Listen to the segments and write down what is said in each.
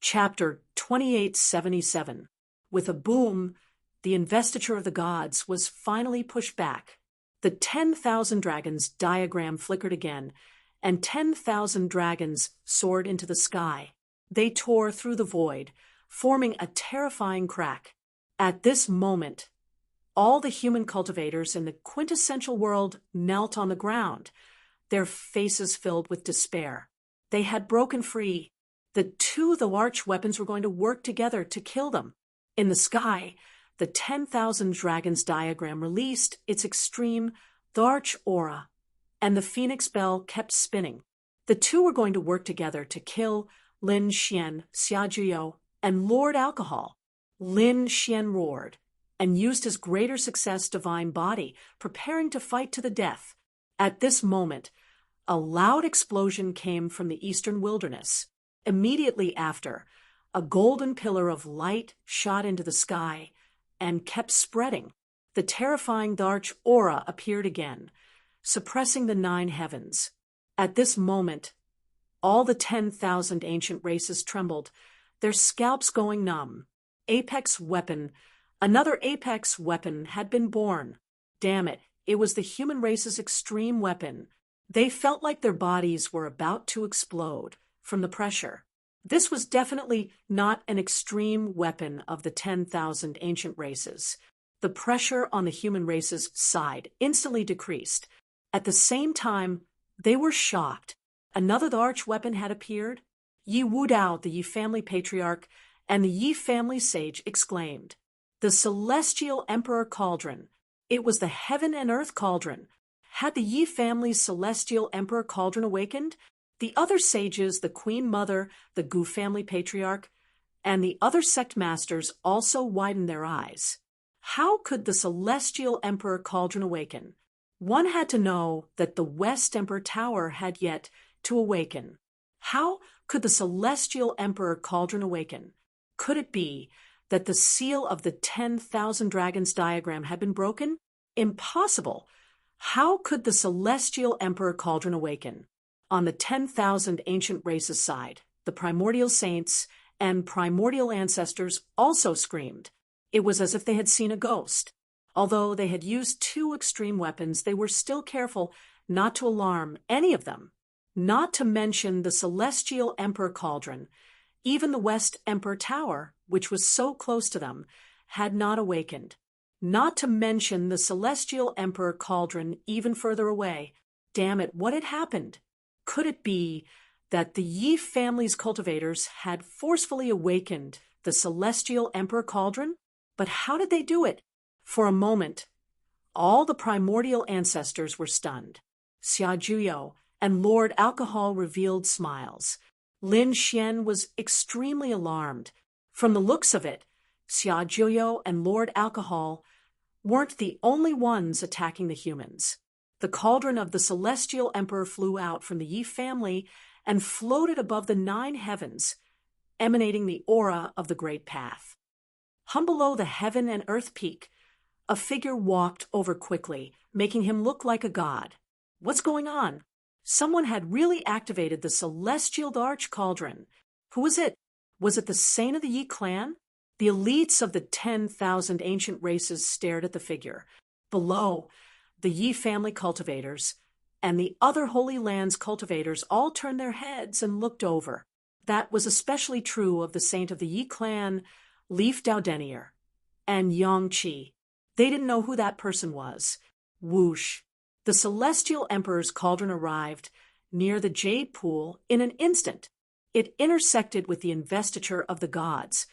Chapter 2877. With a boom, the investiture of the gods was finally pushed back. The 10,000 dragons diagram flickered again, and 10,000 dragons soared into the sky. They tore through the void, forming a terrifying crack. At this moment, all the human cultivators in the quintessential world knelt on the ground, their faces filled with despair. They had broken free. The two large weapons were going to work together to kill them. In the sky, the 10,000 dragons diagram released its extreme Dharch aura, and the phoenix bell kept spinning. The two were going to work together to kill Lin Xian, Xiajuyo, and Lord Alcohol. Lin Xian roared and used his greater success divine body, preparing to fight to the death. At this moment, a loud explosion came from the eastern wilderness. Immediately after, a golden pillar of light shot into the sky and kept spreading. The terrifying Dharch aura appeared again, suppressing the 9 heavens. At this moment, all the 10,000 ancient races trembled, their scalps going numb. Another apex weapon had been born. Damn it, it was the human race's extreme weapon. They felt like their bodies were about to explode from the pressure. This was definitely not an extreme weapon of the 10,000 ancient races. The pressure on the human race's side instantly decreased. At the same time, they were shocked. Another large weapon had appeared. Yi Wudao, the Yi family patriarch, and the Yi family sage exclaimed, "The celestial emperor cauldron! It was the heaven and earth cauldron!" Had the Yi family's celestial emperor cauldron awakened? The other sages, the Queen Mother, the Gu family patriarch, and the other sect masters also widened their eyes. How could the celestial emperor cauldron awaken? One had to know that the West Emperor Tower had yet to awaken. How could the celestial emperor cauldron awaken? Could it be that the seal of the 10,000 dragons diagram had been broken? Impossible. How could the celestial emperor cauldron awaken? On the 10,000 ancient races side, the primordial saints and primordial ancestors also screamed. It was as if they had seen a ghost. Although they had used 2 extreme weapons, they were still careful not to alarm any of them. Not to mention the celestial emperor cauldron. Even the West Emperor Tower, which was so close to them, had not awakened. Not to mention the celestial emperor cauldron even further away. Damn it, what had happened? Could it be that the Yi family's cultivators had forcefully awakened the celestial emperor cauldron? But how did they do it? For a moment, all the primordial ancestors were stunned. Xiajuyo and Lord Alcohol revealed smiles. Lin Xian was extremely alarmed. From the looks of it, Xiajuyo and Lord Alcohol weren't the only ones attacking the humans. The cauldron of the celestial emperor flew out from the Yi family and floated above the 9 heavens, emanating the aura of the Great Path. Hung below the heaven and earth peak, a figure walked over quickly, making him look like a god. What's going on? Someone had really activated the celestial Dharch cauldron. Who was it? Was it the saint of the Yi clan? The elites of the 10,000 ancient races stared at the figure. Below, the Yi family cultivators and the other Holy Lands cultivators all turned their heads and looked over. That was especially true of the saint of the Yi clan, Leaf Daudenier, and Yang Qi. They didn't know who that person was. Whoosh! The celestial emperor's cauldron arrived near the jade pool in an instant. It intersected with the investiture of the gods,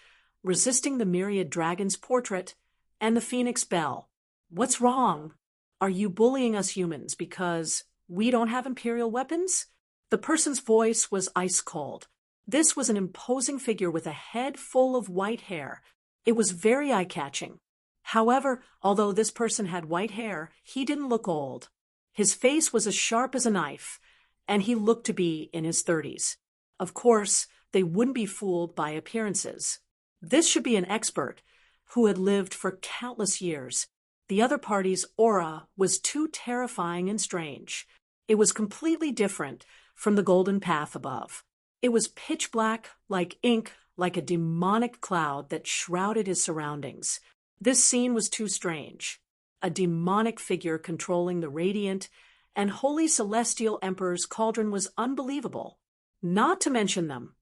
resisting the myriad dragon's portrait and the phoenix bell. What's wrong? Are you bullying us humans because we don't have imperial weapons? The person's voice was ice cold. This was an imposing figure with a head full of white hair. It was very eye-catching. However, although this person had white hair, he didn't look old. His face was as sharp as a knife, and he looked to be in his 30s. Of course, they wouldn't be fooled by appearances. This should be an expert who had lived for countless years. The other party's aura was too terrifying and strange. It was completely different from the golden path above. It was pitch black like ink like a demonic cloud that shrouded his surroundings. This scene was too strange. A demonic figure controlling the radiant and holy celestial emperor's cauldron was unbelievable. Not to mention them.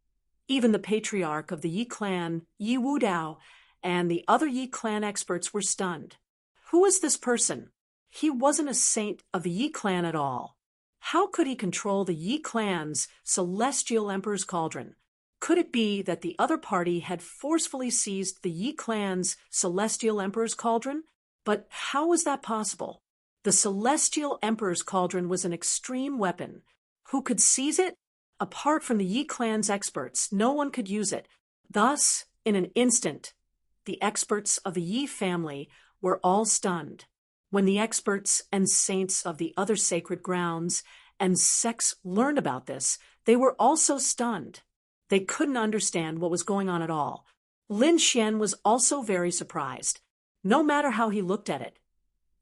Even the patriarch of the Yi clan, Yi Wudao, and the other Yi clan experts were stunned. Who was this person? He wasn't a saint of the Yi clan at all. How could he control the Yi clan's celestial emperor's cauldron? Could it be that the other party had forcefully seized the Yi clan's celestial emperor's cauldron? But how was that possible? The celestial emperor's cauldron was an extreme weapon. Who could seize it? Apart from the Yi clan's experts, no one could use it. Thus, in an instant, the experts of the Yi family were all stunned. When the experts and saints of the other sacred grounds and sects learned about this, they were also stunned. They couldn't understand what was going on at all. Lin Xian was also very surprised, no matter how he looked at it.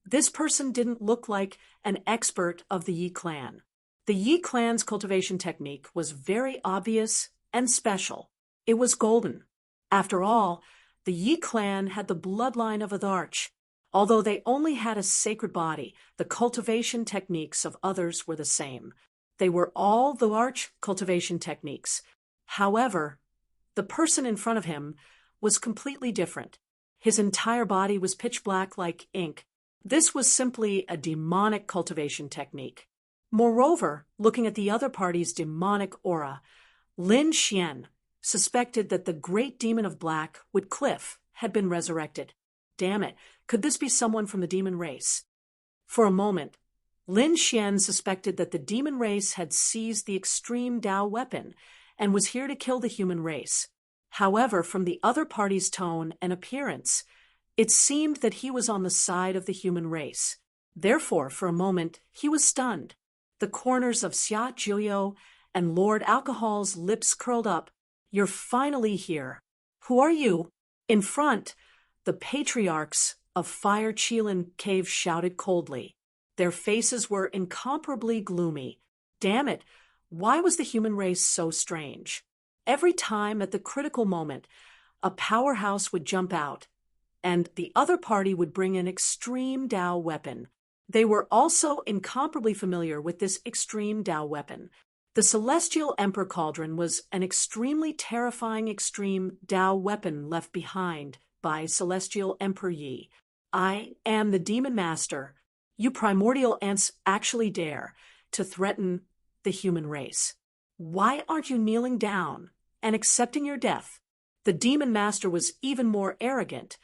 This person didn't look like an expert of the Yi clan. The Yi clan's cultivation technique was very obvious and special. It was golden. After all, the Yi clan had the bloodline of Adarch. Although they only had a sacred body, the cultivation techniques of others were the same. They were all the arch cultivation techniques. However, the person in front of him was completely different. His entire body was pitch black like ink. This was simply a demonic cultivation technique. Moreover, looking at the other party's demonic aura, Lin Xian suspected that the great demon of black, Woodcliff, had been resurrected. Damn it, could this be someone from the demon race? For a moment, Lin Xian suspected that the demon race had seized the extreme Dao weapon and was here to kill the human race. However, from the other party's tone and appearance, it seemed that he was on the side of the human race. Therefore, for a moment, he was stunned. The corners of Xia Jiuyo and Lord Alcohol's lips curled up. You're finally here. Who are you? In front, the patriarchs of Fire Qilin Cave shouted coldly. Their faces were incomparably gloomy. Damn it, why was the human race so strange? Every time at the critical moment, a powerhouse would jump out, and the other party would bring an extreme Dao weapon. They were also incomparably familiar with this extreme Dao weapon. The Celestial Emperor Cauldron was an extremely terrifying extreme Dao weapon left behind by Celestial Emperor Yi. I am the Demon Master. You primordial ants actually dare to threaten the human race. Why aren't you kneeling down and accepting your death? The Demon Master was even more arrogant,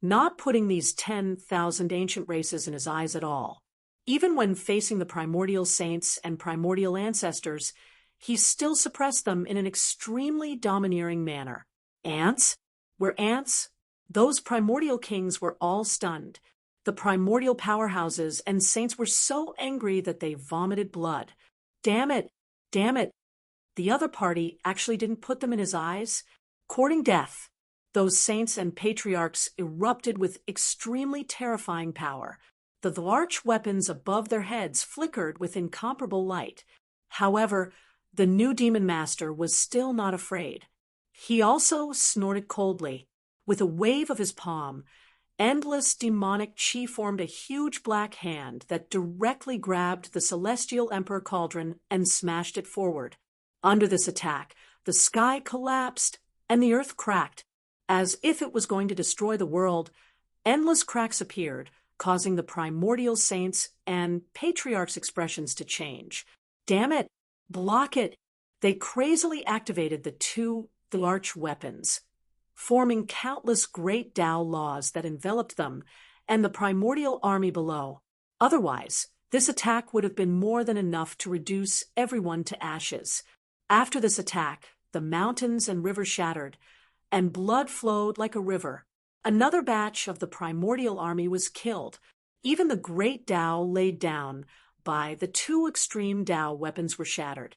not putting these 10,000 ancient races in his eyes at all. Even when facing the primordial saints and primordial ancestors, he still suppressed them in an extremely domineering manner. Ants? We're ants? Those primordial kings were all stunned. The primordial powerhouses and saints were so angry that they vomited blood. Damn it! Damn it! The other party actually didn't put them in his eyes. Courting death, those saints and patriarchs erupted with extremely terrifying power. The large weapons above their heads flickered with incomparable light. However, the new demon master was still not afraid. He also snorted coldly. With a wave of his palm, endless demonic chi formed a huge black hand that directly grabbed the Celestial Emperor Cauldron and smashed it forward. Under this attack, the sky collapsed and the earth cracked. As if it was going to destroy the world, endless cracks appeared, causing the primordial saints and patriarchs' expressions to change. Damn it! Block it! They crazily activated the two large weapons, forming countless great Dao laws that enveloped them and the primordial army below. Otherwise, this attack would have been more than enough to reduce everyone to ashes. After this attack, the mountains and rivers shattered, and blood flowed like a river. Another batch of the primordial army was killed. Even the great Dao laid down by the two extreme Dao weapons were shattered.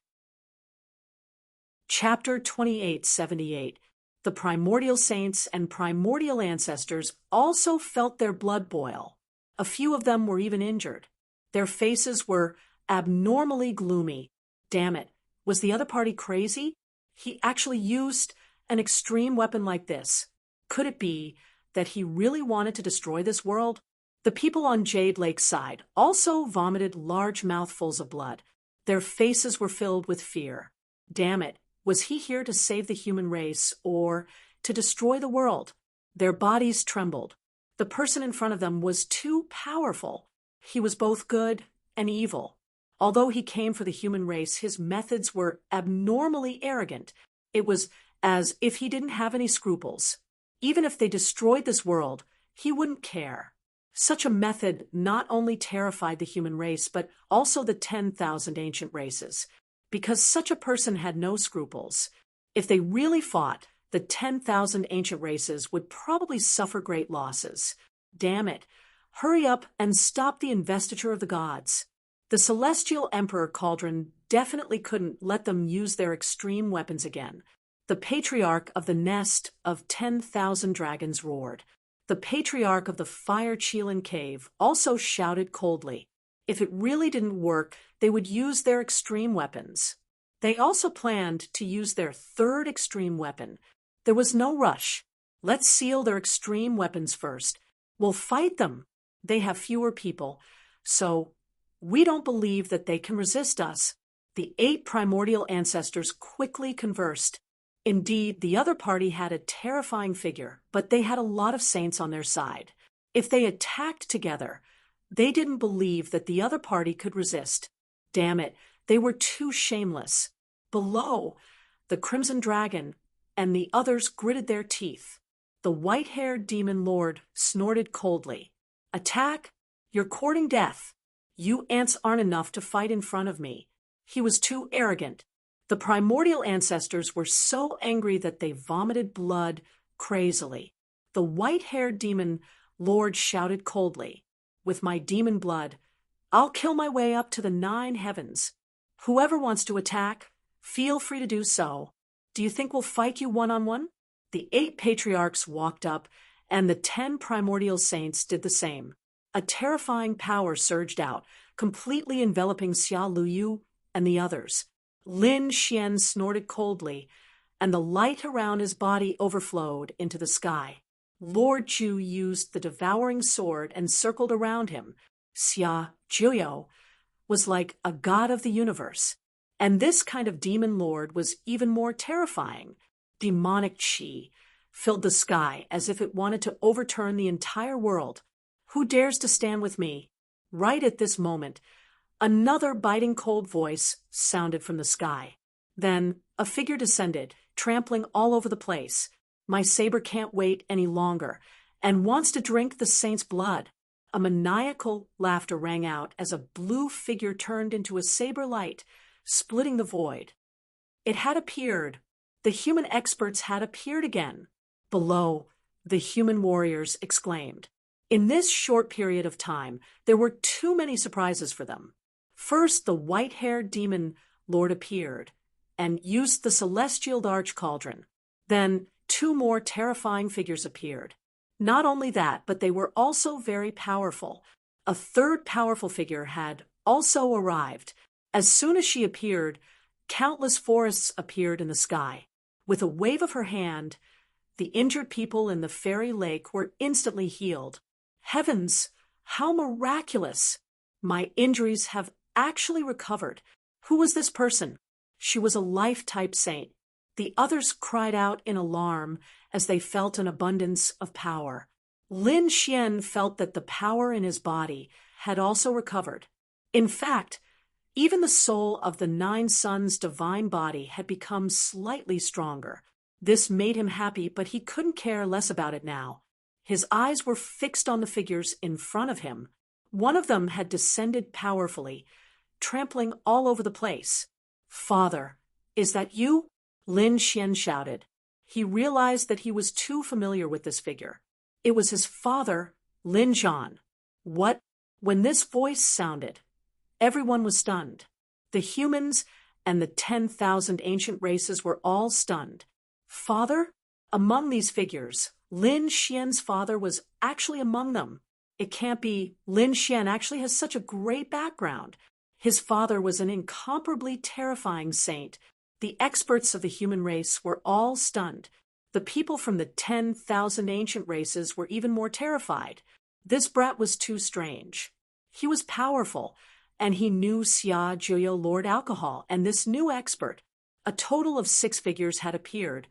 Chapter 2878. The primordial saints and primordial ancestors also felt their blood boil. A few of them were even injured. Their faces were abnormally gloomy. Damn it, was the other party crazy? He actually used An extreme weapon like this? Could it be that he really wanted to destroy this world? The people on Jade Lake's side also vomited large mouthfuls of blood. Their faces were filled with fear. Damn it, was he here to save the human race or to destroy the world? Their bodies trembled. The person in front of them was too powerful. He was both good and evil. Although he came for the human race, his methods were abnormally arrogant. It was as if he didn't have any scruples. Even if they destroyed this world, he wouldn't care. Such a method not only terrified the human race, but also the 10,000 ancient races, because such a person had no scruples. If they really fought, the 10,000 ancient races would probably suffer great losses. Damn it. Hurry up and stop the investiture of the gods. The Celestial Emperor Cauldron definitely couldn't let them use their extreme weapons again. The Patriarch of the Nest of 10,000 Dragons roared. The Patriarch of the Fire Chelan Cave also shouted coldly. If it really didn't work, they would use their extreme weapons. They also planned to use their third extreme weapon. There was no rush. Let's seal their extreme weapons first. We'll fight them. They have fewer people, so we don't believe that they can resist us. The 8 primordial ancestors quickly conversed. Indeed, the other party had a terrifying figure, but they had a lot of saints on their side. If they attacked together, they didn't believe that the other party could resist. Damn it, they were too shameless. Below, the Crimson Dragon and the others gritted their teeth. The white-haired demon lord snorted coldly. Attack? You're courting death. You ants aren't enough to fight in front of me. He was too arrogant. The primordial ancestors were so angry that they vomited blood crazily. The white-haired demon lord shouted coldly, "With my demon blood, I'll kill my way up to the 9 heavens. Whoever wants to attack, feel free to do so. Do you think we'll fight you one-on-one?" The 8 patriarchs walked up, and the 10 primordial saints did the same. A terrifying power surged out, completely enveloping Xia Luyu and the others. Lin Xian snorted coldly, and the light around his body overflowed into the sky. Lord Zhu used the devouring sword and circled around him. Xia Juyo was like a god of the universe. And this kind of demon lord was even more terrifying. Demonic chi filled the sky as if it wanted to overturn the entire world. Who dares to stand with me? Right at this moment, another biting cold voice sounded from the sky. Then a figure descended, trampling all over the place. My saber can't wait any longer, and wants to drink the saint's blood. A maniacal laughter rang out as a blue figure turned into a saber light, splitting the void. It had appeared. The human experts had appeared again. Below, the human warriors exclaimed. In this short period of time, there were too many surprises for them. First, the white-haired demon lord appeared and used the celestial arch cauldron. Then 2 more terrifying figures appeared. Not only that, but they were also very powerful. A 3rd powerful figure had also arrived. As soon as she appeared, countless forests appeared in the sky. With a wave of her hand, the injured people in the fairy lake were instantly healed. Heavens, how miraculous! My injuries have actually recovered. Who was this person? She was a life-type saint. The others cried out in alarm as they felt an abundance of power. Lin Xian felt that the power in his body had also recovered. In fact, even the soul of the 9 suns' divine body had become slightly stronger. This made him happy, but he couldn't care less about it now. His eyes were fixed on the figures in front of him. One of them had descended powerfully, trampling all over the place. "Father, is that you?" Lin Xian shouted. He realized that he was too familiar with this figure. It was his father, Lin Zhan. What? When this voice sounded, everyone was stunned. The humans and the 10,000 ancient races were all stunned. Father? Among these figures, Lin Xian's father was actually among them. It can't be. Lin Xian actually has such a great background. His father was an incomparably terrifying saint, The experts of the human race were all stunned. The people from the 10,000 ancient races were even more terrified. This brat was too strange. He was powerful, and he knew Xia Juyo, Lord Alcohol, and this new expert. A total of 6 figures had appeared,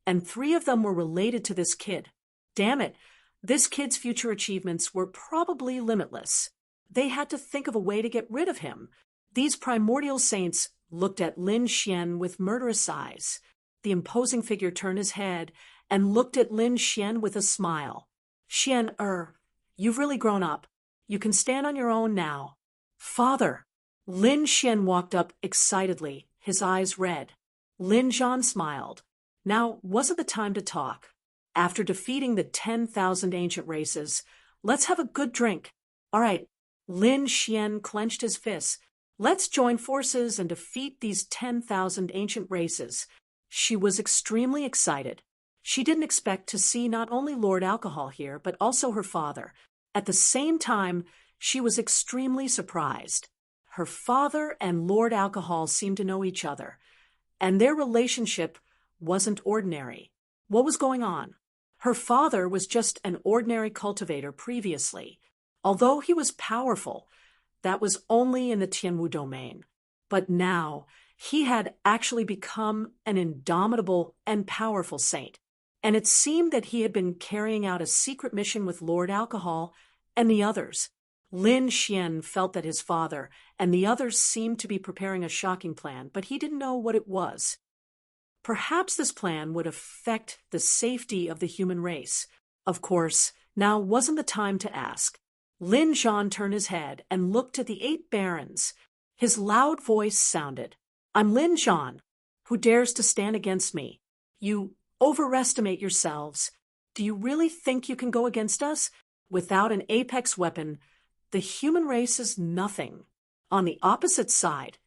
and 3 of them were related to this kid. Damn it, this kid's future achievements were probably limitless. They had to think of a way to get rid of him. These primordial saints looked at Lin Xian with murderous eyes. The imposing figure turned his head and looked at Lin Xian with a smile. Xian, you've really grown up. You can stand on your own now. Father! Lin Xian walked up excitedly, his eyes red. Lin Zhan smiled. Now wasn't the time to talk. After defeating the 10,000 ancient races, let's have a good drink. All right. Lin Xian clenched his fists. Let's join forces and defeat these 10,000 ancient races. She was extremely excited. She didn't expect to see not only Lord Alcohol here, but also her father. At the same time, she was extremely surprised. Her father and Lord Alcohol seemed to know each other, and their relationship wasn't ordinary. What was going on? Her father was just an ordinary cultivator previously. Although he was powerful, that was only in the Tianwu domain. But now, he had actually become an indomitable and powerful saint. And it seemed that he had been carrying out a secret mission with Lord Alcohol and the others. Lin Xian felt that his father and the others seemed to be preparing a shocking plan, but he didn't know what it was. Perhaps this plan would affect the safety of the human race. Of course, now wasn't the time to ask. Lin Zhan turned his head and looked at the 8 barons. His loud voice sounded. I'm Lin Zhan. Who dares to stand against me? You overestimate yourselves. Do you really think you can go against us? Without an apex weapon, the human race is nothing. On the opposite side,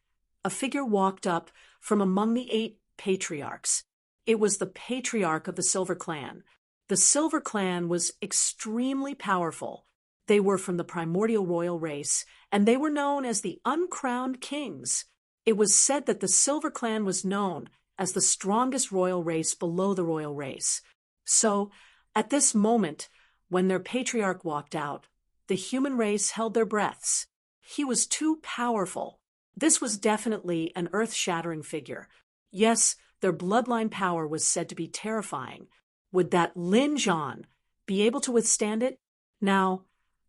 a figure walked up from among the 8 patriarchs. It was the patriarch of the Silver Clan. The Silver Clan was extremely powerful. They were from the primordial royal race, and they were known as the uncrowned kings. It was said that the Silver Clan was known as the strongest royal race below the royal race. So, at this moment, when their patriarch walked out, the human race held their breaths. He was too powerful. This was definitely an earth-shattering figure. Yes, their bloodline power was said to be terrifying. Would that Lin Zhan be able to withstand it? Now,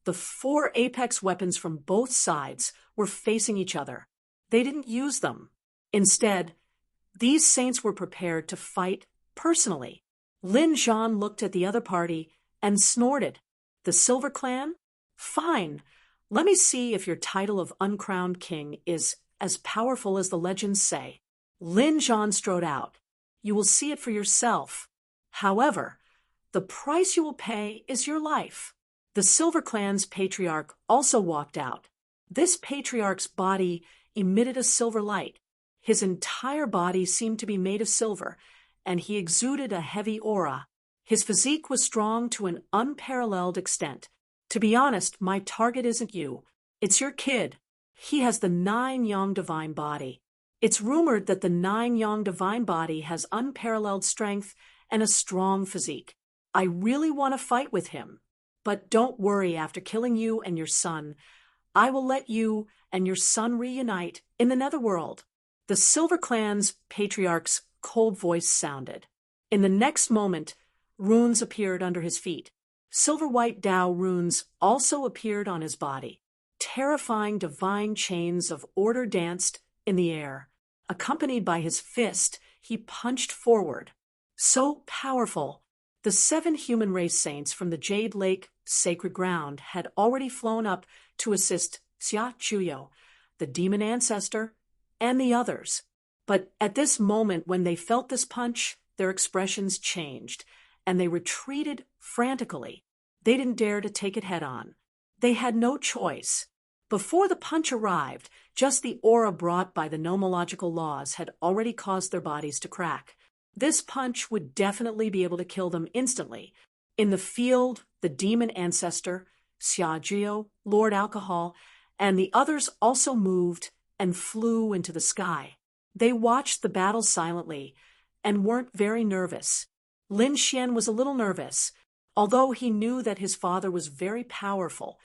the 4 apex weapons from both sides were facing each other. They didn't use them. Instead, these saints were prepared to fight personally. Lin Zhan looked at the other party and snorted. The Silver Clan? Fine. Let me see if your title of uncrowned king is as powerful as the legends say. Lin Zhan strode out. You will see it for yourself. However, the price you will pay is your life. The Silver Clan's patriarch also walked out. This patriarch's body emitted a silver light. His entire body seemed to be made of silver, and he exuded a heavy aura. His physique was strong to an unparalleled extent. To be honest, my target isn't you. It's your kid. He has the 9-yang divine body. It's rumored that the 9-yang divine body has unparalleled strength and a strong physique. I really want to fight with him. But don't worry, after killing you and your son, I will let you and your son reunite in the netherworld. The Silver Clan's patriarch's cold voice sounded. In the next moment, runes appeared under his feet. Silver-white Dao runes also appeared on his body. Terrifying divine chains of order danced in the air. Accompanied by his fist, he punched forward. So powerful, the 7 human race saints from the Jade Lake sacred ground had already flown up to assist Xia Juyo, the demon ancestor, and the others. But at this moment, when they felt this punch, their expressions changed, and they retreated frantically. They didn't dare to take it head-on. They had no choice. Before the punch arrived, just the aura brought by the nomological laws had already caused their bodies to crack. This punch would definitely be able to kill them instantly. In the field, the demon ancestor, Xia Juyo, Lord Alcohol, and the others also moved and flew into the sky. They watched the battle silently and weren't very nervous. Lin Xian was a little nervous. Although he knew that his father was very powerful,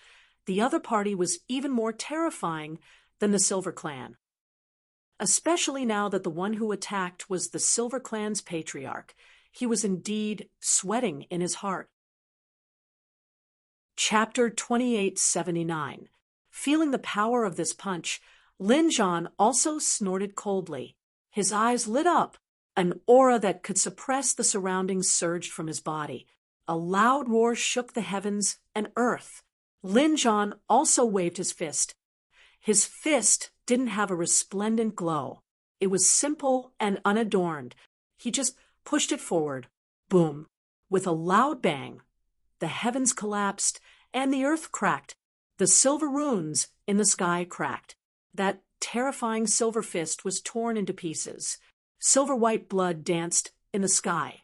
the other party was even more terrifying than the Silver Clan. Especially now that the one who attacked was the Silver Clan's patriarch. He was indeed sweating in his heart. Chapter 2879. Feeling the power of this punch, Lin Zhan also snorted coldly. His eyes lit up. An aura that could suppress the surroundings surged from his body. A loud roar shook the heavens and earth. Lin Zhan also waved his fist. His fist didn't have a resplendent glow. It was simple and unadorned. He just pushed it forward. Boom. With a loud bang, the heavens collapsed and the earth cracked. The silver runes in the sky cracked. That terrifying silver fist was torn into pieces. Silver-white blood danced in the sky,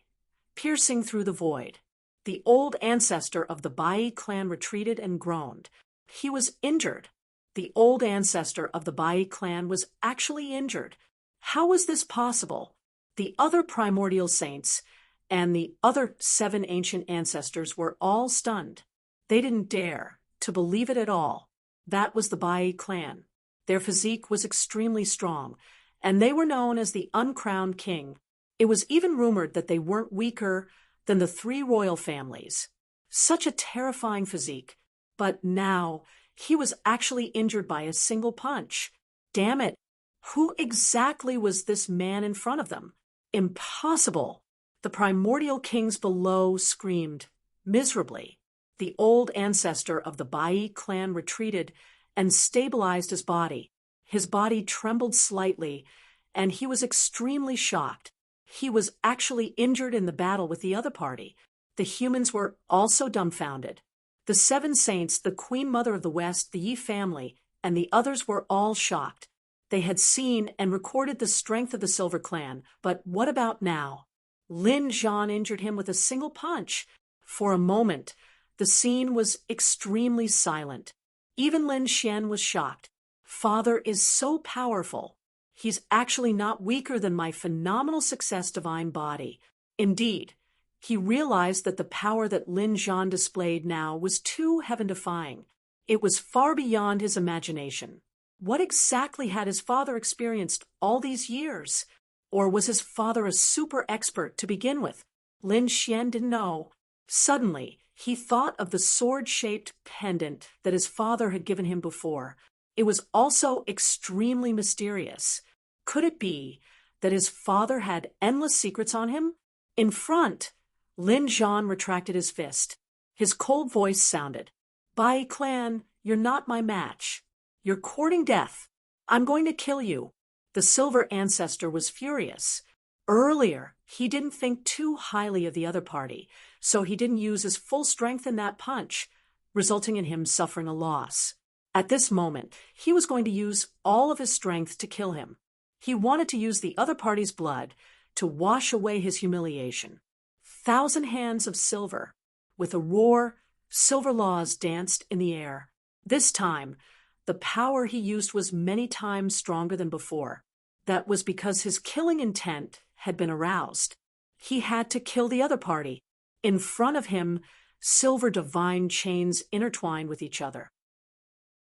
piercing through the void. The old ancestor of the Bai clan retreated and groaned. He was injured. The old ancestor of the Bai clan was actually injured. How was this possible? The other primordial saints and the other 7 ancient ancestors were all stunned. They didn't dare to believe it at all. That was the Bai clan. Their physique was extremely strong, and they were known as the uncrowned king. It was even rumored that they weren't weaker than the 3 royal families. Such a terrifying physique. But now, he was actually injured by a single punch. Damn it! Who exactly was this man in front of them? Impossible! The primordial kings below screamed miserably. The old ancestor of the Bai clan retreated and stabilized his body. His body trembled slightly, and he was extremely shocked. He was actually injured in the battle with the other party. The humans were also dumbfounded. The 7 saints, the Queen Mother of the West, the Yi family, and the others were all shocked. They had seen and recorded the strength of the Silver Clan, but what about now? Lin Zhan injured him with a single punch. For a moment, the scene was extremely silent. Even Lin Xian was shocked. Father is so powerful. He's actually not weaker than my phenomenal success divine body. Indeed, he realized that the power that Lin Zhan displayed now was too heaven-defying. It was far beyond his imagination. What exactly had his father experienced all these years? Or was his father a super expert to begin with? Lin Xian didn't know. Suddenly, he thought of the sword-shaped pendant that his father had given him before. It was also extremely mysterious. Could it be that his father had endless secrets on him? In front, Lin Zhan retracted his fist. His cold voice sounded. Bai clan, you're not my match. You're courting death. I'm going to kill you. The silver ancestor was furious. Earlier, he didn't think too highly of the other party, so he didn't use his full strength in that punch, resulting in him suffering a loss. At this moment, he was going to use all of his strength to kill him. He wanted to use the other party's blood to wash away his humiliation. 1,000 hands of silver. With a roar, silver laws danced in the air. This time, the power he used was many times stronger than before. That was because his killing intent had been aroused. He had to kill the other party. In front of him, silver divine chains intertwined with each other.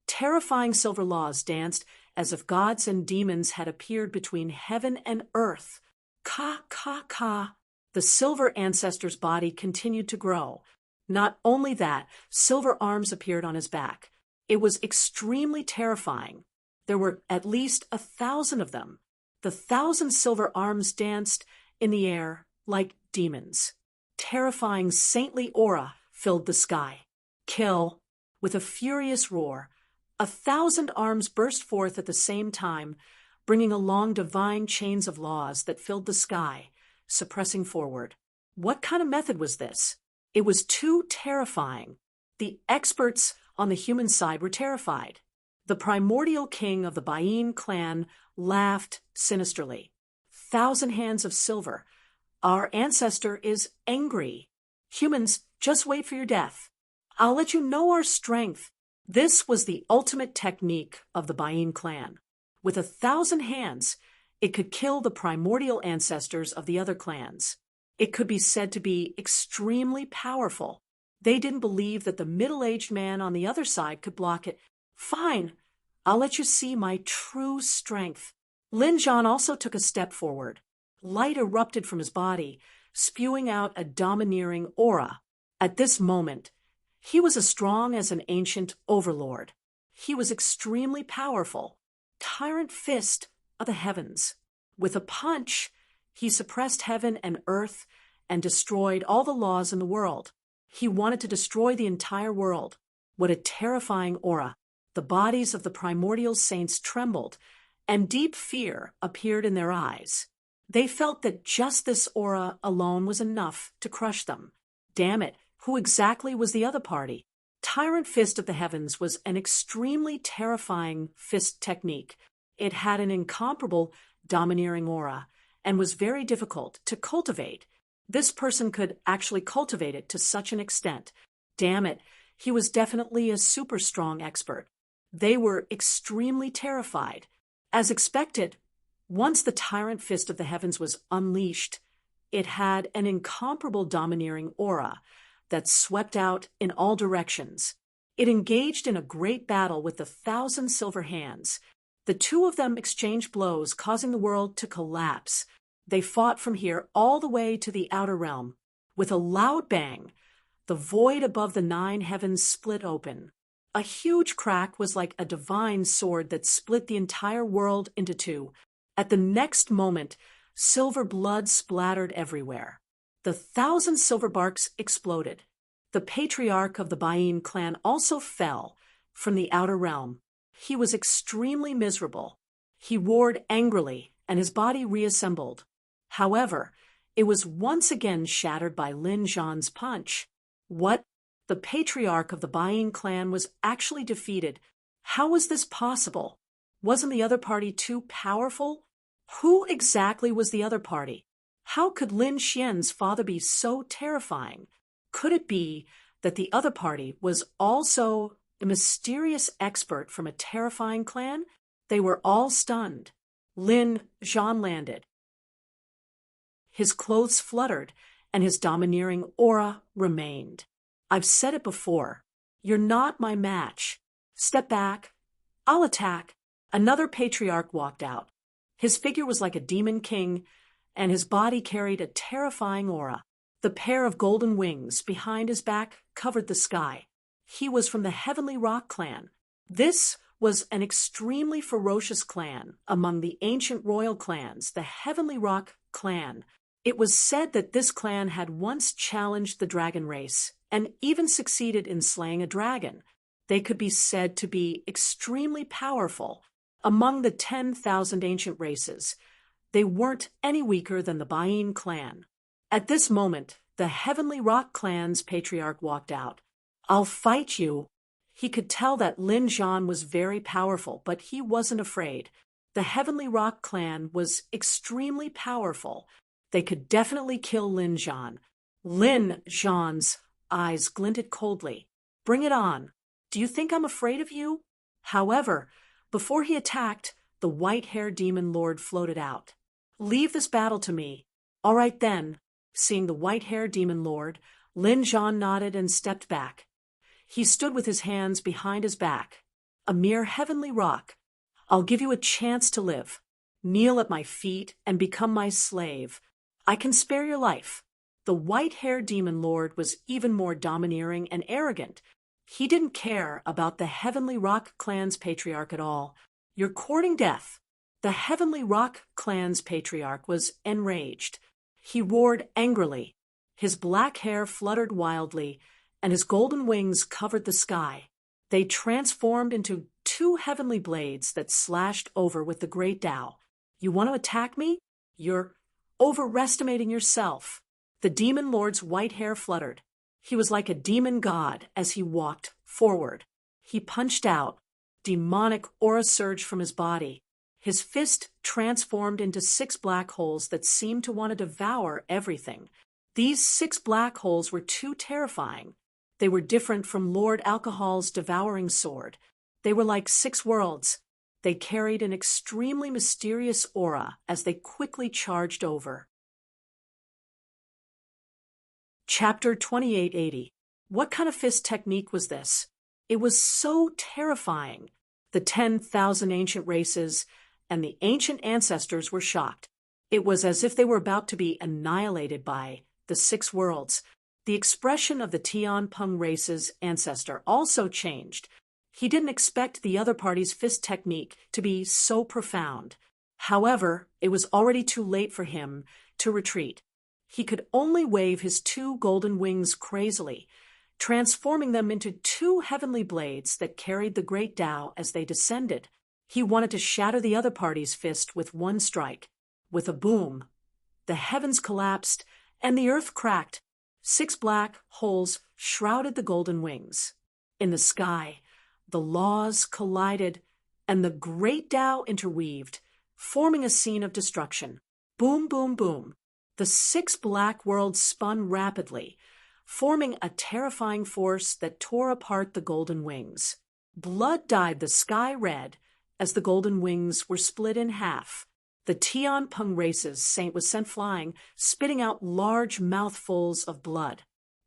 Terrifying silver laws danced as if gods and demons had appeared between heaven and earth. Ka, ka, ka. The silver ancestor's body continued to grow. Not only that, silver arms appeared on his back. It was extremely terrifying. There were at least 1,000 of them. The 1,000 silver arms danced in the air like demons. Terrifying saintly aura filled the sky. Kill! With a furious roar, 1,000 arms burst forth at the same time, bringing along divine chains of laws that filled the sky, suppressing forward. What kind of method was this? It was too terrifying. The experts on the human side were terrified. The primordial king of the Bai clan laughed sinisterly. 1,000 hands of silver. Our ancestor is angry. Humans, just wait for your death. I'll let you know our strength. This was the ultimate technique of the Bai clan. With 1,000 hands, It could kill the primordial ancestors of the other clans. It could be said to be extremely powerful. They didn't believe that the middle-aged man on the other side could block it. Fine, I'll let you see my true strength. Lin Zhan also took a step forward. Light erupted from his body, spewing out a domineering aura. At this moment, he was as strong as an ancient overlord. He was extremely powerful. Tyrant fist of the heavens. With a punch, he suppressed heaven and earth and destroyed all the laws in the world. He wanted to destroy the entire world. What a terrifying aura. The bodies of the primordial saints trembled, and deep fear appeared in their eyes. They felt that just this aura alone was enough to crush them. Damn it, who exactly was the other party? Tyrant Fist of the Heavens was an extremely terrifying fist technique. It had an incomparable, domineering aura, and was very difficult to cultivate. This person could actually cultivate it to such an extent. Damn it, he was definitely a super strong expert. They were extremely terrified. As expected, once the Tyrant Fist of the Heavens was unleashed, it had an incomparable domineering aura that swept out in all directions. It engaged in a great battle with the 1,000 silver hands. The two of them exchanged blows, causing the world to collapse. They fought from here all the way to the outer realm. With a loud bang, the void above the 9 heavens split open. A huge crack was like a divine sword that split the entire world into two. At the next moment, silver blood splattered everywhere. The 1,000 silver barks exploded. The patriarch of the Bain clan also fell from the outer realm. He was extremely miserable. He roared angrily, and his body reassembled. However, it was once again shattered by Lin Zhan's punch. What? The patriarch of the Bain clan was actually defeated. How was this possible? Wasn't the other party too powerful? Who exactly was the other party? How could Lin Xian's father be so terrifying? Could it be that the other party was also a mysterious expert from a terrifying clan? They were all stunned. Lin Zhan landed. His clothes fluttered, and his domineering aura remained. I've said it before. You're not my match. Step back. I'll attack. Another patriarch walked out. His figure was like a demon king, and his body carried a terrifying aura. The pair of golden wings behind his back covered the sky. He was from the Heavenly Rock clan. This was an extremely ferocious clan among the ancient royal clans, the Heavenly Rock clan. It was said that this clan had once challenged the dragon race and even succeeded in slaying a dragon. They could be said to be extremely powerful. Among the 10,000 ancient races, they weren't any weaker than the Bain clan. At this moment, the Heavenly Rock clan's patriarch walked out. I'll fight you. He could tell that Lin Zhan was very powerful, but he wasn't afraid. The Heavenly Rock clan was extremely powerful. They could definitely kill Lin Zhan. Lin Zhan's eyes glinted coldly. Bring it on. Do you think I'm afraid of you? However, before he attacked, the white-haired demon lord floated out. Leave this battle to me. All right then. Seeing the white-haired demon lord, Lin Zhan nodded and stepped back. He stood with his hands behind his back. A mere heavenly rock. I'll give you a chance to live. Kneel at my feet and become my slave. I can spare your life. The white-haired demon lord was even more domineering and arrogant. He didn't care about the Heavenly Rock clan's patriarch at all. You're courting death. The Heavenly Rock clan's patriarch was enraged. He roared angrily. His black hair fluttered wildly, and his golden wings covered the sky. They transformed into 2 heavenly blades that slashed over with the great Tao. You want to attack me? You're overestimating yourself. The demon lord's white hair fluttered. He was like a demon god as he walked forward. He punched out. Demonic aura surged from his body. His fist transformed into 6 black holes that seemed to want to devour everything. These 6 black holes were too terrifying. They were different from Lord Alcohol's devouring sword. They were like 6 worlds. They carried an extremely mysterious aura as they quickly charged over. Chapter 2880. What kind of fist technique was this? It was so terrifying. The 10,000 ancient races and the ancient ancestors were shocked. It was as if they were about to be annihilated by the six worlds. The expression of the Tianpeng race's ancestor also changed. He didn't expect the other party's fist technique to be so profound. However, it was already too late for him to retreat. He could only wave his two golden wings crazily, transforming them into two heavenly blades that carried the great Tao as they descended. He wanted to shatter the other party's fist with one strike. With a boom, the heavens collapsed and the earth cracked. 6 black holes shrouded the golden wings. In the sky, the laws collided and the great Tao interweaved, forming a scene of destruction. Boom, boom, boom. The 6 black worlds spun rapidly, forming a terrifying force that tore apart the golden wings. Blood dyed the sky red as the golden wings were split in half. The Tianpeng race's saint was sent flying, spitting out large mouthfuls of blood.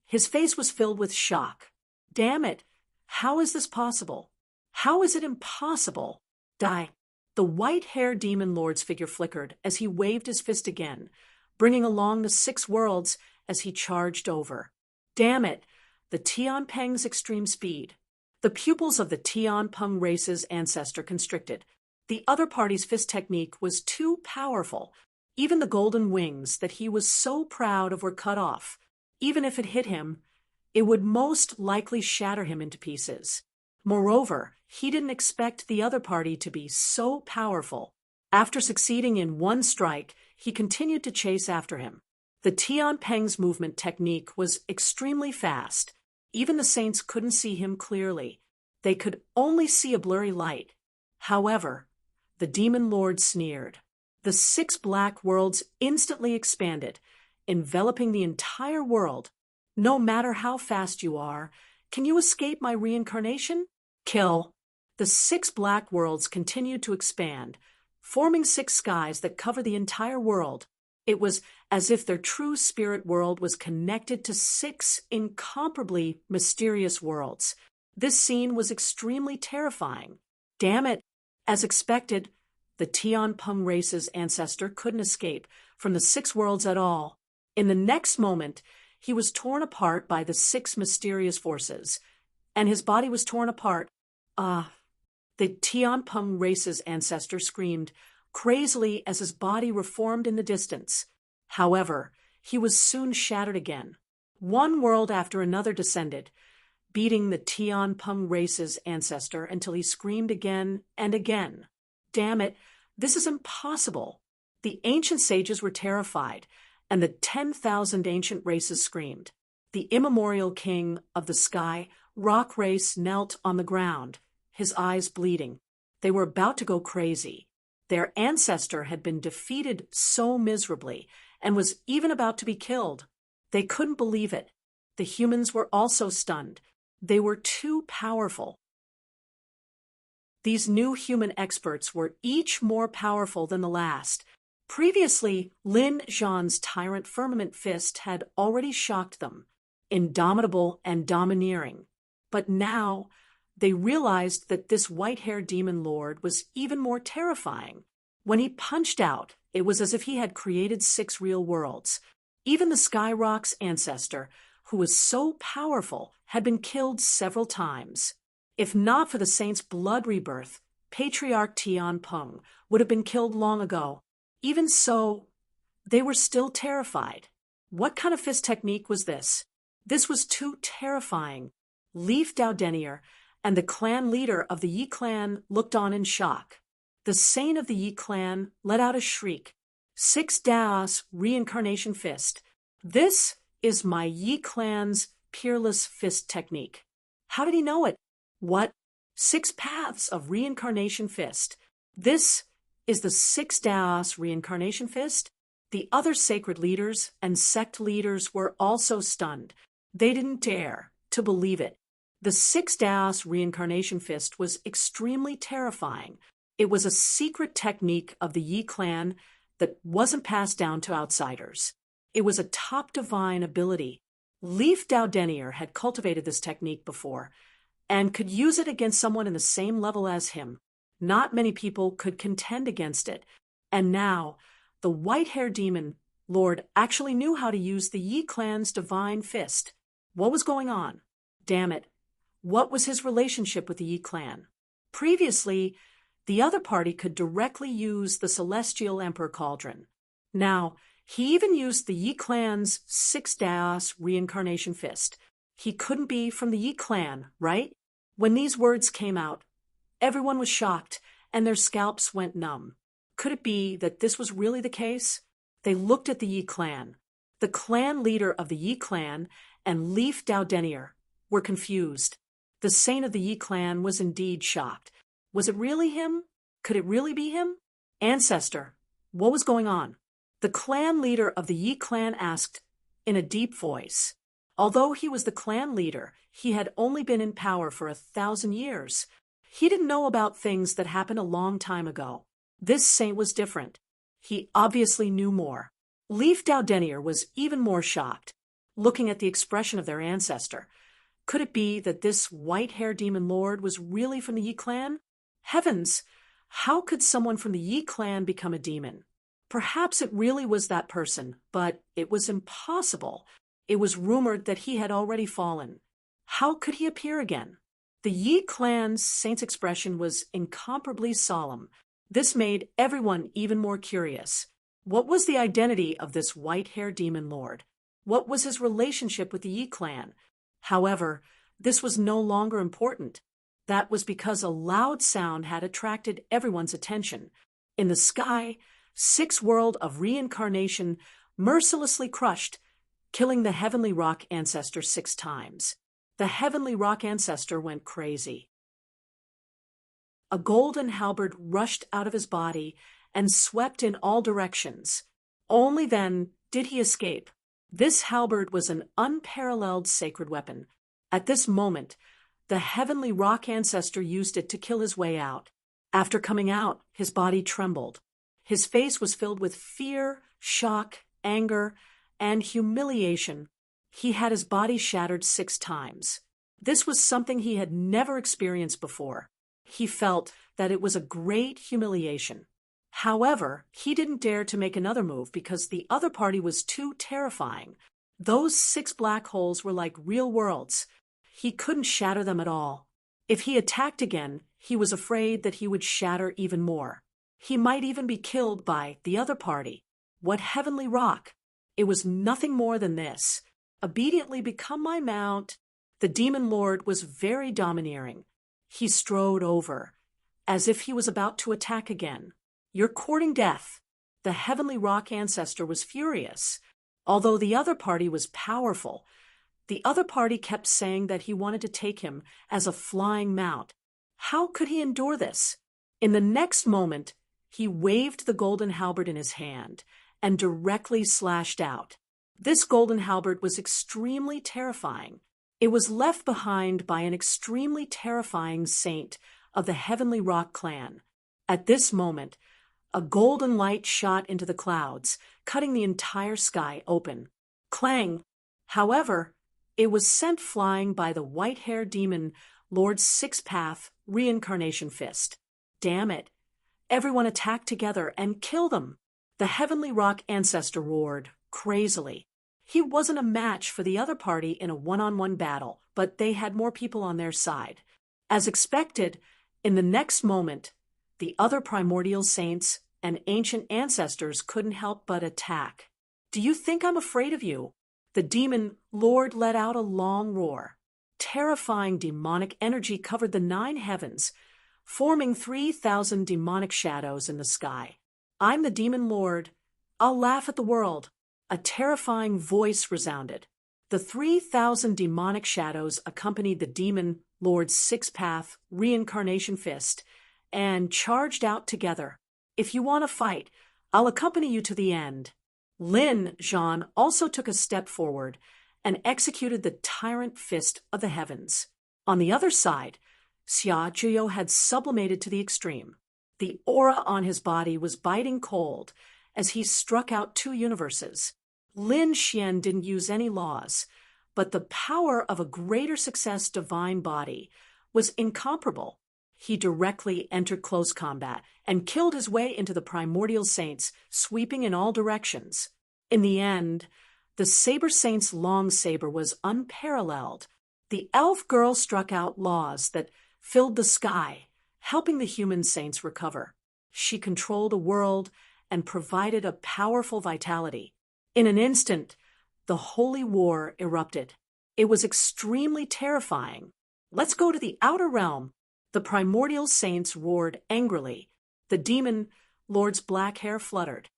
His face was filled with shock. Damn it! How is this possible? How is it impossible? Die! The white-haired demon lord's figure flickered as he waved his fist again, bringing along the 6 worlds as he charged over. Damn it! The Tianpeng's extreme speed. The pupils of the Tianpeng race's ancestor constricted. The other party's fist technique was too powerful. Even the golden wings that he was so proud of were cut off. Even if it hit him, it would most likely shatter him into pieces. Moreover, he didn't expect the other party to be so powerful. After succeeding in one strike, he continued to chase after him. The Tianpeng's movement technique was extremely fast. Even the saints couldn't see him clearly. They could only see a blurry light. However, the demon lord sneered. The 6 black worlds instantly expanded, enveloping the entire world. No matter how fast you are, can you escape my reincarnation? Kill. The 6 black worlds continued to expand, forming 6 skies that cover the entire world. It was as if their true spirit world was connected to 6 incomparably mysterious worlds. This scene was extremely terrifying. Damn it! As expected, the Tianpeng race's ancestor couldn't escape from the 6 worlds at all. In the next moment, he was torn apart by the 6 mysterious forces, and his body was torn apart. The Tianpeng race's ancestor screamed crazily as his body reformed in the distance. However, he was soon shattered again. One world after another descended, beating the Tianpeng race's ancestor until he screamed again and again. Damn it, this is impossible. The ancient sages were terrified, and the 10,000 ancient races screamed. The immemorial king of the sky, rock race, knelt on the ground, his eyes bleeding. They were about to go crazy. Their ancestor had been defeated so miserably and was even about to be killed. They couldn't believe it. The humans were also stunned. They were too powerful. These new human experts were each more powerful than the last. Previously, Lin Zhan's tyrant firmament fist had already shocked them, indomitable and domineering. But now, they realized that this white-haired demon lord was even more terrifying. When he punched out, it was as if he had created 6 real worlds. Even the Skyrock's ancestor, who was so powerful, had been killed several times. If not for the saint's blood rebirth, Patriarch Tianpeng would have been killed long ago. Even so, they were still terrified. What kind of fist technique was this? This was too terrifying. Leaf Dowdenier and the clan leader of the Yi clan looked on in shock. The saint of the Yi clan let out a shriek. 6 Daos reincarnation fist. This is my Yi clan's peerless fist technique. How did he know it? What? 6 paths of reincarnation fist. This is the 6 Daos reincarnation fist? The other sacred leaders and sect leaders were also stunned. They didn't dare to believe it. The 6 Daos reincarnation fist was extremely terrifying. It was a secret technique of the Yi clan that wasn't passed down to outsiders. It was a top divine ability. Leif Daudenier had cultivated this technique before and could use it against someone in the same level as him. Not many people could contend against it. And now, the white-haired demon lord actually knew how to use the Yi clan's divine fist. What was going on? Damn it. What was his relationship with the Yi clan? Previously, the other party could directly use the Celestial Emperor Cauldron. Now, he even used the Yi clan's 6-Daos reincarnation fist. He couldn't be from the Yi clan, right? When these words came out, everyone was shocked and their scalps went numb. Could it be that this was really the case? They looked at the Yi clan. The clan leader of the Yi clan and Leif Daudenier were confused. The saint of the Yi clan was indeed shocked. Was it really him? Could it really be him? Ancestor, what was going on? The clan leader of the Yi clan asked in a deep voice. Although he was the clan leader, he had only been in power for 1,000 years. He didn't know about things that happened a long time ago. This saint was different. He obviously knew more. Leif Daudenier was even more shocked, looking at the expression of their ancestor. Could it be that this white-haired demon lord was really from the Yi clan? Heavens! How could someone from the Yi clan become a demon? Perhaps it really was that person, but it was impossible. It was rumored that he had already fallen. How could he appear again? The Yi clan's saint's expression was incomparably solemn. This made everyone even more curious. What was the identity of this white-haired demon lord? What was his relationship with the Yi clan? However, this was no longer important. That was because a loud sound had attracted everyone's attention. In the sky, 6 world of reincarnation mercilessly crushed, killing the Heavenly Rock Ancestor 6 times. The Heavenly Rock Ancestor went crazy. A golden halberd rushed out of his body and swept in all directions. Only then did he escape. This halberd was an unparalleled sacred weapon. At this moment, the Heavenly Rock Ancestor used it to kill his way out. After coming out, his body trembled. His face was filled with fear, shock, anger, and humiliation. He had his body shattered 6 times. This was something he had never experienced before. He felt that it was a great humiliation. However, he didn't dare to make another move because the other party was too terrifying. Those 6 black holes were like real worlds. He couldn't shatter them at all. If he attacked again, he was afraid that he would shatter even more. He might even be killed by the other party. What heavenly rock? It was nothing more than this. Obediently become my mount. The demon lord was very domineering. He strode over, as if he was about to attack again. You're courting death. The Heavenly Rock Ancestor was furious. Although the other party was powerful, the other party kept saying that he wanted to take him as a flying mount. How could he endure this? In the next moment, he waved the golden halberd in his hand and directly slashed out. This golden halberd was extremely terrifying. It was left behind by an extremely terrifying saint of the Heavenly Rock clan. At this moment, a golden light shot into the clouds, cutting the entire sky open. Clang! However, it was sent flying by the white-haired demon Lord's 6-path reincarnation fist. Damn it! Everyone attacked together and killed them. The Heavenly Rock Ancestor roared, crazily. He wasn't a match for the other party in a one-on-one battle, but they had more people on their side. As expected, in the next moment, the other primordial saints and ancient ancestors couldn't help but attack. Do you think I'm afraid of you? The demon lord let out a long roar. Terrifying demonic energy covered the 9 heavens, forming 3,000 demonic shadows in the sky. I'm the demon lord. I'll laugh at the world. A terrifying voice resounded. The 3,000 demonic shadows accompanied the demon lord's 6-path reincarnation fist and charged out together. If you want to fight, I'll accompany you to the end. Lin Zhan also took a step forward and executed the tyrant fist of the heavens. On the other side, Xia Zhiyo had sublimated to the extreme. The aura on his body was biting cold as he struck out two universes. Lin Xian didn't use any laws, but the power of a greater success divine body was incomparable. He directly entered close combat and killed his way into the primordial saints, sweeping in all directions. In the end, the Saber Saint's long saber was unparalleled. The elf girl struck out laws that filled the sky, helping the human saints recover. She controlled a world and provided a powerful vitality. In an instant, the holy war erupted. It was extremely terrifying. "Let's go to the outer realm." The primordial saints roared angrily. The demon lord's black hair fluttered.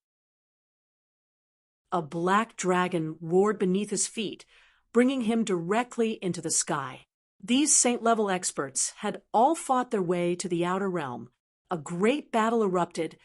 A black dragon roared beneath his feet, bringing him directly into the sky. These saint-level experts had all fought their way to the outer realm. A great battle erupted,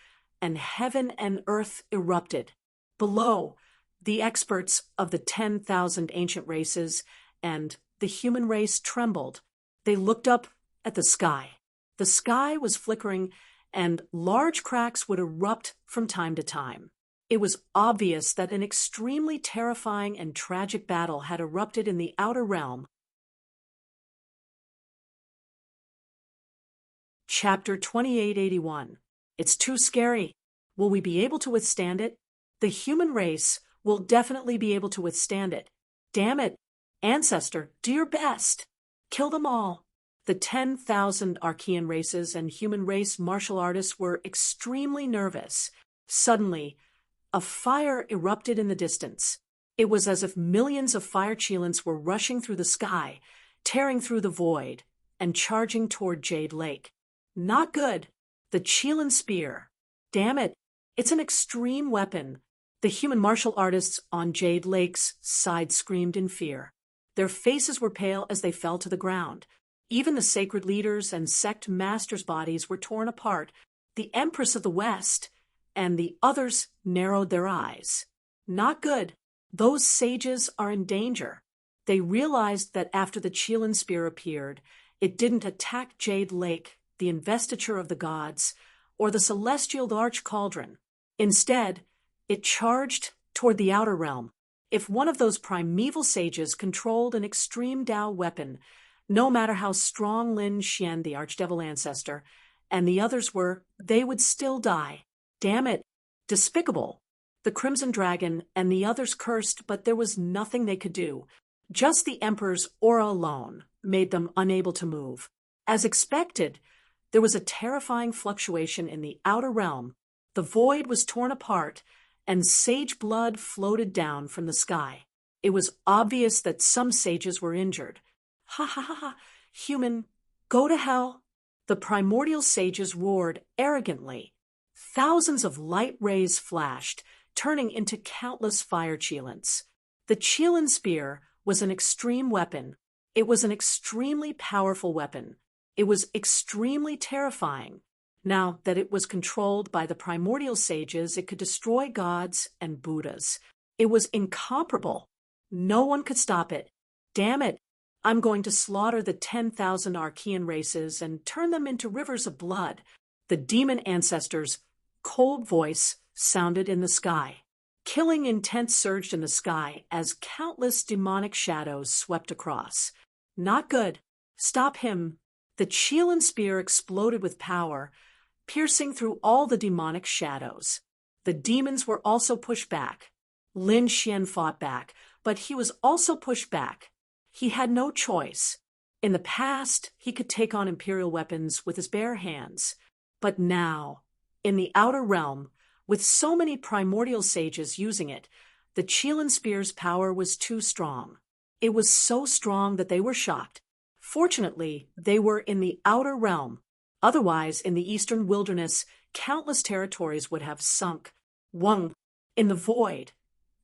and heaven and earth erupted. Below, the experts of the 10,000 ancient races and the human race trembled. They looked up at the sky. The sky was flickering, and large cracks would erupt from time to time. It was obvious that an extremely terrifying and tragic battle had erupted in the outer realm. Chapter 2881. It's too scary. Will we be able to withstand it? The human race will definitely be able to withstand it. Damn it, ancestor, do your best. Kill them all. The 10,000 Archean races and human race martial artists were extremely nervous. Suddenly, a fire erupted in the distance. It was as if millions of fire cheelants were rushing through the sky, tearing through the void, and charging toward Jade Lake. Not good. The Cheelan spear. Damn it, it's an extreme weapon. The human martial artists on Jade Lake's side screamed in fear. Their faces were pale as they fell to the ground. Even the sacred leaders and sect masters' bodies were torn apart. The Empress of the West and the others narrowed their eyes. Not good. Those sages are in danger. They realized that after the Cheelan spear appeared, it didn't attack Jade Lake, the investiture of the gods, or the celestial large cauldron. Instead, it charged toward the outer realm. If one of those primeval sages controlled an extreme Dao weapon, no matter how strong Lin Xian, the archdevil ancestor, and the others were, they would still die. Damn it. Despicable. The Crimson Dragon and the others cursed, but there was nothing they could do. Just the Emperor's aura alone made them unable to move. As expected, there was a terrifying fluctuation in the outer realm. The void was torn apart, and sage blood floated down from the sky. It was obvious that some sages were injured. Ha ha ha ha, human, go to hell. The primordial sages roared arrogantly. Thousands of light rays flashed, turning into countless fire cheelants. The Cheelan spear was an extreme weapon. It was an extremely powerful weapon. It was extremely terrifying. Now that it was controlled by the primordial sages, it could destroy gods and Buddhas. It was incomparable. No one could stop it. Damn it, I'm going to slaughter the 10,000 Archean races and turn them into rivers of blood. The demon ancestor's cold voice sounded in the sky. Killing intent surged in the sky as countless demonic shadows swept across. Not good. Stop him. The Cheelan spear exploded with power, piercing through all the demonic shadows. The demons were also pushed back. Lin Xian fought back, but he was also pushed back. He had no choice. In the past, he could take on imperial weapons with his bare hands. But now, in the outer realm, with so many primordial sages using it, the Cheelan spear's power was too strong. It was so strong that they were shocked. Fortunately, they were in the outer realm. Otherwise, in the eastern wilderness, countless territories would have sunk. One, in the void,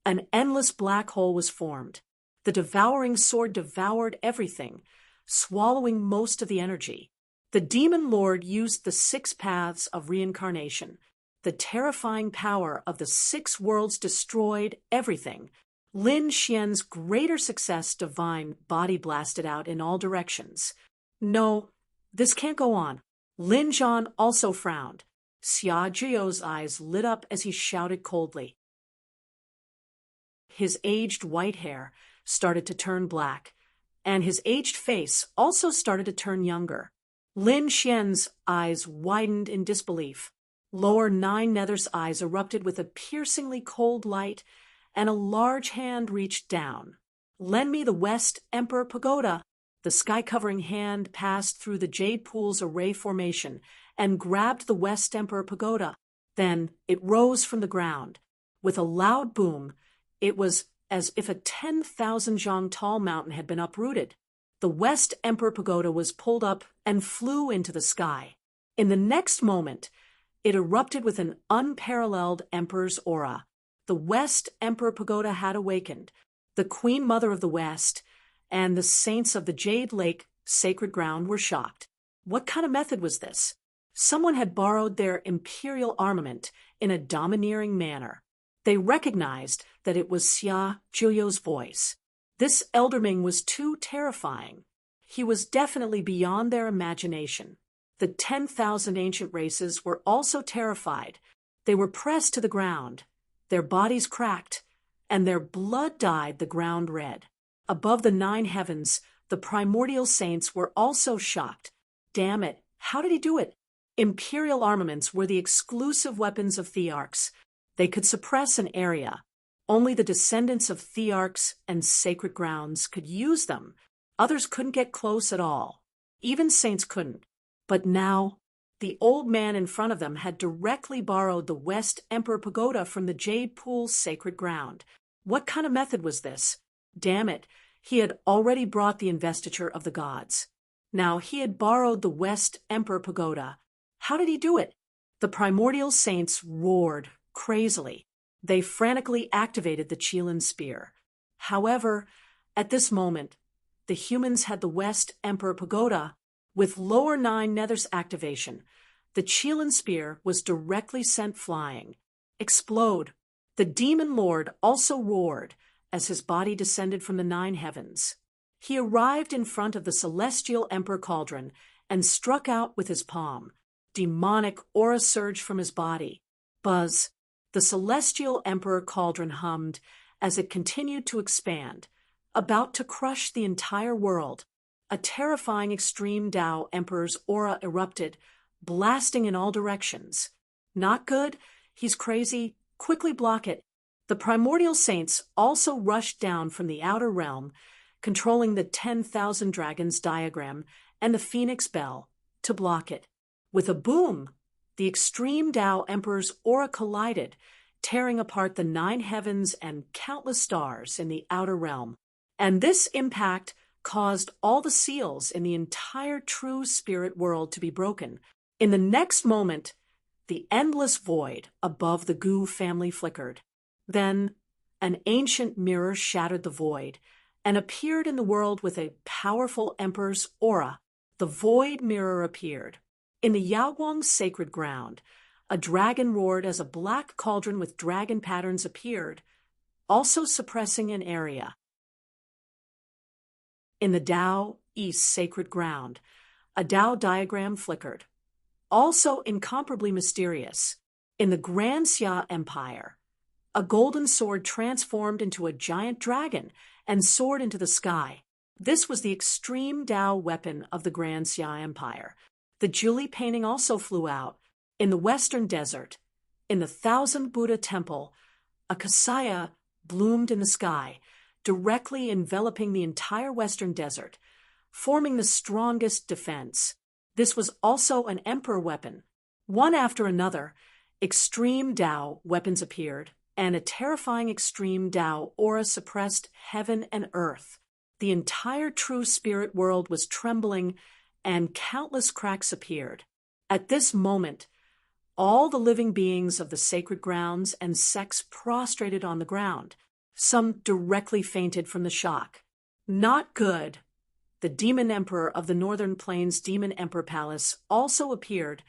an endless black hole was formed. The devouring sword devoured everything, swallowing most of the energy. The demon lord used the 6 paths of reincarnation. The terrifying power of the 6 worlds destroyed everything. Lin Xian's greater success divine body blasted out in all directions. No, this can't go on. Lin Zhan also frowned. Xia Zhiyou's eyes lit up as he shouted coldly. His aged white hair started to turn black, and his aged face also started to turn younger. Lin Xian's eyes widened in disbelief. Lower Nine Nether's eyes erupted with a piercingly cold light, and a large hand reached down. Lend me the West Emperor Pagoda. The sky-covering hand passed through the jade pool's array formation and grabbed the West Emperor Pagoda. Then it rose from the ground. With a loud boom, it was as if a 10,000 zhang tall mountain had been uprooted. The West Emperor Pagoda was pulled up and flew into the sky. In the next moment, it erupted with an unparalleled Emperor's aura. The West Emperor Pagoda had awakened. The Queen Mother of the West and the saints of the Jade Lake sacred ground were shocked. What kind of method was this? Someone had borrowed their imperial armament in a domineering manner. They recognized that it was Xia Zhiyou's voice. This elderling was too terrifying. He was definitely beyond their imagination. The 10,000 ancient races were also terrified. They were pressed to the ground. Their bodies cracked, and their blood dyed the ground red. Above the 9 heavens, the primordial saints were also shocked. Damn it, how did he do it? Imperial armaments were the exclusive weapons of Thearchs. They could suppress an area. Only the descendants of Thearchs and sacred grounds could use them. Others couldn't get close at all. Even saints couldn't. But now, the old man in front of them had directly borrowed the West Emperor Pagoda from the Jade Pool's sacred ground. What kind of method was this? Damn it, he had already brought the investiture of the gods. Now he had borrowed the West Emperor Pagoda. How did he do it? The primordial saints roared crazily. They frantically activated the Qilin spear. However, at this moment, the humans had the West Emperor Pagoda. With lower 9 Nether's activation, the Qilin spear was directly sent flying. Explode! The demon lord also roared as his body descended from the 9 heavens. He arrived in front of the celestial emperor cauldron and struck out with his palm. Demonic aura surged from his body. Buzz! The celestial emperor cauldron hummed as it continued to expand, about to crush the entire world. A terrifying extreme Tao emperor's aura erupted, blasting in all directions. Not good, he's crazy, quickly block it. The primordial saints also rushed down from the outer realm, controlling the 10,000 dragons diagram and the phoenix bell, to block it. With a boom, the extreme Tao emperor's aura collided, tearing apart the 9 heavens and countless stars in the outer realm. And this impact caused all the seals in the entire true spirit world to be broken. In the next moment, the endless void above the Gu family flickered. Then, an ancient mirror shattered the void and appeared in the world with a powerful emperor's aura. The void mirror appeared. In the Yaoguang's sacred ground, a dragon roared as a black cauldron with dragon patterns appeared, also suppressing an area. In the Tao East sacred ground, a Tao diagram flickered, also incomparably mysterious. In the Grand Xia Empire, a golden sword transformed into a giant dragon and soared into the sky. This was the extreme Tao weapon of the Grand Xia Empire. The Julie painting also flew out. In the Western Desert, in the 1000 Buddha Temple, a Kasaya bloomed in the sky, directly enveloping the entire Western Desert, forming the strongest defense. This was also an emperor weapon. One after another, extreme Tao weapons appeared, and a terrifying extreme Tao aura suppressed heaven and earth. The entire true spirit world was trembling, and countless cracks appeared. At this moment, all the living beings of the sacred grounds and sects prostrated on the ground. Some directly fainted from the shock. Not good. The demon emperor of the Northern Plains Demon Emperor Palace also appeared,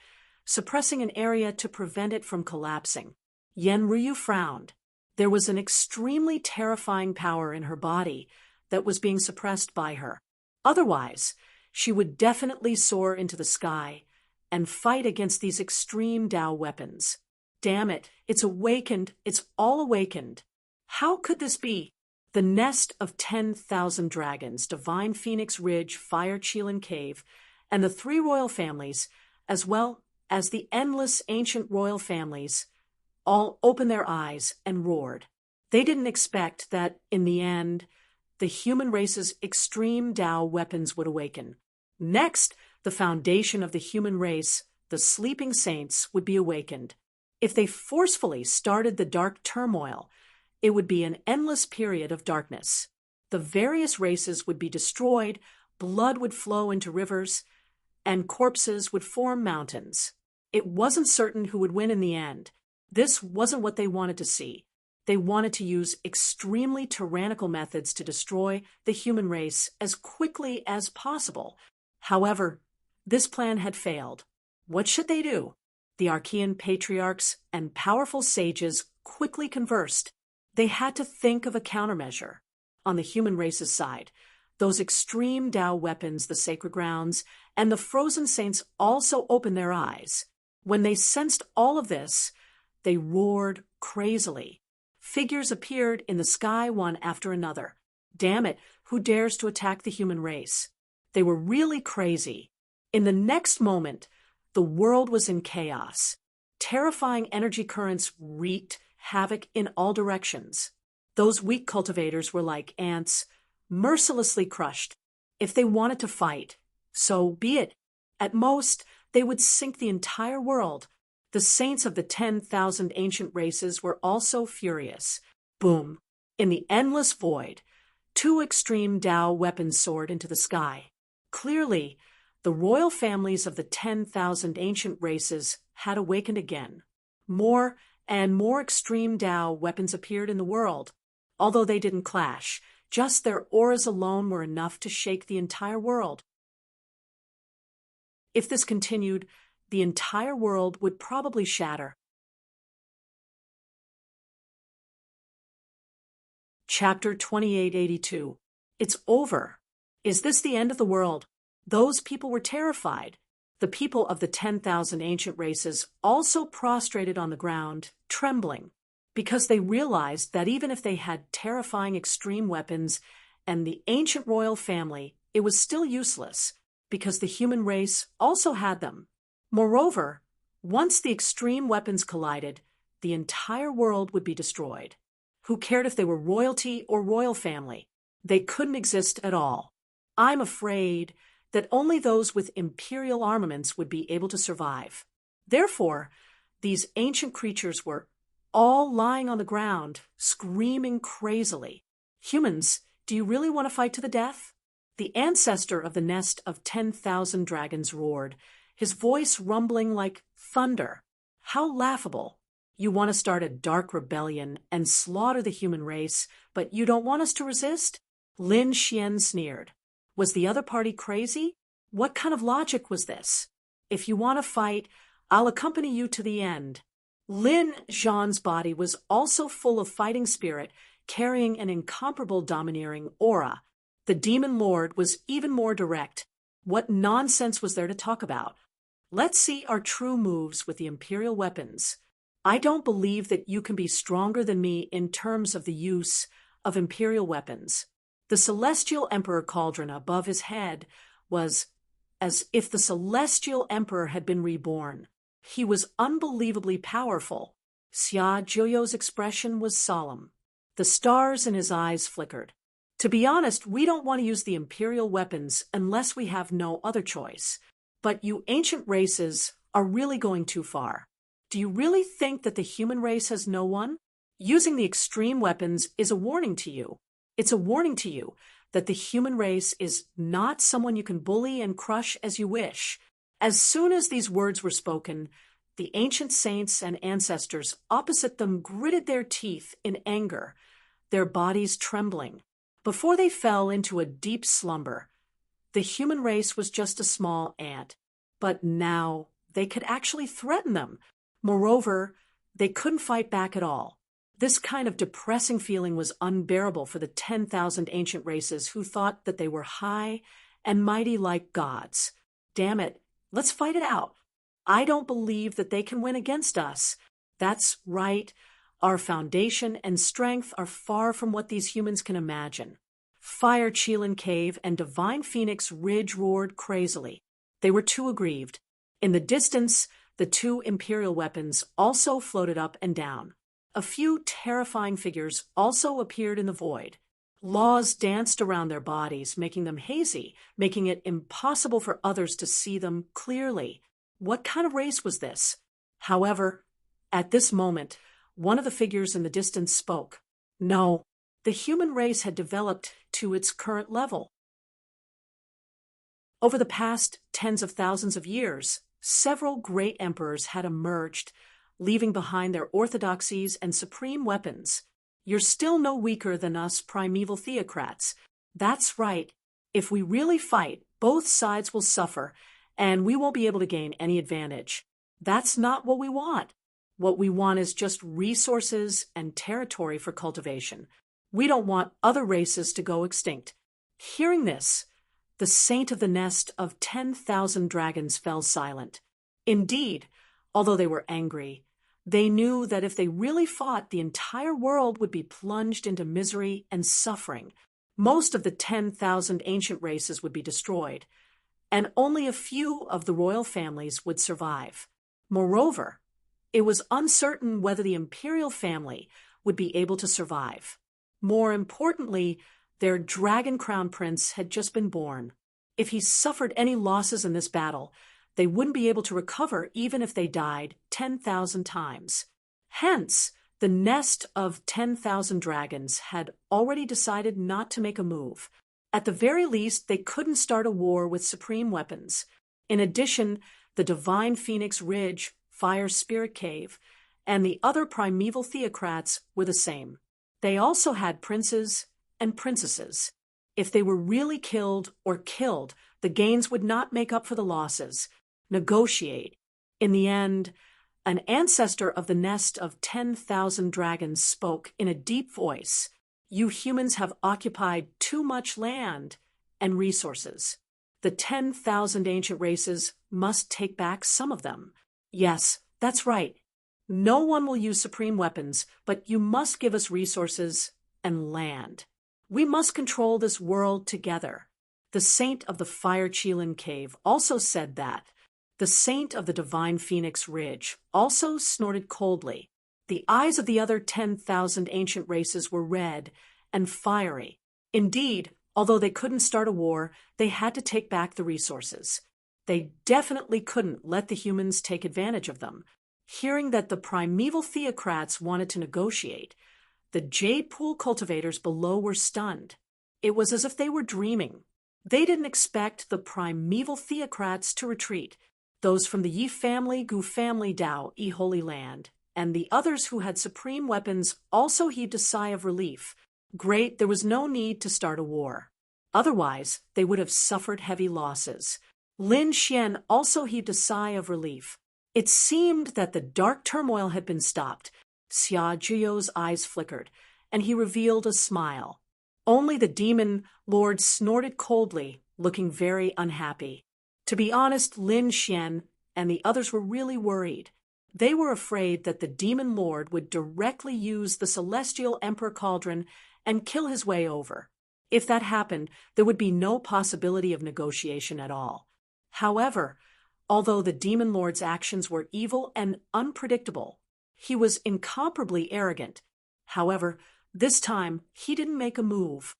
suppressing an area to prevent it from collapsing. Yen Ryu frowned. There was an extremely terrifying power in her body that was being suppressed by her. Otherwise, she would definitely soar into the sky and fight against these extreme Tao weapons. Damn it, it's awakened, it's all awakened. How could this be? The nest of 10,000 dragons, Divine Phoenix Ridge, Fire Chelan Cave, and the three royal families, as well as the endless ancient royal families, all opened their eyes and roared. They didn't expect that, in the end, the human race's extreme Tao weapons would awaken. Next, the foundation of the human race, the sleeping saints, would be awakened. If they forcefully started the dark turmoil, it would be an endless period of darkness. The various races would be destroyed, blood would flow into rivers, and corpses would form mountains. It wasn't certain who would win in the end. This wasn't what they wanted to see. They wanted to use extremely tyrannical methods to destroy the human race as quickly as possible. However, this plan had failed. What should they do? The Archean patriarchs and powerful sages quickly conversed. They had to think of a countermeasure. On the human race's side, those extreme Tao weapons, the sacred grounds, and the frozen saints also opened their eyes. When they sensed all of this, they roared crazily. Figures appeared in the sky one after another. Damn it, who dares to attack the human race? They were really crazy. In the next moment, the world was in chaos. Terrifying energy currents wreaked havoc in all directions. Those weak cultivators were like ants, mercilessly crushed. If they wanted to fight, so be it. At most, they would sink the entire world. The saints of the 10,000 ancient races were also furious. Boom! In the endless void, two extreme Tao weapons soared into the sky. Clearly, the royal families of the 10,000 ancient races had awakened again. More and more extreme Tao weapons appeared in the world. Although they didn't clash, just their auras alone were enough to shake the entire world. If this continued, the entire world would probably shatter. Chapter 2882. It's over. Is this the end of the world? Those people were terrified. The people of the 10,000 ancient races also prostrated on the ground, trembling, because they realized that even if they had terrifying extreme weapons and the ancient royal family, it was still useless, because the human race also had them. Moreover, once the extreme weapons collided, the entire world would be destroyed. Who cared if they were royalty or royal family? They couldn't exist at all. I'm afraid that only those with imperial armaments would be able to survive. Therefore, these ancient creatures were all lying on the ground, screaming crazily. Humans, do you really want to fight to the death? The ancestor of the nest of 10,000 dragons roared, his voice rumbling like thunder. How laughable. You want to start a dark rebellion and slaughter the human race, but you don't want us to resist? Lin Xian sneered. Was the other party crazy? What kind of logic was this? If you want to fight, I'll accompany you to the end. Lin Zhan's body was also full of fighting spirit, carrying an incomparable domineering aura. The demon lord was even more direct. What nonsense was there to talk about? Let's see our true moves with the imperial weapons. I don't believe that you can be stronger than me in terms of the use of imperial weapons. The celestial emperor cauldron above his head was as if the celestial emperor had been reborn. He was unbelievably powerful. Xia Zhuyo's expression was solemn. The stars in his eyes flickered. To be honest, we don't want to use the imperial weapons unless we have no other choice. But you ancient races are really going too far. Do you really think that the human race has no one? Using the extreme weapons is a warning to you. It's a warning to you that the human race is not someone you can bully and crush as you wish. As soon as these words were spoken, the ancient saints and ancestors opposite them gritted their teeth in anger, their bodies trembling. Before they fell into a deep slumber, the human race was just a small ant. But now they could actually threaten them. Moreover, they couldn't fight back at all. This kind of depressing feeling was unbearable for the 10,000 ancient races who thought that they were high and mighty like gods. Damn it, let's fight it out. I don't believe that they can win against us. That's right. Our foundation and strength are far from what these humans can imagine. Fire Chelan Cave and Divine Phoenix Ridge roared crazily. They were too aggrieved. In the distance, the two Imperial weapons also floated up and down. A few terrifying figures also appeared in the void. Laws danced around their bodies, making them hazy, making it impossible for others to see them clearly. What kind of race was this? However, at this moment, one of the figures in the distance spoke. No, the human race had developed to its current level. Over the past tens of thousands of years, several great emperors had emerged, leaving behind their orthodoxies and supreme weapons. You're still no weaker than us primeval theocrats. That's right. If we really fight, both sides will suffer, and we won't be able to gain any advantage. That's not what we want. What we want is just resources and territory for cultivation. We don't want other races to go extinct. Hearing this, the saint of the nest of 10,000 dragons fell silent. Indeed, although they were angry, they knew that if they really fought, the entire world would be plunged into misery and suffering. Most of the 10,000 ancient races would be destroyed, and only a few of the royal families would survive. Moreover, it was uncertain whether the imperial family would be able to survive. More importantly, their dragon crown prince had just been born. If he suffered any losses in this battle, they wouldn't be able to recover even if they died 10,000 times. Hence, the nest of 10,000 dragons had already decided not to make a move. At the very least, they couldn't start a war with supreme weapons. In addition, the Divine Phoenix Ridge, Fire Spirit Cave, and the other primeval theocrats were the same. They also had princes and princesses. If they were really killed, the gains would not make up for the losses. Negotiate. In the end, an ancestor of the nest of 10,000 dragons spoke in a deep voice. You humans have occupied too much land and resources. The 10,000 ancient races must take back some of them. Yes, that's right. No one will use supreme weapons, but you must give us resources and land. We must control this world together. The saint of the Fire Chelan Cave also said that. The saint of the Divine Phoenix Ridge also snorted coldly. The eyes of the other 10,000 ancient races were red and fiery. Indeed, although they couldn't start a war, they had to take back the resources. They definitely couldn't let the humans take advantage of them. Hearing that the primeval theocrats wanted to negotiate, the jade pool cultivators below were stunned. It was as if they were dreaming. They didn't expect the primeval theocrats to retreat. Those from the Yi family, Gu family, Dao, Yi Holy Land, and the others who had supreme weapons also heaved a sigh of relief. Great, there was no need to start a war. Otherwise, they would have suffered heavy losses. Lin Xian also heaved a sigh of relief. It seemed that the dark turmoil had been stopped. Xia Zhiyou's eyes flickered, and he revealed a smile. Only the demon lord snorted coldly, looking very unhappy. To be honest, Lin Xian and the others were really worried. They were afraid that the demon lord would directly use the celestial emperor cauldron and kill his way over. If that happened, there would be no possibility of negotiation at all. However, although the demon lord's actions were evil and unpredictable, he was incomparably arrogant. However, this time he didn't make a move.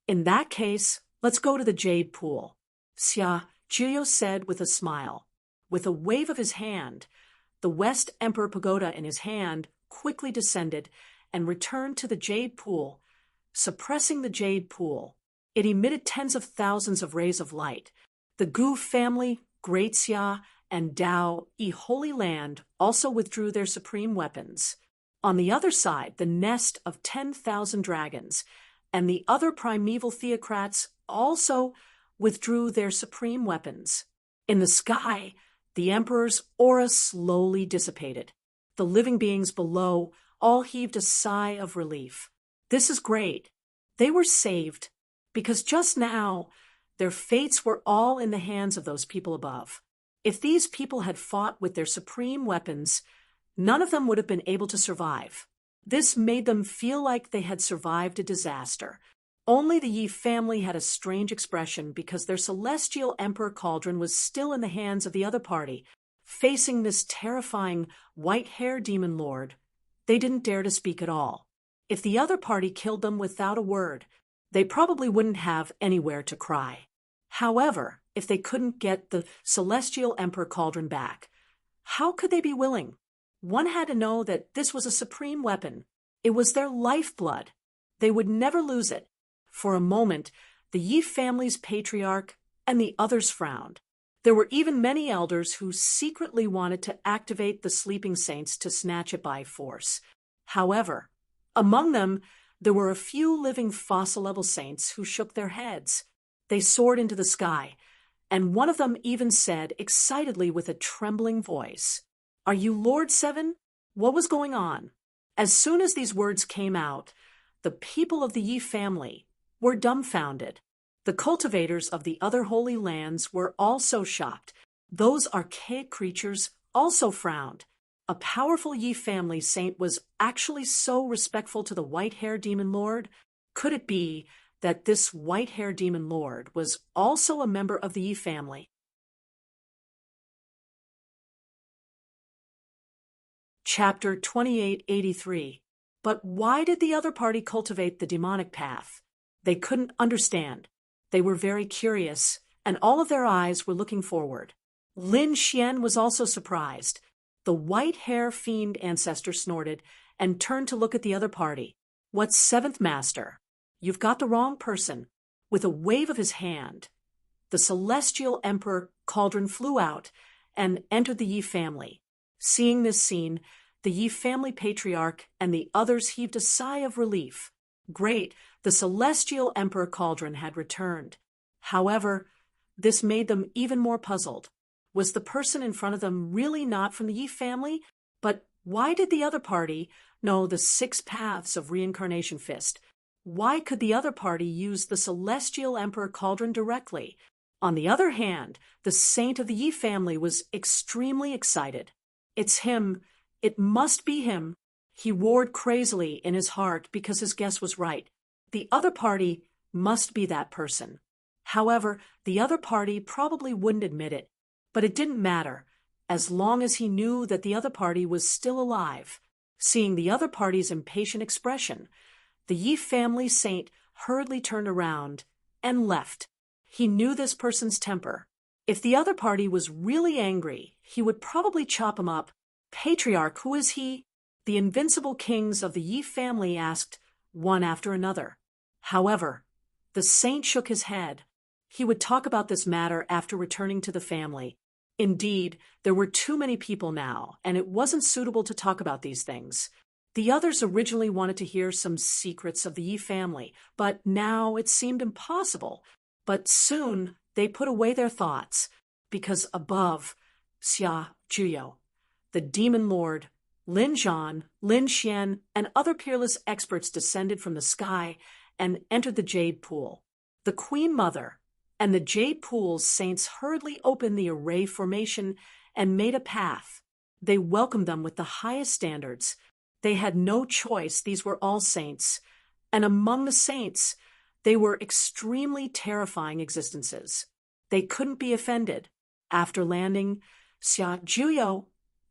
In that case, let's go to the jade pool, Xia Zhiyou said with a smile. With a wave of his hand, the West Emperor Pagoda in his hand quickly descended and returned to the jade pool, suppressing the jade pool. It emitted tens of thousands of rays of light. The Gu family, Great Xia, and Dao, Yi Holy Land also withdrew their supreme weapons. On the other side, the nest of 10,000 dragons and the other primeval theocrats also withdrew their supreme weapons. In the sky, the emperor's aura slowly dissipated. The living beings below all heaved a sigh of relief. This is great. They were saved, because just now their fates were all in the hands of those people above. If these people had fought with their supreme weapons, none of them would have been able to survive. This made them feel like they had survived a disaster. Only the Yi family had a strange expression because their celestial emperor cauldron was still in the hands of the other party. Facing this terrifying white-hair demon lord, they didn't dare to speak at all. If the other party killed them without a word, they probably wouldn't have anywhere to cry. However, if they couldn't get the celestial emperor cauldron back, how could they be willing? One had to know that this was a supreme weapon. It was their lifeblood. They would never lose it. For a moment, the Yi family's patriarch and the others frowned. There were even many elders who secretly wanted to activate the sleeping saints to snatch it by force. However, among them, there were a few living fossil-level saints who shook their heads. They soared into the sky, and one of them even said excitedly with a trembling voice, "Are you Lord Seven?" What was going on? As soon as these words came out, the people of the Yi family were dumbfounded. The cultivators of the other holy lands were also shocked. Those archaic creatures also frowned. A powerful Yi family saint was actually so respectful to the white-haired demon lord? Could it be that this white-haired demon lord was also a member of the Yi family? Chapter 2883. But why did the other party cultivate the demonic path? They couldn't understand. They were very curious, and all of their eyes were looking forward. Lin Xian was also surprised. The white-hair fiend ancestor snorted and turned to look at the other party. "What seventh master? You've got the wrong person." With a wave of his hand, the celestial emperor cauldron flew out and entered the Yi family. Seeing this scene, the Yi family patriarch and the others heaved a sigh of relief. Great, the celestial emperor cauldron had returned. However, this made them even more puzzled. Was the person in front of them really not from the Yi family? But why did the other party know the 6 paths of reincarnation fist? Why could the other party use the celestial emperor cauldron directly? On the other hand, the saint of the Yi family was extremely excited. "It's him. It must be him." He roared crazily in his heart because his guess was right. The other party must be that person. However, the other party probably wouldn't admit it. But it didn't matter, as long as he knew that the other party was still alive. Seeing the other party's impatient expression, the Yi family saint hurriedly turned around and left. He knew this person's temper. If the other party was really angry, he would probably chop him up. "Patriarch, who is he?" the invincible kings of the Yi family asked, one after another. However, the saint shook his head. He would talk about this matter after returning to the family. Indeed, there were too many people now, and it wasn't suitable to talk about these things. The others originally wanted to hear some secrets of the Yi family, but now it seemed impossible. But soon they put away their thoughts, because above, Xia Juyo, the demon lord, Lin Zhan, Lin Xian, and other peerless experts descended from the sky and entered the Jade Pool. The Queen Mother and the Jade Pool's saints hurriedly opened the array formation and made a path. They welcomed them with the highest standards. They had no choice. These were all saints. And among the saints, they were extremely terrifying existences. They couldn't be offended. After landing, Xia Juyo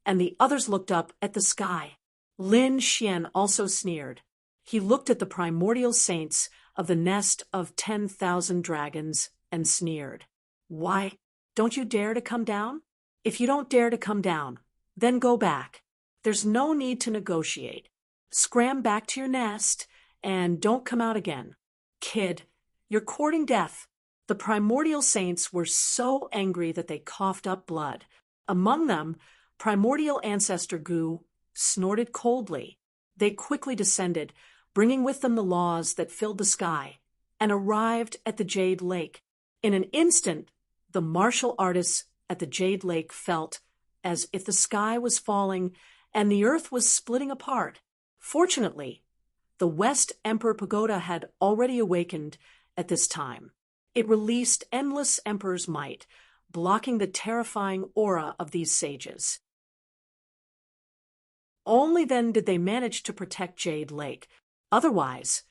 and the others looked up at the sky. Lin Xian also sneered. He looked at the primordial saints of the nest of 10,000 dragons and sneered. "Why, don't you dare to come down? If you don't dare to come down, then go back. There's no need to negotiate. Scram back to your nest and don't come out again. Kid, you're courting death." The primordial saints were so angry that they coughed up blood. Among them, primordial ancestor Gu snorted coldly. They quickly descended, bringing with them the laws that filled the sky, and arrived at the Jade Lake. In an instant, the martial artists at the Jade Lake felt as if the sky was falling and the earth was splitting apart. Fortunately, the West Emperor Pagoda had already awakened at this time. It released endless emperor's might, blocking the terrifying aura of these sages. Only then did they manage to protect Jade Lake. Otherwise,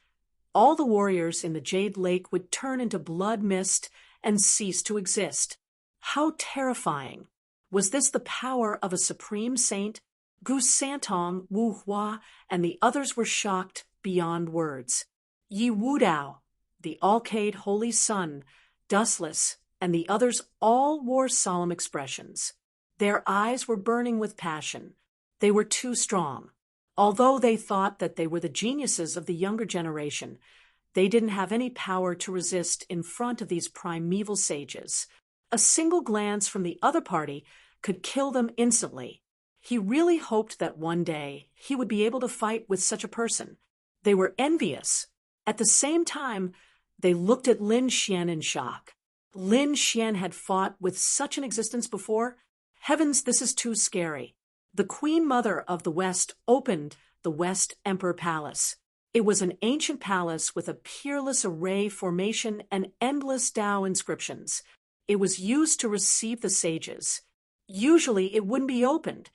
all the warriors in the Jade Lake would turn into blood mist and cease to exist. How terrifying! Was this the power of a supreme saint? Gu Santong, Wu Hua, and the others were shocked beyond words. Yi Wudao, the Alcade Holy Sun, Dustless, and the others all wore solemn expressions. Their eyes were burning with passion. They were too strong. Although they thought that they were the geniuses of the younger generation, they didn't have any power to resist in front of these primeval sages. A single glance from the other party could kill them instantly. He really hoped that one day he would be able to fight with such a person. They were envious. At the same time, they looked at Lin Xian in shock. Lin Xian had fought with such an existence before. Heavens, this is too scary. The Queen Mother of the West opened the West Emperor Palace. It was an ancient palace with a peerless array formation and endless Tao inscriptions. It was used to receive the sages. Usually it wouldn't be opened,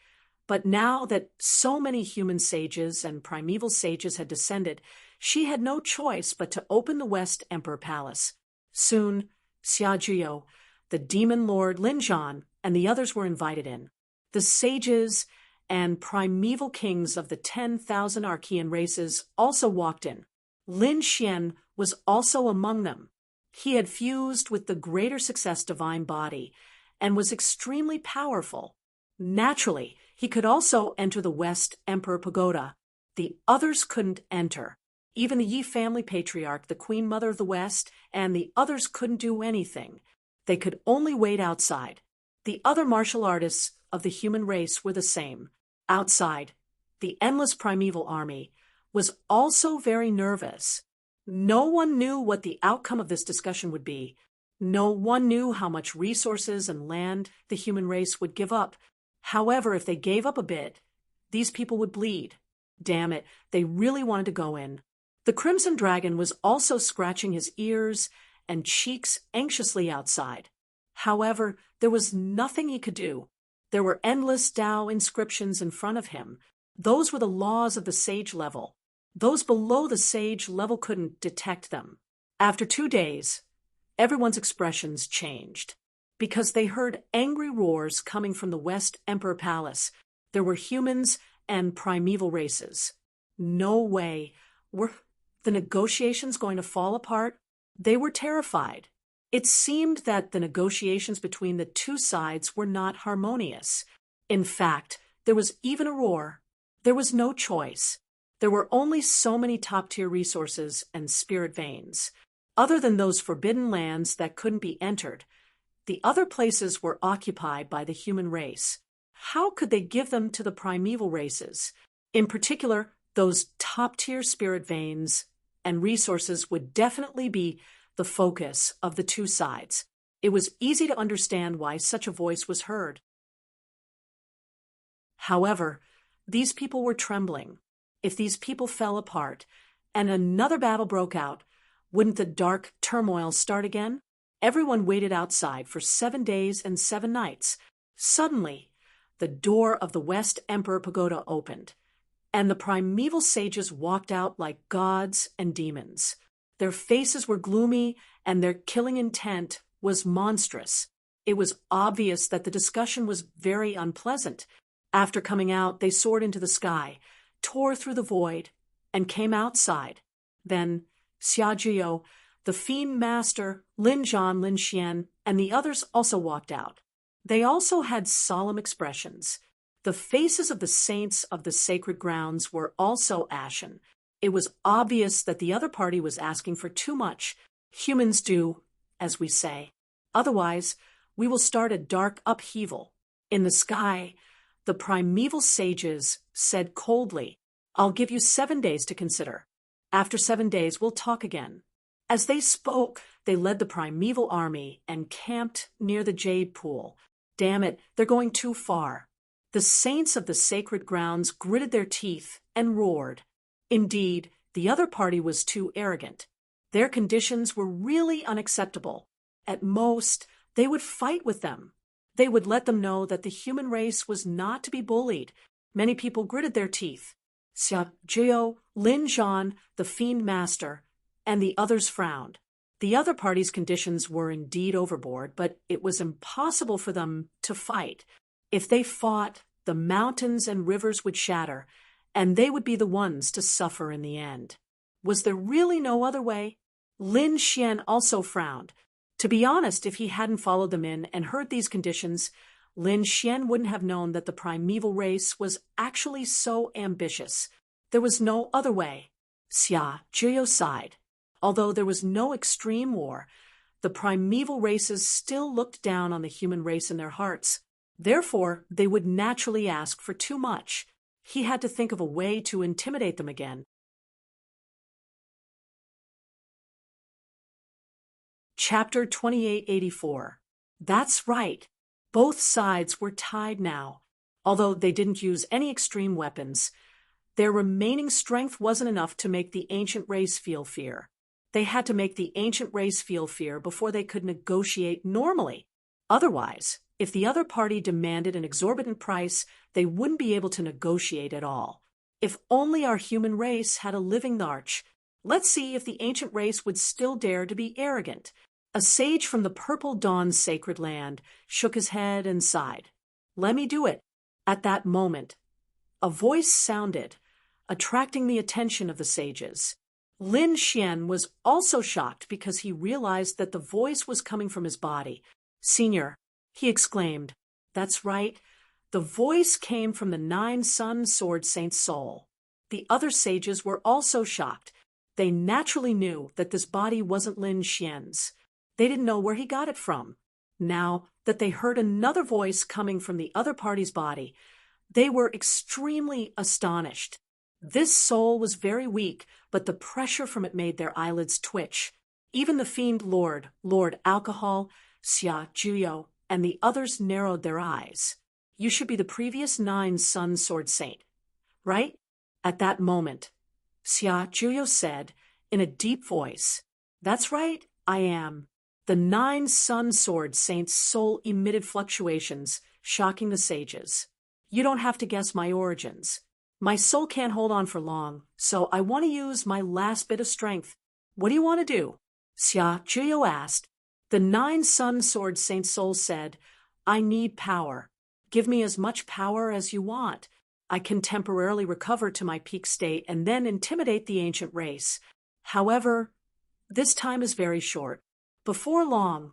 but now that so many human sages and primeval sages had descended, she had no choice but to open the West Emperor Palace. Soon, Xiajiu, the demon lord Lin Zhan, and the others were invited in. The sages and primeval kings of the 10,000 Archean races also walked in. Lin Xian was also among them. He had fused with the greater success divine body and was extremely powerful. Naturally, he could also enter the West Emperor Pagoda. The others couldn't enter. Even the Yi family patriarch, the Queen Mother of the West, and the others couldn't do anything. They could only wait outside. The other martial artists of the human race were the same. Outside, the endless primeval army was also very nervous. No one knew what the outcome of this discussion would be. No one knew how much resources and land the human race would give up. However, if they gave up a bit, these people would bleed. Damn it, they really wanted to go in. The Crimson Dragon was also scratching his ears and cheeks anxiously outside. However, there was nothing he could do. There were endless Tao inscriptions in front of him. Those were the laws of the sage level. Those below the sage level couldn't detect them. After 2 days, everyone's expressions changed. Because they heard angry roars coming from the West Emperor Palace. There were humans and primeval races. No way. Were the negotiations going to fall apart? They were terrified. It seemed that the negotiations between the two sides were not harmonious. In fact, there was even a roar. There was no choice. There were only so many top-tier resources and spirit veins. Other than those forbidden lands that couldn't be entered, the other places were occupied by the human race. How could they give them to the primeval races? In particular, those top-tier spirit veins and resources would definitely be the focus of the two sides. It was easy to understand why such a voice was heard. However, these people were trembling. If these people fell apart and another battle broke out, wouldn't the dark turmoil start again? Everyone waited outside for 7 days and 7 nights. Suddenly, the door of the West Emperor Pagoda opened, and the primeval sages walked out like gods and demons. Their faces were gloomy, and their killing intent was monstrous. It was obvious that the discussion was very unpleasant. After coming out, they soared into the sky, tore through the void, and came outside. Then Xiajiu, the Fiend Master, Lin Zhan, Lin Xian, and the others also walked out. They also had solemn expressions. The faces of the saints of the sacred grounds were also ashen. It was obvious that the other party was asking for too much. Humans do, as we say. Otherwise, we will start a dark upheaval. In the sky, the primeval sages said coldly, "I'll give you 7 days to consider. After 7 days, we'll talk again." As they spoke, they led the primeval army and camped near the jade pool. Damn it, they're going too far. The saints of the sacred grounds gritted their teeth and roared. Indeed, the other party was too arrogant. Their conditions were really unacceptable. At most, They would fight with them. They would let them know that the human race was not to be bullied. Many people gritted their teeth. Xia Jiu, Lin Zhan, the Fiend Master, and the others frowned. The other party's conditions were indeed overboard, but it was impossible for them to fight. If they fought, the mountains and rivers would shatter, and they would be the ones to suffer in the end. Was there really no other way? Lin Xian also frowned. To be honest, if he hadn't followed them in and heard these conditions, Lin Xian wouldn't have known that the primeval race was actually so ambitious. There was no other way. Xia Jiu sighed. Although there was no extreme war, the primeval races still looked down on the human race in their hearts. Therefore, they would naturally ask for too much. He had to think of a way to intimidate them again. Chapter 2884. That's right. Both sides were tied now. Although they didn't use any extreme weapons, their remaining strength wasn't enough to make the ancient race feel fear. They had to make the ancient race feel fear before they could negotiate normally. Otherwise, if the other party demanded an exorbitant price, they wouldn't be able to negotiate at all. If only our human race had a living arch. Let's see if the ancient race would still dare to be arrogant. A sage from the Purple Dawn's sacred land shook his head and sighed. Let me do it. At that moment, a voice sounded, attracting the attention of the sages. Lin Xian was also shocked because he realized that the voice was coming from his body. Senior, he exclaimed. That's right. The voice came from the 9 Sun Sword Saint's soul. The other sages were also shocked. They naturally knew that this body wasn't Lin Xian's. They didn't know where he got it from. Now that they heard another voice coming from the other party's body, they were extremely astonished. This soul was very weak, but the pressure from it made their eyelids twitch. Even the Fiend Lord, Lord Alcohol, Xia Jiu, and the others narrowed their eyes. You should be the previous 9 Sun Sword Saint, right? At that moment, Xia Jiu said in a deep voice, That's right, I am. The 9 Sun Sword Saint's soul emitted fluctuations, shocking the sages. You don't have to guess my origins. My soul can't hold on for long, so I want to use my last bit of strength. What do you want to do? Xia Jiu asked. The 9 Sun Sword Saint's soul said, I need power. Give me as much power as you want. I can temporarily recover to my peak state and then intimidate the ancient race. However, this time is very short. Before long,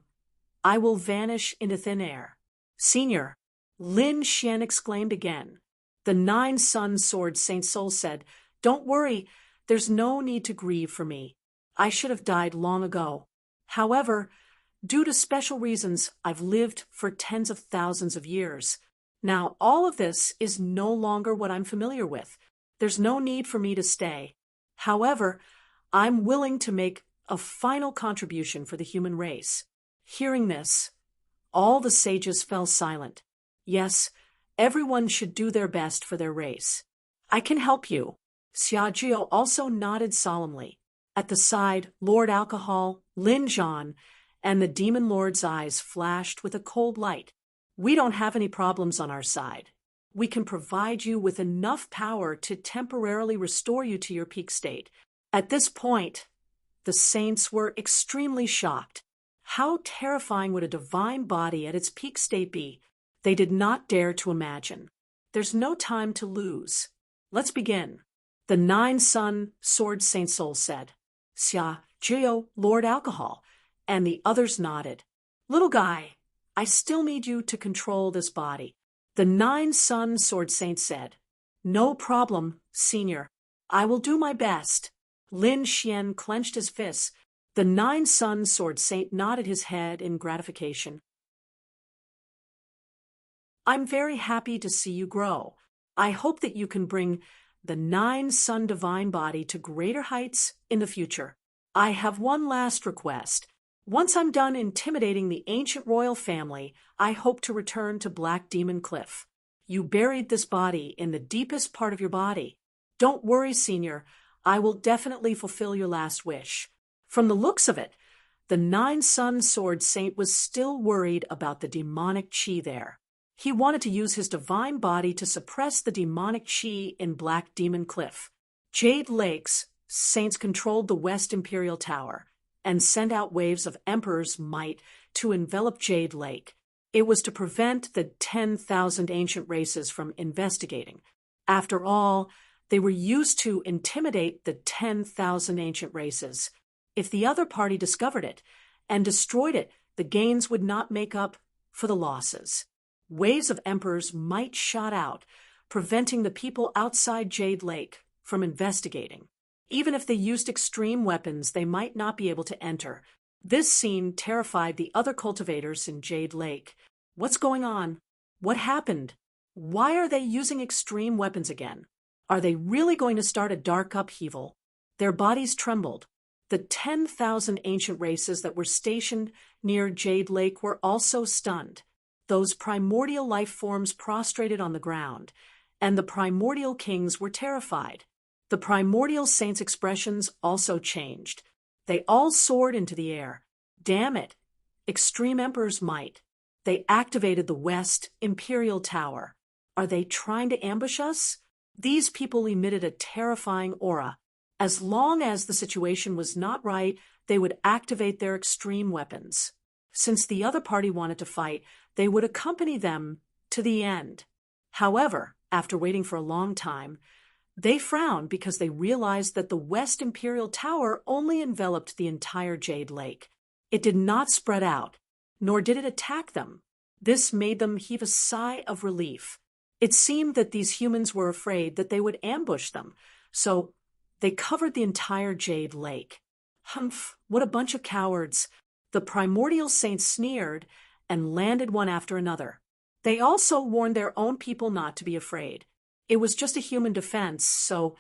I will vanish into thin air. Senior, Lin Xian exclaimed again. The 9 Sun Sword Saint Soul said, Don't worry, there's no need to grieve for me. I should have died long ago. However, due to special reasons, I've lived for tens of thousands of years. Now, all of this is no longer what I'm familiar with. There's no need for me to stay. However, I'm willing to make a final contribution for the human race. Hearing this, all the sages fell silent. Yes, everyone should do their best for their race. I can help you. Xia Jiu also nodded solemnly. At the side, Lord Alcohol, Lin Zhan, and the Demon Lord's eyes flashed with a cold light. We don't have any problems on our side. We can provide you with enough power to temporarily restore you to your peak state. At this point, the saints were extremely shocked. How terrifying would a divine body at its peak state be? They did not dare to imagine. There's no time to lose. Let's begin. The 9 Sun Sword Saint Soul said. Xia Jiu, Lord Alcohol, and the others nodded. Little guy, I still need you to control this body. The 9 Sun Sword Saint said. No problem, Senior. I will do my best. Lin Xian clenched his fists. The 9 Sun Sword Saint nodded his head in gratification. I'm very happy to see you grow. I hope that you can bring the 9 Sun Divine Body to greater heights in the future. I have one last request. Once I'm done intimidating the ancient royal family, I hope to return to Black Demon Cliff. You buried this body in the deepest part of your body. Don't worry, Senior. I will definitely fulfill your last wish. From the looks of it, The nine-sun sword saint was still worried about the demonic chi there. He wanted to use his divine body to suppress the demonic chi in Black Demon Cliff. Jade Lake's saints controlled the West Imperial Tower and sent out waves of Emperor's might to envelop Jade Lake. It was to prevent the 10,000 ancient races from investigating. After all, they were used to intimidate the 10,000 ancient races. If the other party discovered it and destroyed it, the gains would not make up for the losses. Waves of Emperor's might shot out, preventing the people outside Jade Lake from investigating. Even if they used extreme weapons, they might not be able to enter. This scene terrified the other cultivators in Jade Lake. What's going on? What happened? Why are they using extreme weapons again? Are they really going to start a dark upheaval? Their bodies trembled. The 10,000 ancient races that were stationed near Jade Lake were also stunned. Those primordial life forms prostrated on the ground, and the primordial kings were terrified. The primordial saints' expressions also changed. They all soared into the air. Damn it! Extreme Emperor's might. They activated the West Imperial Tower. Are they trying to ambush us? These people emitted a terrifying aura. As long as the situation was not right, they would activate their extreme weapons. Since the other party wanted to fight, they would accompany them to the end. However, after waiting for a long time, they frowned because they realized that the West Imperial Tower only enveloped the entire Jade Lake. It did not spread out, nor did it attack them. This made them heave a sigh of relief. It seemed that these humans were afraid that they would ambush them, so they covered the entire Jade Lake. Humph, what a bunch of cowards! The primordial saints sneered and landed one after another. They also warned their own people not to be afraid. It was just a human defense, so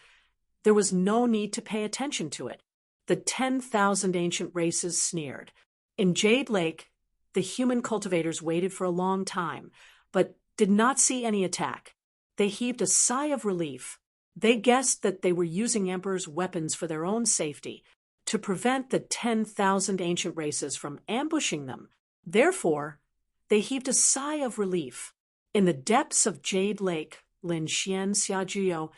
there was no need to pay attention to it. The 10,000 ancient races sneered. In Jade Lake, the human cultivators waited for a long time, but did not see any attack. They heaved a sigh of relief. They guessed that they were using Emperor's weapons for their own safety, to prevent the 10,000 ancient races from ambushing them. Therefore, they heaved a sigh of relief. In the depths of Jade Lake, Lin Xian, Xiaojio,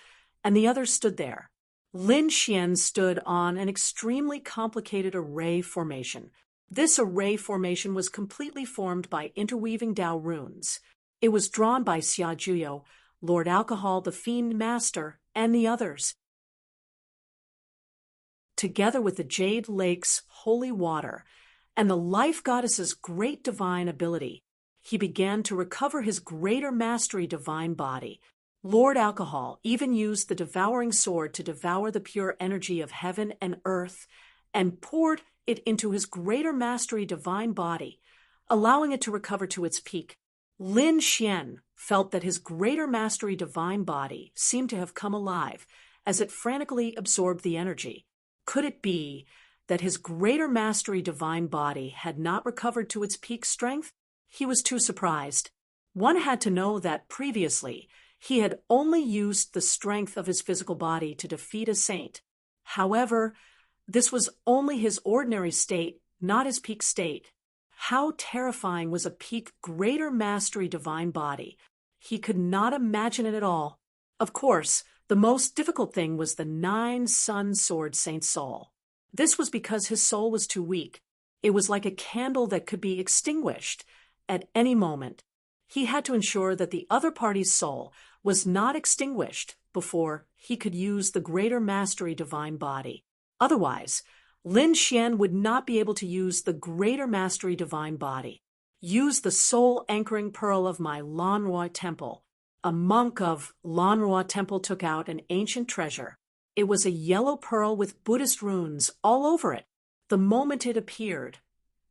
and the others stood there. Lin Xian stood on an extremely complicated array formation. This array formation was completely formed by interweaving Dao runes. It was drawn by Xiaojio, Lord Alcohol, the Fiend Master, and the others. Together with the Jade Lake's holy water and the life goddess's great divine ability, he began to recover his greater mastery divine body. Lord Alcohol even used the devouring sword to devour the pure energy of heaven and earth and poured it into his greater mastery divine body, allowing it to recover to its peak. Lin Xian felt that his greater mastery divine body seemed to have come alive as it frantically absorbed the energy. Could it be that his greater mastery divine body had not recovered to its peak strength? He was too surprised. One had to know that previously he had only used the strength of his physical body to defeat a saint. However, this was only his ordinary state, not his peak state. How terrifying was a peak greater mastery divine body? He could not imagine it at all. Of course, the most difficult thing was the 9-sun sword saint's soul. This was because his soul was too weak. It was like a candle that could be extinguished at any moment. He had to ensure that the other party's soul was not extinguished before he could use the greater mastery divine body. Otherwise, Lin Xian would not be able to use the greater mastery divine body. Use the soul anchoring pearl of my Lanroi temple. A monk of Lanroi temple took out an ancient treasure. It was a yellow pearl with Buddhist runes all over it. The moment it appeared,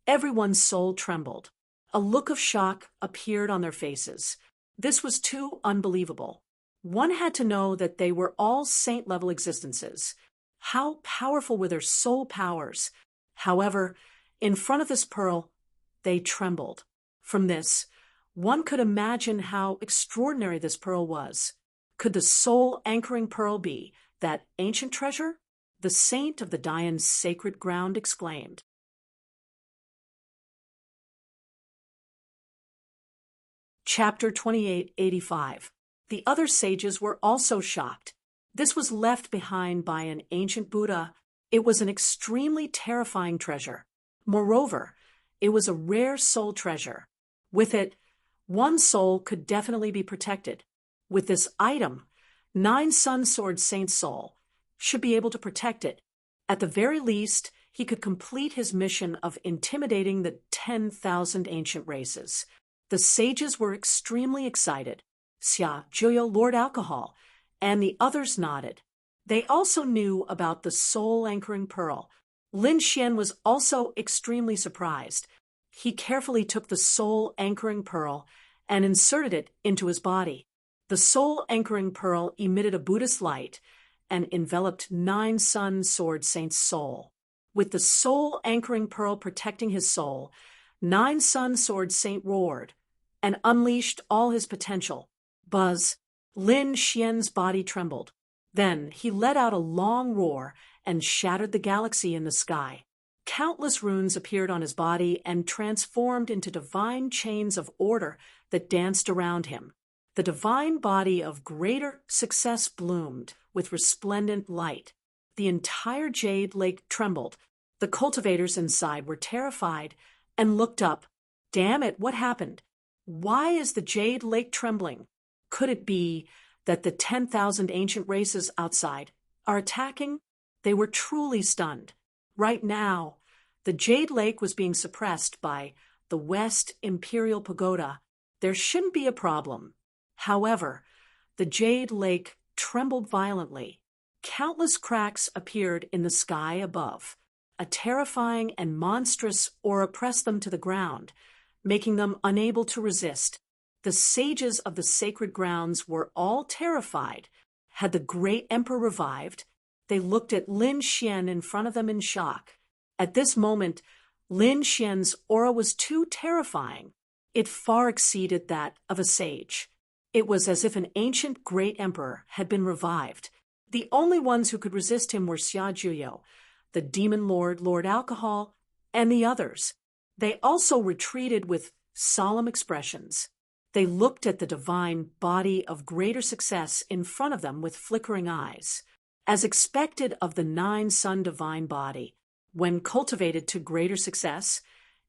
everyone's soul trembled. A look of shock appeared on their faces. This was too unbelievable. One had to know that they were all saint-level existences. How powerful were their soul powers? However, in front of this pearl, they trembled. From this, one could imagine how extraordinary this pearl was. Could the soul-anchoring pearl be that ancient treasure? The saint of the Dayan's sacred ground exclaimed. Chapter 2885. The other sages were also shocked. This was left behind by an ancient Buddha. It was an extremely terrifying treasure. Moreover, it was a rare soul treasure. With it, one soul could definitely be protected. With this item, 9 Sun Sword Saint's soul should be able to protect it. At the very least, he could complete his mission of intimidating the 10,000 ancient races. The sages were extremely excited. Xia, Juyo, Lord Alcohol, and the others nodded. They also knew about the soul-anchoring pearl. Lin Xian was also extremely surprised. He carefully took the soul-anchoring pearl and inserted it into his body. The soul-anchoring pearl emitted a Buddhist light and enveloped 9 Sun Sword Saint's soul. With the soul-anchoring pearl protecting his soul, 9 Sun Sword Saint roared and unleashed all his potential. Buzz! Lin Xian's body trembled. Then he let out a long roar and shattered the galaxy in the sky. Countless runes appeared on his body and transformed into divine chains of order that danced around him. The divine body of greater success bloomed with resplendent light. The entire Jade Lake trembled. The cultivators inside were terrified and looked up. Damn it, what happened? Why is the Jade Lake trembling? Could it be that the 10,000 ancient races outside are attacking? They were truly stunned. Right now, the Jade Lake was being suppressed by the West Imperial Pagoda. There shouldn't be a problem. However, the Jade Lake trembled violently. Countless cracks appeared in the sky above. A terrifying and monstrous aura pressed them to the ground, making them unable to resist. The sages of the sacred grounds were all terrified. Had the great emperor revived? They looked at Lin Xian in front of them in shock. At this moment, Lin Xian's aura was too terrifying. It far exceeded that of a sage. It was as if an ancient great emperor had been revived. The only ones who could resist him were Xia Juyo, the demon lord, Lord Alcohol, and the others. They also retreated with solemn expressions. They looked at the divine body of greater success in front of them with flickering eyes. As expected of the 9 Sun divine body, when cultivated to greater success,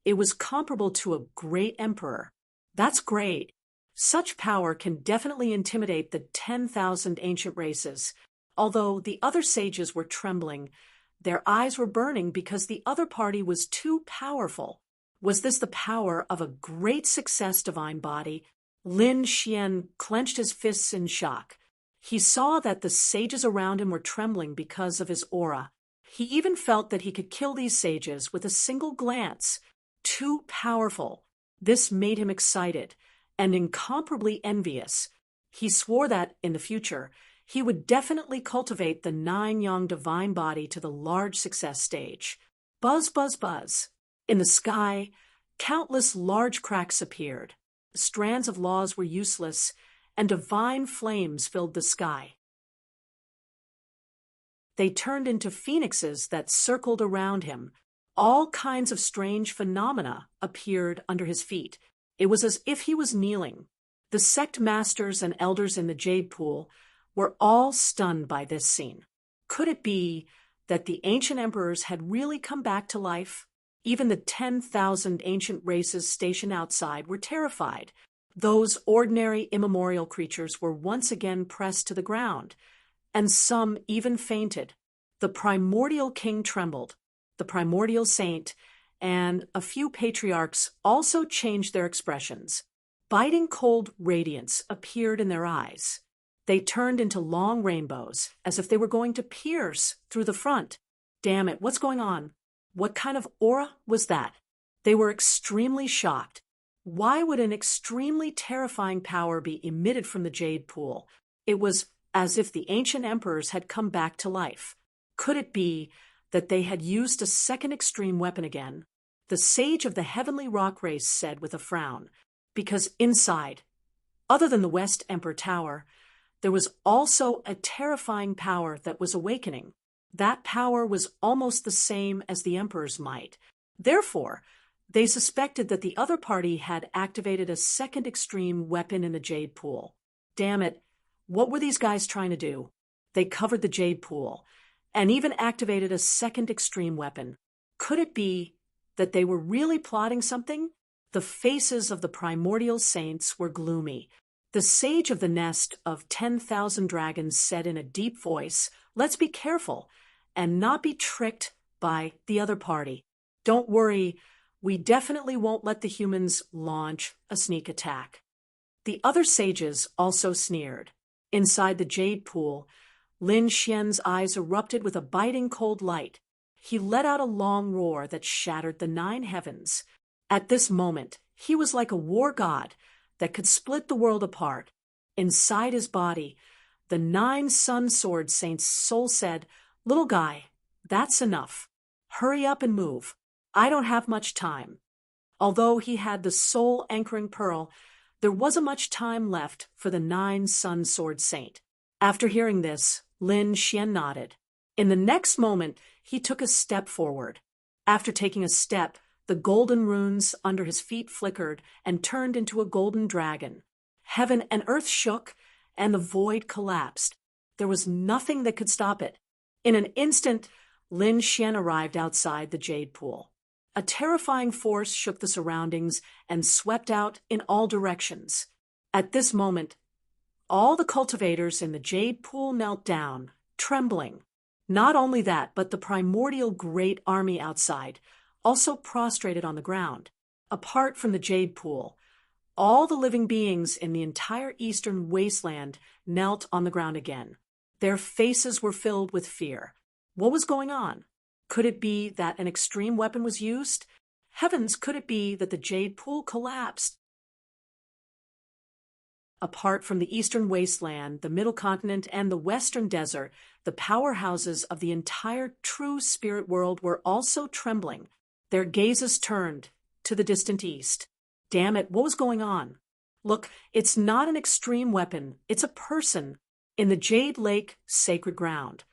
it was comparable to a great emperor. That's great. Such power can definitely intimidate the 10,000 ancient races. Although the other sages were trembling, their eyes were burning because the other party was too powerful. Was this the power of a great success divine body? Lin Xian clenched his fists in shock. He saw that the sages around him were trembling because of his aura. He even felt that he could kill these sages with a single glance. Too powerful. This made him excited and incomparably envious. He swore that, in the future, he would definitely cultivate the 9 Yang divine body to the large success stage. Buzz, buzz, buzz. In the sky, countless large cracks appeared. Strands of laws were useless, and divine flames filled the sky. They turned into phoenixes that circled around him. All kinds of strange phenomena appeared under his feet. It was as if he was kneeling. The sect masters and elders in the Jade Pool were all stunned by this scene. Could it be that the ancient emperors had really come back to life? Even the 10,000 ancient races stationed outside were terrified. Those ordinary immemorial creatures were once again pressed to the ground, and some even fainted. The primordial king trembled. The primordial saint and a few patriarchs also changed their expressions. Biting cold radiance appeared in their eyes. They turned into long rainbows, as if they were going to pierce through the front. Damn it, what's going on? What kind of aura was that? They were extremely shocked. Why would an extremely terrifying power be emitted from the Jade Pool? It was as if the ancient emperors had come back to life. Could it be that they had used a second extreme weapon again? The sage of the heavenly rock race said with a frown, because inside, other than the West Emperor Tower, there was also a terrifying power that was awakening. That power was almost the same as the Emperor's might. Therefore, They suspected that the other party had activated a second extreme weapon in the jade pool. Damn it, what were these guys trying to do? They covered the jade pool and even activated a second extreme weapon. Could it be that they were really plotting something? The faces of the primordial saints were gloomy. The sage of the nest of 10,000 dragons said in a deep voice, "Let's be careful and not be tricked by the other party. Don't worry, we definitely won't let the humans launch a sneak attack." The other sages also sneered. Inside the jade pool, Lin Xian's eyes erupted with a biting cold light. He let out a long roar that shattered the 9 heavens. At this moment, he was like a war god that could split the world apart. Inside his body, the 9 sun sword saints' soul said, "Little guy, that's enough. Hurry up and move. I don't have much time." Although he had the soul anchoring pearl, there wasn't much time left for the 9 sun sword saint. After hearing this, Lin Xian nodded. In the next moment, he took a step forward. After taking a step, the golden runes under his feet flickered and turned into a golden dragon. Heaven and earth shook, and the void collapsed. There was nothing that could stop it. In an instant, Lin Xian arrived outside the jade pool. A terrifying force shook the surroundings and swept out in all directions. At this moment, all the cultivators in the jade pool knelt down, trembling. Not only that, but the primordial great army outside also prostrated on the ground. Apart from the jade pool, all the living beings in the entire eastern wasteland knelt on the ground again. Their faces were filled with fear. What was going on? Could it be that an extreme weapon was used? Heavens, could it be that the jade pool collapsed? Apart from the eastern wasteland, the middle continent, and the western desert, the powerhouses of the entire true spirit world were also trembling. Their gazes turned to the distant east. Damn it, what was going on? Look, it's not an extreme weapon, it's a person. In the Jade Lake sacred ground,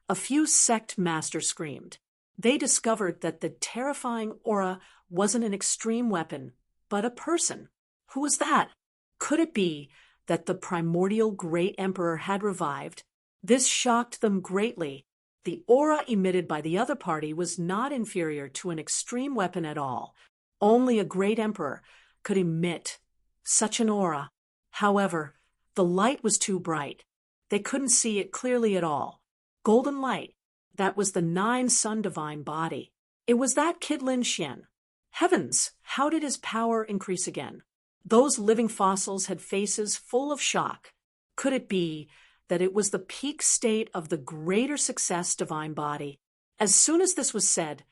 a few sect masters screamed. They discovered that the terrifying aura wasn't an extreme weapon, but a person. Who was that? Could it be that the primordial great emperor had revived? This shocked them greatly. The aura emitted by the other party was not inferior to an extreme weapon at all. Only a great emperor could emit such an aura. However, the light was too bright. They couldn't see it clearly at all. Golden light, that was the 9 sun divine body. It was that kid Lin Xian. Heavens, how did his power increase again? Those living fossils had faces full of shock. Could it be that it was the peak state of the greater success divine body? As soon as this was said,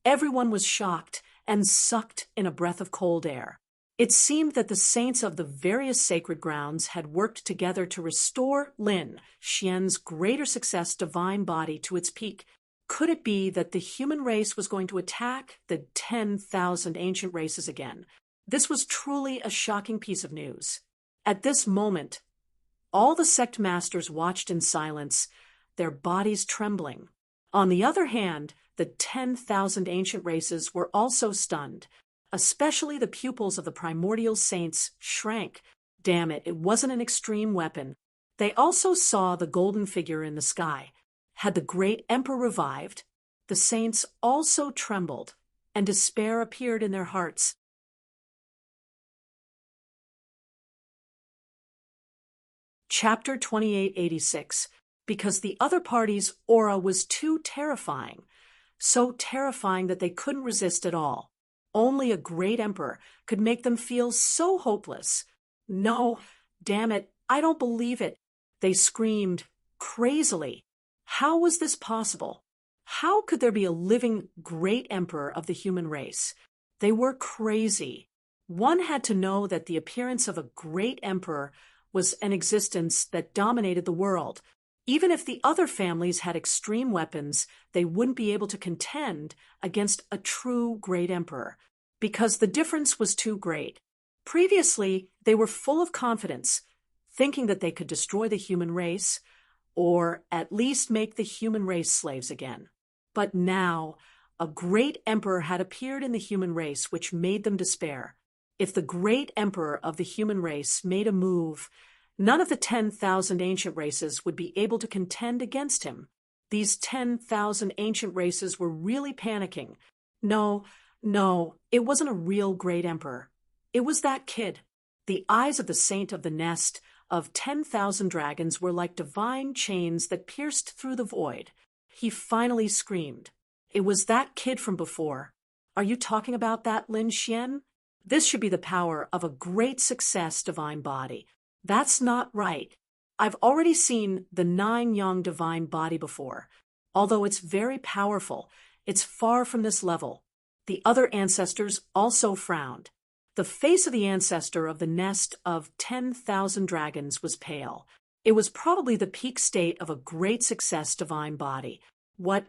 everyone was shocked and sucked in a breath of cold air. It seemed that the saints of the various sacred grounds had worked together to restore Lin Xian's greater success divine body to its peak. Could it be that the human race was going to attack the 10,000 ancient races again? This was truly a shocking piece of news. At this moment, all the sect masters watched in silence, their bodies trembling. On the other hand, the 10,000 ancient races were also stunned. Especially the pupils of the primordial saints shrank. Damn it, it wasn't an extreme weapon. They also saw the golden figure in the sky. Had the great emperor revived? The saints also trembled, and despair appeared in their hearts. Chapter 2886. Because the other party's aura was too terrifying. So terrifying that they couldn't resist at all. Only a great emperor could make them feel so hopeless. No, damn it, I don't believe it. They screamed crazily. How was this possible? How could there be a living great emperor of the human race? They were crazy. One had to know that the appearance of a great emperor was an existence that dominated the world. Even if the other families had extreme weapons, they wouldn't be able to contend against a true great emperor, because the difference was too great. Previously, they were full of confidence, thinking that they could destroy the human race, or at least make the human race slaves again. But now, A great emperor had appeared in the human race, which made them despair. If the great emperor of the human race made a move, none of the 10,000 ancient races would be able to contend against him. These 10,000 ancient races were really panicking. No, it wasn't a real great emperor. It was that kid. The eyes of the saint of the nest of 10,000 dragons were like divine chains that pierced through the void. He finally screamed. It was that kid from before. Are you talking about that Lin Xian? This should be the power of a great success divine body. That's not right. I've already seen the 9-yang divine body before. Although it's very powerful, it's far from this level. The other ancestors also frowned. The face of the ancestor of the nest of 10,000 dragons was pale. It was probably the peak state of a great success divine body. What?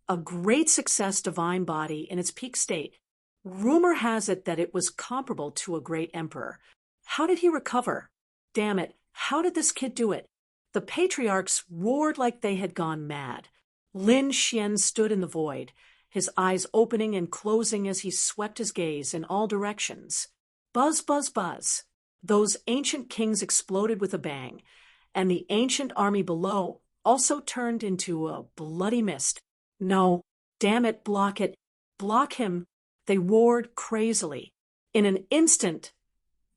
A great success divine body in its peak state. Rumor has it that it was comparable to a great emperor. How did he recover? Damn it, how did this kid do it? The patriarchs roared like they had gone mad. Lin Xian stood in the void, his eyes opening and closing as he swept his gaze in all directions. Buzz, buzz, buzz. Those ancient kings exploded with a bang, and the ancient army below also turned into a bloody mist. No, damn it, block it. Block him. They roared crazily. In an instant,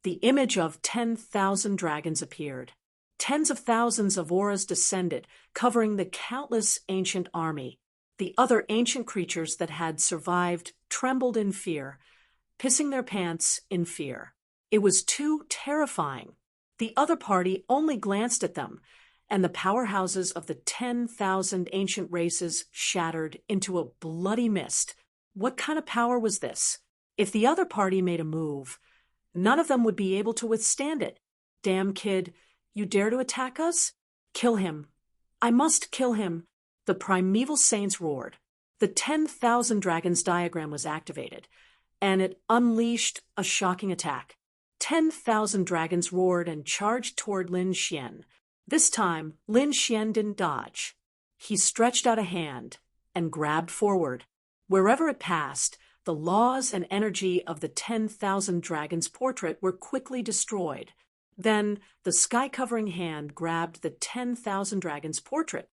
the image of 10,000 dragons appeared. Tens of thousands of auras descended, covering the countless ancient army. The other ancient creatures that had survived trembled in fear, pissing their pants in fear. It was too terrifying. The other party only glanced at them, and the powerhouses of the 10,000 ancient races shattered into a bloody mist. What kind of power was this? If the other party made a move, none of them would be able to withstand it. Damn kid, you dare to attack us? Kill him. I must kill him. The primeval saints roared. The 10,000 dragons diagram was activated, and it unleashed a shocking attack. 10,000 dragons roared and charged toward Lin Xian. This time, Lin Xian didn't dodge. He stretched out a hand and grabbed forward. Wherever it passed, the laws and energy of the 10,000 dragons portrait were quickly destroyed. Then, the sky-covering hand grabbed the 10,000 dragons portrait.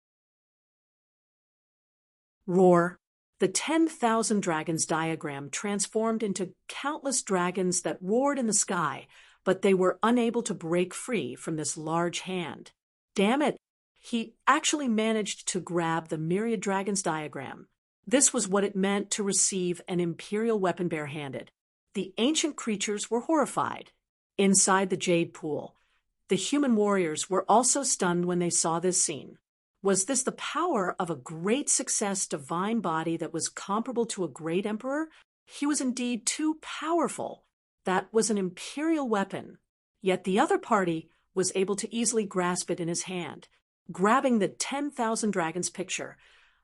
Roar. The 10,000 dragons diagram transformed into countless dragons that roared in the sky, but they were unable to break free from this large hand. Damn it! He actually managed to grab the myriad dragons diagram. This was what it meant to receive an imperial weapon barehanded. The ancient creatures were horrified. Inside the jade pool, the human warriors were also stunned when they saw this scene. Was this the power of a great success divine body that was comparable to a great emperor? He was indeed too powerful. That was an imperial weapon. Yet the other party was able to easily grasp it in his hand. Grabbing the 10,000 dragons picture,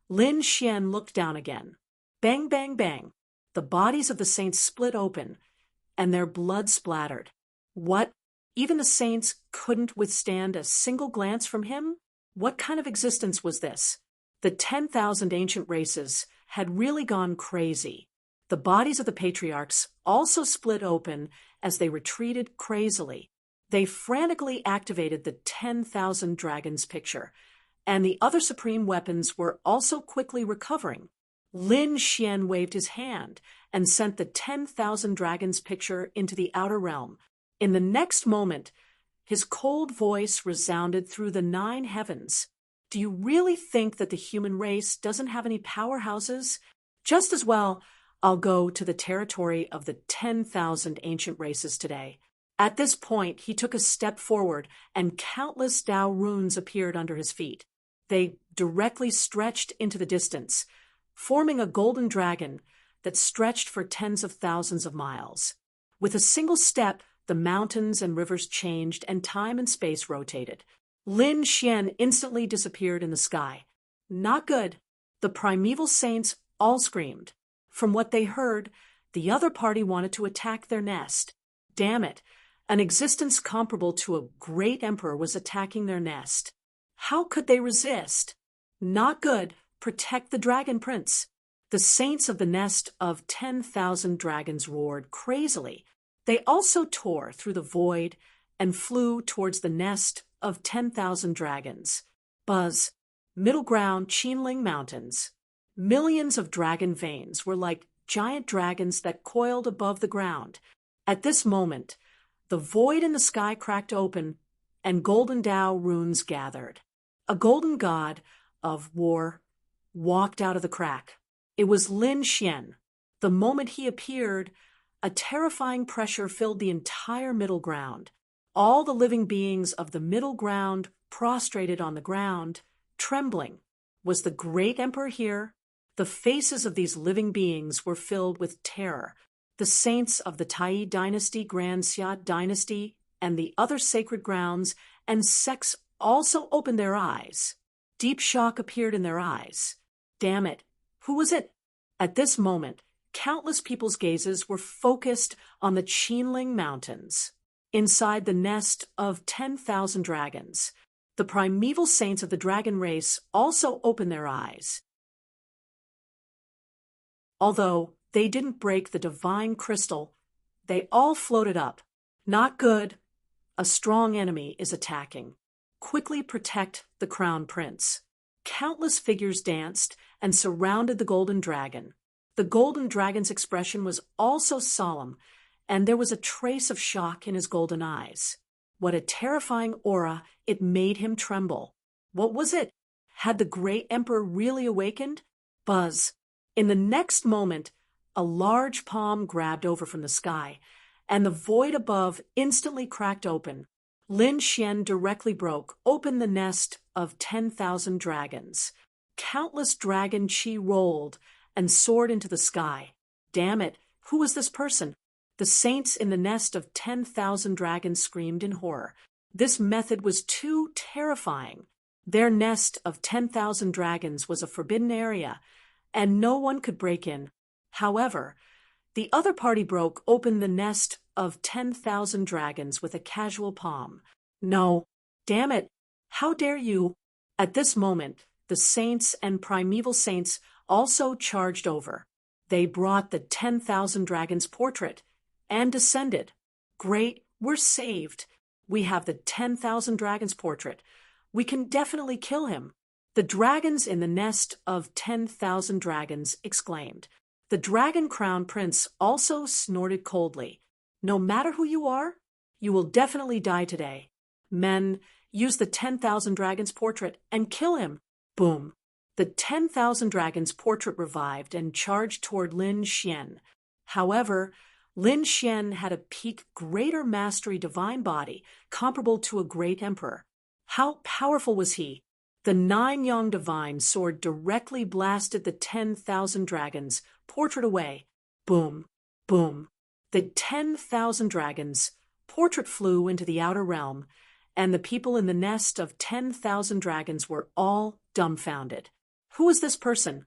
Lin Xian looked down again. Bang, bang, bang. The bodies of the saints split open, and their blood splattered. What? Even the saints couldn't withstand a single glance from him? What kind of existence was this? The 10,000 ancient races had really gone crazy. The bodies of the patriarchs also split open as they retreated crazily. They frantically activated the 10,000 dragons picture, and the other supreme weapons were also quickly recovering. Lin Xian waved his hand and sent the 10,000 dragons picture into the outer realm. In the next moment, his cold voice resounded through the 9 heavens. Do you really think that the human race doesn't have any powerhouses? Just as well, I'll go to the territory of the 10,000 ancient races today. At this point, he took a step forward, and countless Tao runes appeared under his feet. They directly stretched into the distance, forming a golden dragon that stretched for tens of thousands of miles. With a single step, the mountains and rivers changed, and time and space rotated. Lin Xian instantly disappeared in the sky. Not good. The primeval saints all screamed. From what they heard, the other party wanted to attack their nest. Damn it! An existence comparable to a great emperor was attacking their nest. How could they resist? Not good. Protect the dragon prince. The saints of the nest of 10,000 dragons roared crazily. They also tore through the void and flew towards the nest of 10,000 dragons. Buzz, middle ground Qinling Mountains. Millions of dragon veins were like giant dragons that coiled above the ground. At this moment, the void in the sky cracked open, and golden Tao runes gathered. A golden god of war walked out of the crack. It was Lin Xian. The moment he appeared, a terrifying pressure filled the entire middle ground. All the living beings of the middle ground prostrated on the ground, trembling. Was the great emperor here? The faces of these living beings were filled with terror. The saints of the Tai dynasty, Grand Xia dynasty, and the other sacred grounds and sects also opened their eyes. Deep shock appeared in their eyes. Damn it! Who was it? At this moment, countless people's gazes were focused on the Qinling Mountains. Inside the nest of 10,000 dragons, the primeval saints of the dragon race also opened their eyes. Although they didn't break the divine crystal, they all floated up. Not good. A strong enemy is attacking. Quickly protect the crown prince. Countless figures danced and surrounded the golden dragon. The golden dragon's expression was also solemn, and there was a trace of shock in his golden eyes. What a terrifying aura! It made him tremble. What was it? Had the great emperor really awakened? Buzz. In the next moment, a large palm grabbed over from the sky, and the void above instantly cracked open. Lin Xian directly broke open the nest of 10,000 dragons. Countless dragon chi rolled and soared into the sky. Damn it, who was this person? The saints in the nest of 10,000 dragons screamed in horror. This method was too terrifying. Their nest of 10,000 dragons was a forbidden area, and no one could break in. However, the other party broke open the nest of 10,000 dragons with a casual palm. No, damn it, how dare you? At this moment, the saints and primeval saints also charged over. They brought the 10,000 dragons portrait and descended. Great, we're saved. We have the 10,000 dragons portrait. We can definitely kill him. The dragons in the nest of 10,000 dragons exclaimed. The dragon crown prince also snorted coldly. No matter who you are, you will definitely die today. Men, use the 10,000 dragons portrait and kill him. Boom. The 10,000 dragons portrait revived and charged toward Lin Xian. However, Lin Xian had a peak greater mastery divine body, comparable to a great emperor. How powerful was he? The 9 young divine sword directly blasted the 10,000 dragons, portrait away. Boom, boom. The 10,000 dragons, portrait flew into the outer realm, and the people in the nest of 10,000 dragons were all dumbfounded. Who was this person?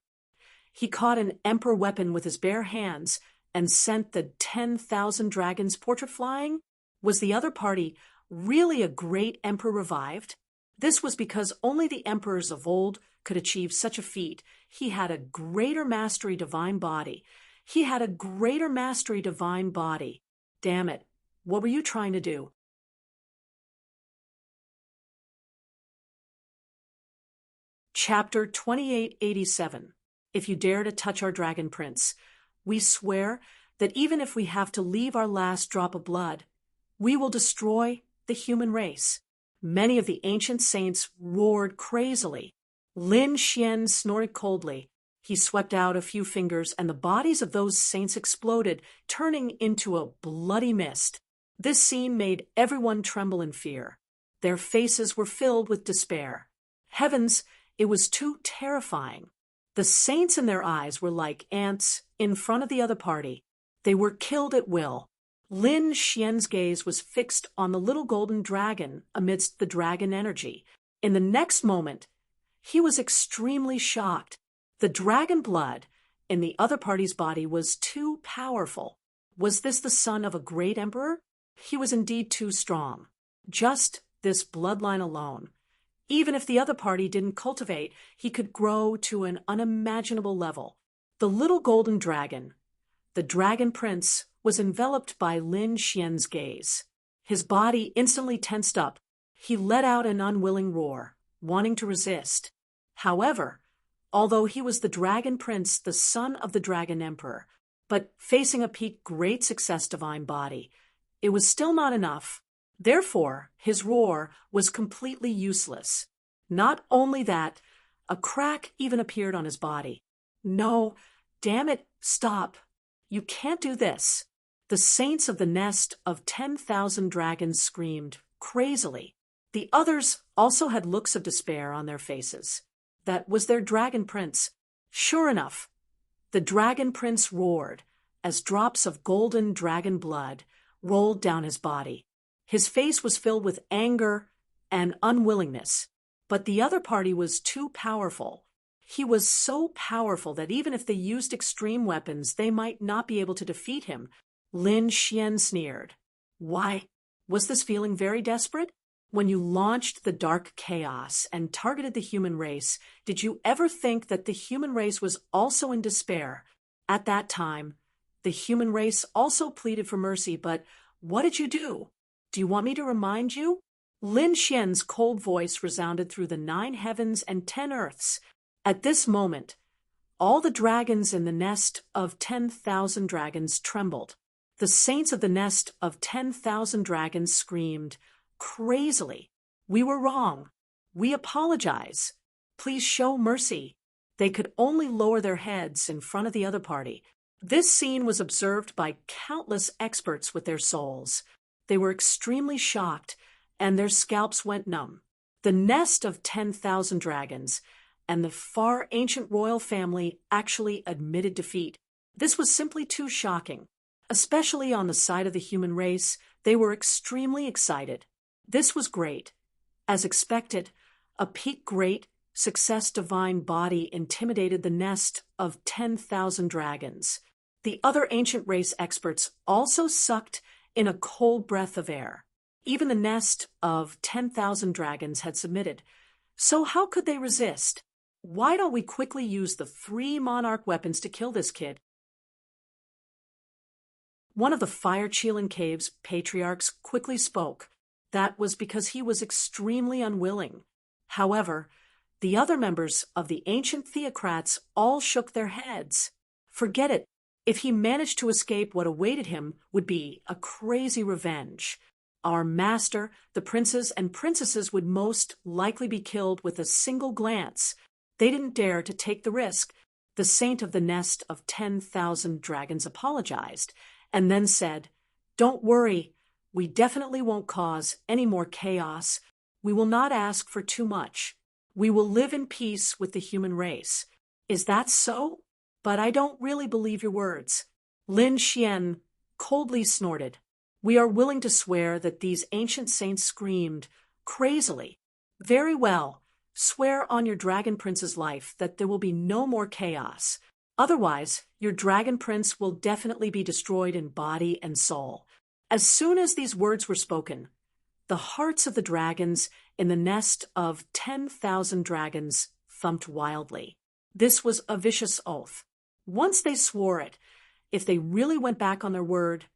He caught an emperor weapon with his bare hands and sent the 10,000 dragons portrait flying? Was the other party really a great emperor revived? This was because only the emperors of old could achieve such a feat. He had a greater mastery divine body. He had a greater mastery divine body. Damn it, what were you trying to do? Chapter 2887. If you dare to touch our dragon prince, we swear that even if we have to leave our last drop of blood, we will destroy the human race. Many of the ancient saints roared crazily. Lin Xian snorted coldly. He swept out a few fingers, and the bodies of those saints exploded, turning into a bloody mist. This scene made everyone tremble in fear. Their faces were filled with despair. Heavens, it was too terrifying. The saints in their eyes were like ants in front of the other party. They were killed at will. Lin Xian's gaze was fixed on the little golden dragon amidst the dragon energy. In the next moment, he was extremely shocked. The dragon blood in the other party's body was too powerful. Was this the son of a great emperor? He was indeed too strong. Just this bloodline alone. Even if the other party didn't cultivate, he could grow to an unimaginable level. The little golden dragon, the dragon prince, was enveloped by Lin Xian's gaze. His body instantly tensed up. He let out an unwilling roar, wanting to resist. However, although he was the dragon prince, the son of the dragon emperor, but facing a peak great success divine body, it was still not enough. Therefore, his roar was completely useless. Not only that, a crack even appeared on his body. No, damn it, stop. You can't do this. The saints of the nest of 10,000 dragons screamed crazily. The others also had looks of despair on their faces. That was their dragon prince. Sure enough, the dragon prince roared as drops of golden dragon blood rolled down his body. His face was filled with anger and unwillingness, but the other party was too powerful. He was so powerful that even if they used extreme weapons, they might not be able to defeat him. Lin Xian sneered. Why, was this feeling very desperate? When you launched the dark chaos and targeted the human race, did you ever think that the human race was also in despair? At that time, the human race also pleaded for mercy, but what did you do? Do you want me to remind you? Lin Xian's cold voice resounded through the 9 heavens and 10 earths. At this moment, all the dragons in the nest of 10,000 dragons trembled. The saints of the nest of 10,000 dragons screamed crazily. We were wrong. We apologize. Please show mercy. They could only lower their heads in front of the other party. This scene was observed by countless experts with their souls. They were extremely shocked, and their scalps went numb. The nest of 10,000 dragons and the far ancient royal family actually admitted defeat. This was simply too shocking. Especially on the side of the human race, they were extremely excited. This was great. As expected, a peak great success divine body intimidated the nest of 10,000 dragons. The other ancient race experts also sucked in a cold breath of air. Even the nest of 10,000 dragons had submitted. So how could they resist? Why don't we quickly use the 3 monarch weapons to kill this kid? One of the Fire Chelan Cave's patriarchs quickly spoke. That was because he was extremely unwilling. However, the other members of the ancient theocrats all shook their heads. Forget it. If he managed to escape, what awaited him would be a crazy revenge. Our master, the princes and princesses, would most likely be killed with a single glance. They didn't dare to take the risk. The saint of the nest of 10,000 dragons apologized and then said, "Don't worry, we definitely won't cause any more chaos. We will not ask for too much. We will live in peace with the human race." Is that so? But I don't really believe your words. Lin Xian coldly snorted. We are willing to swear that these ancient saints screamed crazily. Very well. Swear on your dragon prince's life that there will be no more chaos. Otherwise, your dragon prince will definitely be destroyed in body and soul. As soon as these words were spoken, the hearts of the dragons in the nest of 10,000 dragons thumped wildly. This was a vicious oath. Once they swore it, if they really went back on their word,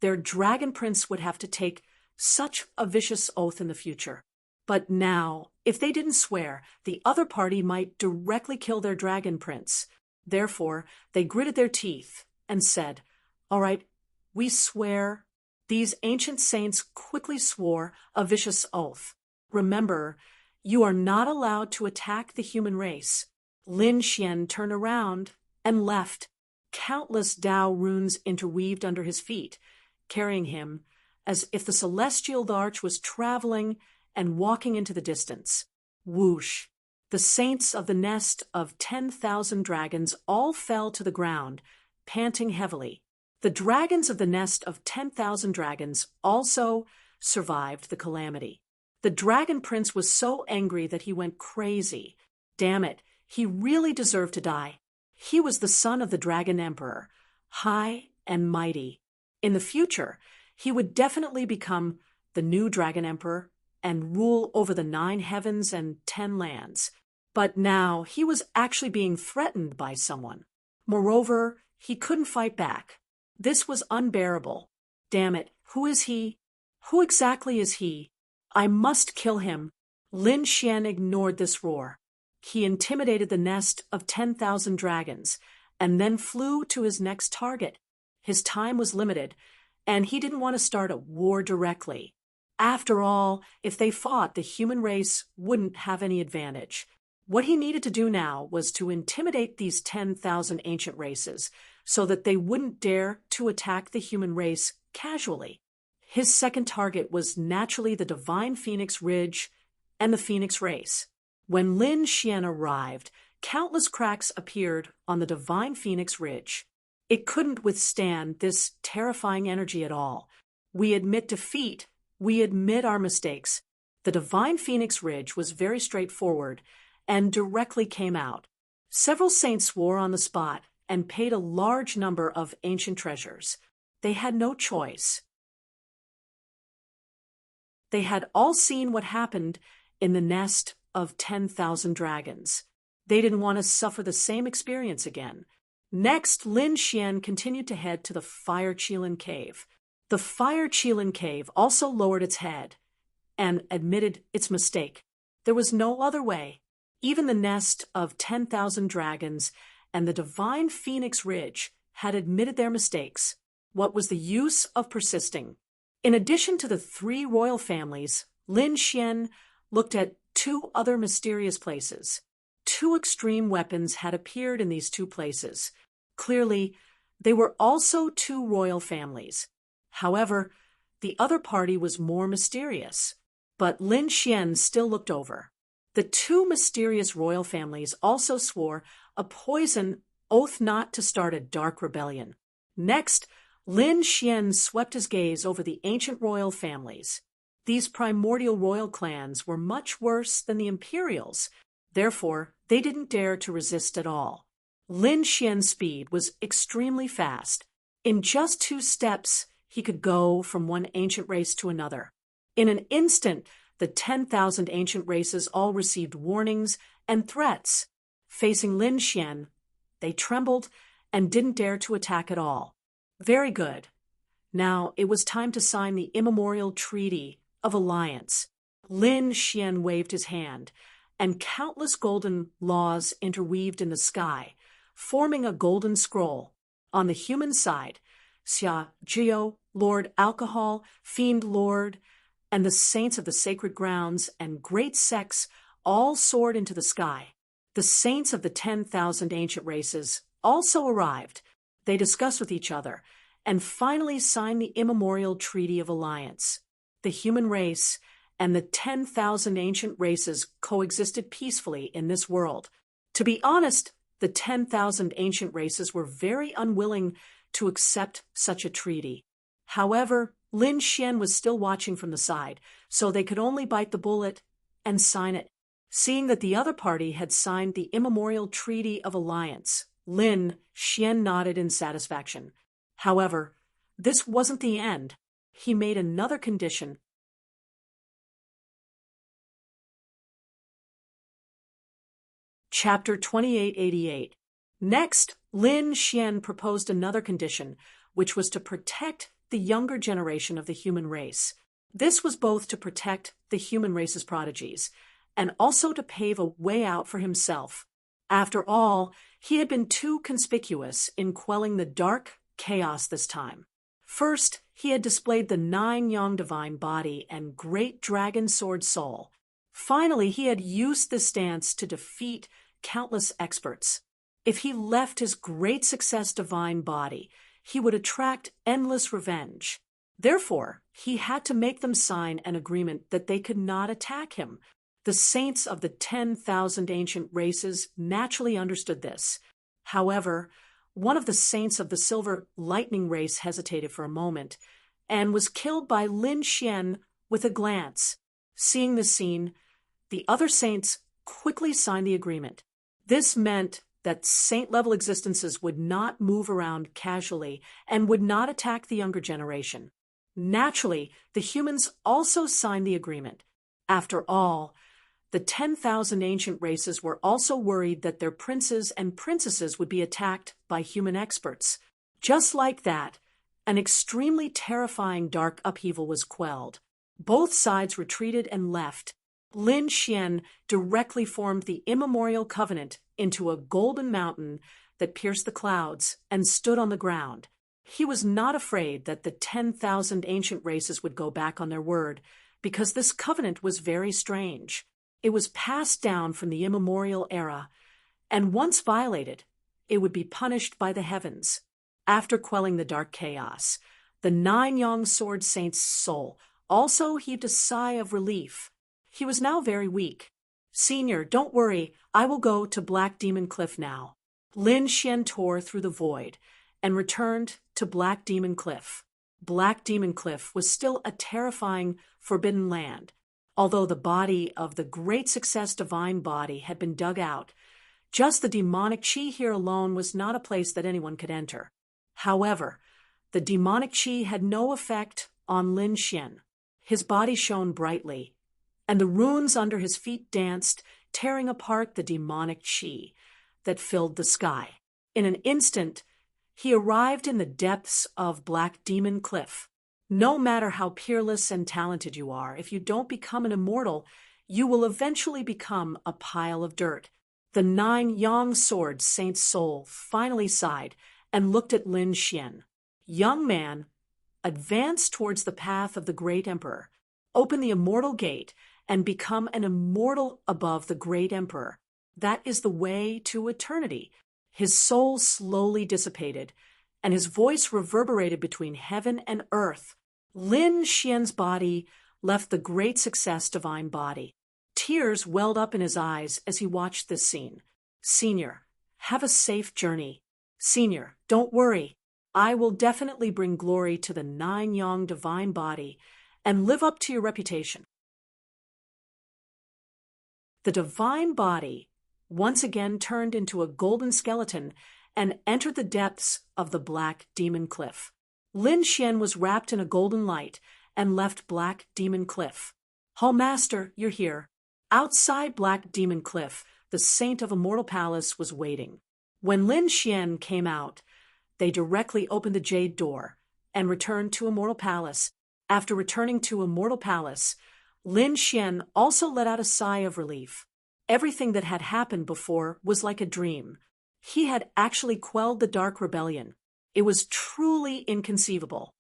their dragon prince would have to take such a vicious oath in the future. But now, if they didn't swear, the other party might directly kill their dragon prince. Therefore, they gritted their teeth and said, "All right, we swear." These ancient saints quickly swore a vicious oath. Remember, you are not allowed to attack the human race. Lin Xian turned around and left. Countless Tao runes interweaved under his feet, carrying him as if the celestial arch was traveling and walking into the distance. Whoosh! The saints of the nest of 10,000 dragons all fell to the ground, panting heavily. The dragons of the nest of 10,000 dragons also survived the calamity. The dragon prince was so angry that he went crazy. Damn it, he really deserved to die. He was the son of the dragon emperor, high and mighty. In the future, he would definitely become the new dragon emperor and rule over the 9 heavens and 10 lands. But now he was actually being threatened by someone. Moreover, he couldn't fight back. This was unbearable. Damn it, who is he? Who exactly is he? I must kill him. Lin Xian ignored this roar. He intimidated the nest of 10,000 dragons, and then flew to his next target. His time was limited, and he didn't want to start a war directly. After all, if they fought, the human race wouldn't have any advantage. What he needed to do now was to intimidate these 10,000 ancient races so that they wouldn't dare to attack the human race casually. His second target was naturally the Divine Phoenix Ridge and the Phoenix race. When Lin Xian arrived, countless cracks appeared on the Divine Phoenix Ridge. It couldn't withstand this terrifying energy at all. We admit defeat. We admit our mistakes. The Divine Phoenix Ridge was very straightforward and directly came out. Several saints swore on the spot and paid a large number of ancient treasures. They had no choice. They had all seen what happened in the nest of 10,000 dragons. They didn't want to suffer the same experience again. Next, Lin Xian continued to head to the Fire Qilin Cave. The Fire Qilin Cave also lowered its head and admitted its mistake. There was no other way. Even the nest of 10,000 dragons and the Divine Phoenix Ridge had admitted their mistakes. What was the use of persisting? In addition to the 3 royal families, Lin Xian looked at 2 other mysterious places. 2 extreme weapons had appeared in these 2 places. Clearly, they were also 2 royal families. However, the other party was more mysterious. But Lin Xian still looked over. The 2 mysterious royal families also swore a poison oath not to start a dark rebellion. Next, Lin Xian swept his gaze over the ancient royal families. These primordial royal clans were much worse than the imperials. Therefore, they didn't dare to resist at all. Lin Xian's speed was extremely fast. In just 2 steps, he could go from one ancient race to another. In an instant, the 10,000 ancient races all received warnings and threats. Facing Lin Xian, they trembled and didn't dare to attack at all. Very good. Now it was time to sign the immemorial Treaty of Alliance. Lin Xian waved his hand, and countless golden laws interweaved in the sky, forming a golden scroll. On the human side, Xia Jiao, Lord Alcohol, Fiend Lord, and the saints of the sacred grounds and great sects all soared into the sky. The saints of the 10,000 ancient races also arrived. They discussed with each other and finally signed the immemorial Treaty of Alliance. The human race and the 10,000 ancient races coexisted peacefully in this world. To be honest, the 10,000 ancient races were very unwilling to accept such a treaty. However, Lin Xian was still watching from the side, so they could only bite the bullet and sign it. Seeing that the other party had signed the immemorial Treaty of Alliance, Lin Xian nodded in satisfaction. However, this wasn't the end. He made another condition. Chapter 2888. Next, Lin Xian proposed another condition, which was to protect the younger generation of the human race. This was both to protect the human race's prodigies and also to pave a way out for himself. After all, he had been too conspicuous in quelling the dark chaos this time. First, he had displayed the 9-yang divine body and great dragon sword soul. Finally, he had used this stance to defeat countless experts. If he left his great success divine body, he would attract endless revenge. Therefore, he had to make them sign an agreement that they could not attack him. The saints of the 10,000 ancient races naturally understood this. However, one of the saints of the Silver Lightning race hesitated for a moment and was killed by Lin Xian with a glance. Seeing this scene, the other saints quickly signed the agreement. This meant that saint-level existences would not move around casually and would not attack the younger generation. Naturally, the humans also signed the agreement. After all, The 10,000 ancient races were also worried that their princes and princesses would be attacked by human experts. Just like that, an extremely terrifying dark upheaval was quelled. Both sides retreated and left. Lin Xian directly formed the immemorial covenant into a golden mountain that pierced the clouds and stood on the ground. He was not afraid that the 10,000 ancient races would go back on their word, because this covenant was very strange. It was passed down from the immemorial era, and once violated, it would be punished by the heavens. After quelling the dark chaos, the 9 Yang Sword Saint's soul also heaved a sigh of relief. He was now very weak. "Senior, don't worry, I will go to Black Demon Cliff now." Lin Xian tore through the void and returned to Black Demon Cliff. Black Demon Cliff was still a terrifying, forbidden land. Although the body of the Great Success Divine Body had been dug out, just the demonic chi here alone was not a place that anyone could enter. However, the demonic chi had no effect on Lin Xian. His body shone brightly, and the runes under his feet danced, tearing apart the demonic chi that filled the sky. In an instant, he arrived in the depths of Black Demon Cliff. No matter how peerless and talented you are, if you don't become an immortal, you will eventually become a pile of dirt. The 9 Yang Sword Saint's soul finally sighed and looked at Lin Xian. "Young man, advance towards the path of the Great Emperor. Open the immortal gate and become an immortal above the Great Emperor. That is the way to eternity." His soul slowly dissipated, and his voice reverberated between heaven and earth. Lin Xian's body left the Great Success Divine Body. Tears welled up in his eyes as he watched this scene. "Senior, have a safe journey. Senior, don't worry. I will definitely bring glory to the 9 Yang Divine Body and live up to your reputation." The Divine Body once again turned into a golden skeleton and entered the depths of the Black Demon Cliff. Lin Xian was wrapped in a golden light and left Black Demon Cliff. "Hall Master, you're here." Outside Black Demon Cliff, the Saint of Immortal Palace was waiting. When Lin Xian came out, they directly opened the jade door and returned to Immortal Palace. After returning to Immortal Palace, Lin Xian also let out a sigh of relief. Everything that had happened before was like a dream. He had actually quelled the Dark Rebellion. It was truly inconceivable.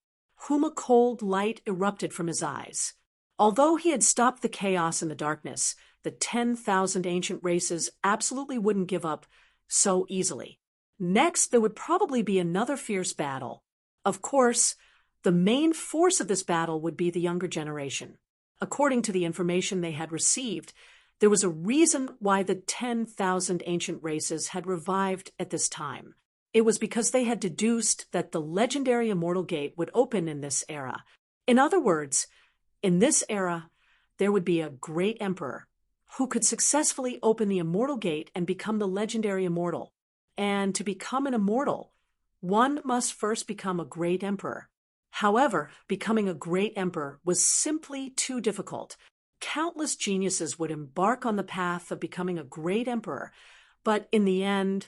A cold light erupted from his eyes. Although he had stopped the chaos and the darkness, the 10,000 ancient races absolutely wouldn't give up so easily. Next, there would probably be another fierce battle. Of course, the main force of this battle would be the younger generation. According to the information they had received, there was a reason why the 10,000 ancient races had revived at this time. It was because they had deduced that the legendary Immortal Gate would open in this era. In other words, in this era, there would be a great emperor who could successfully open the Immortal Gate and become the legendary immortal. And to become an immortal, one must first become a great emperor. However, becoming a great emperor was simply too difficult. Countless geniuses would embark on the path of becoming a great emperor, but in the end,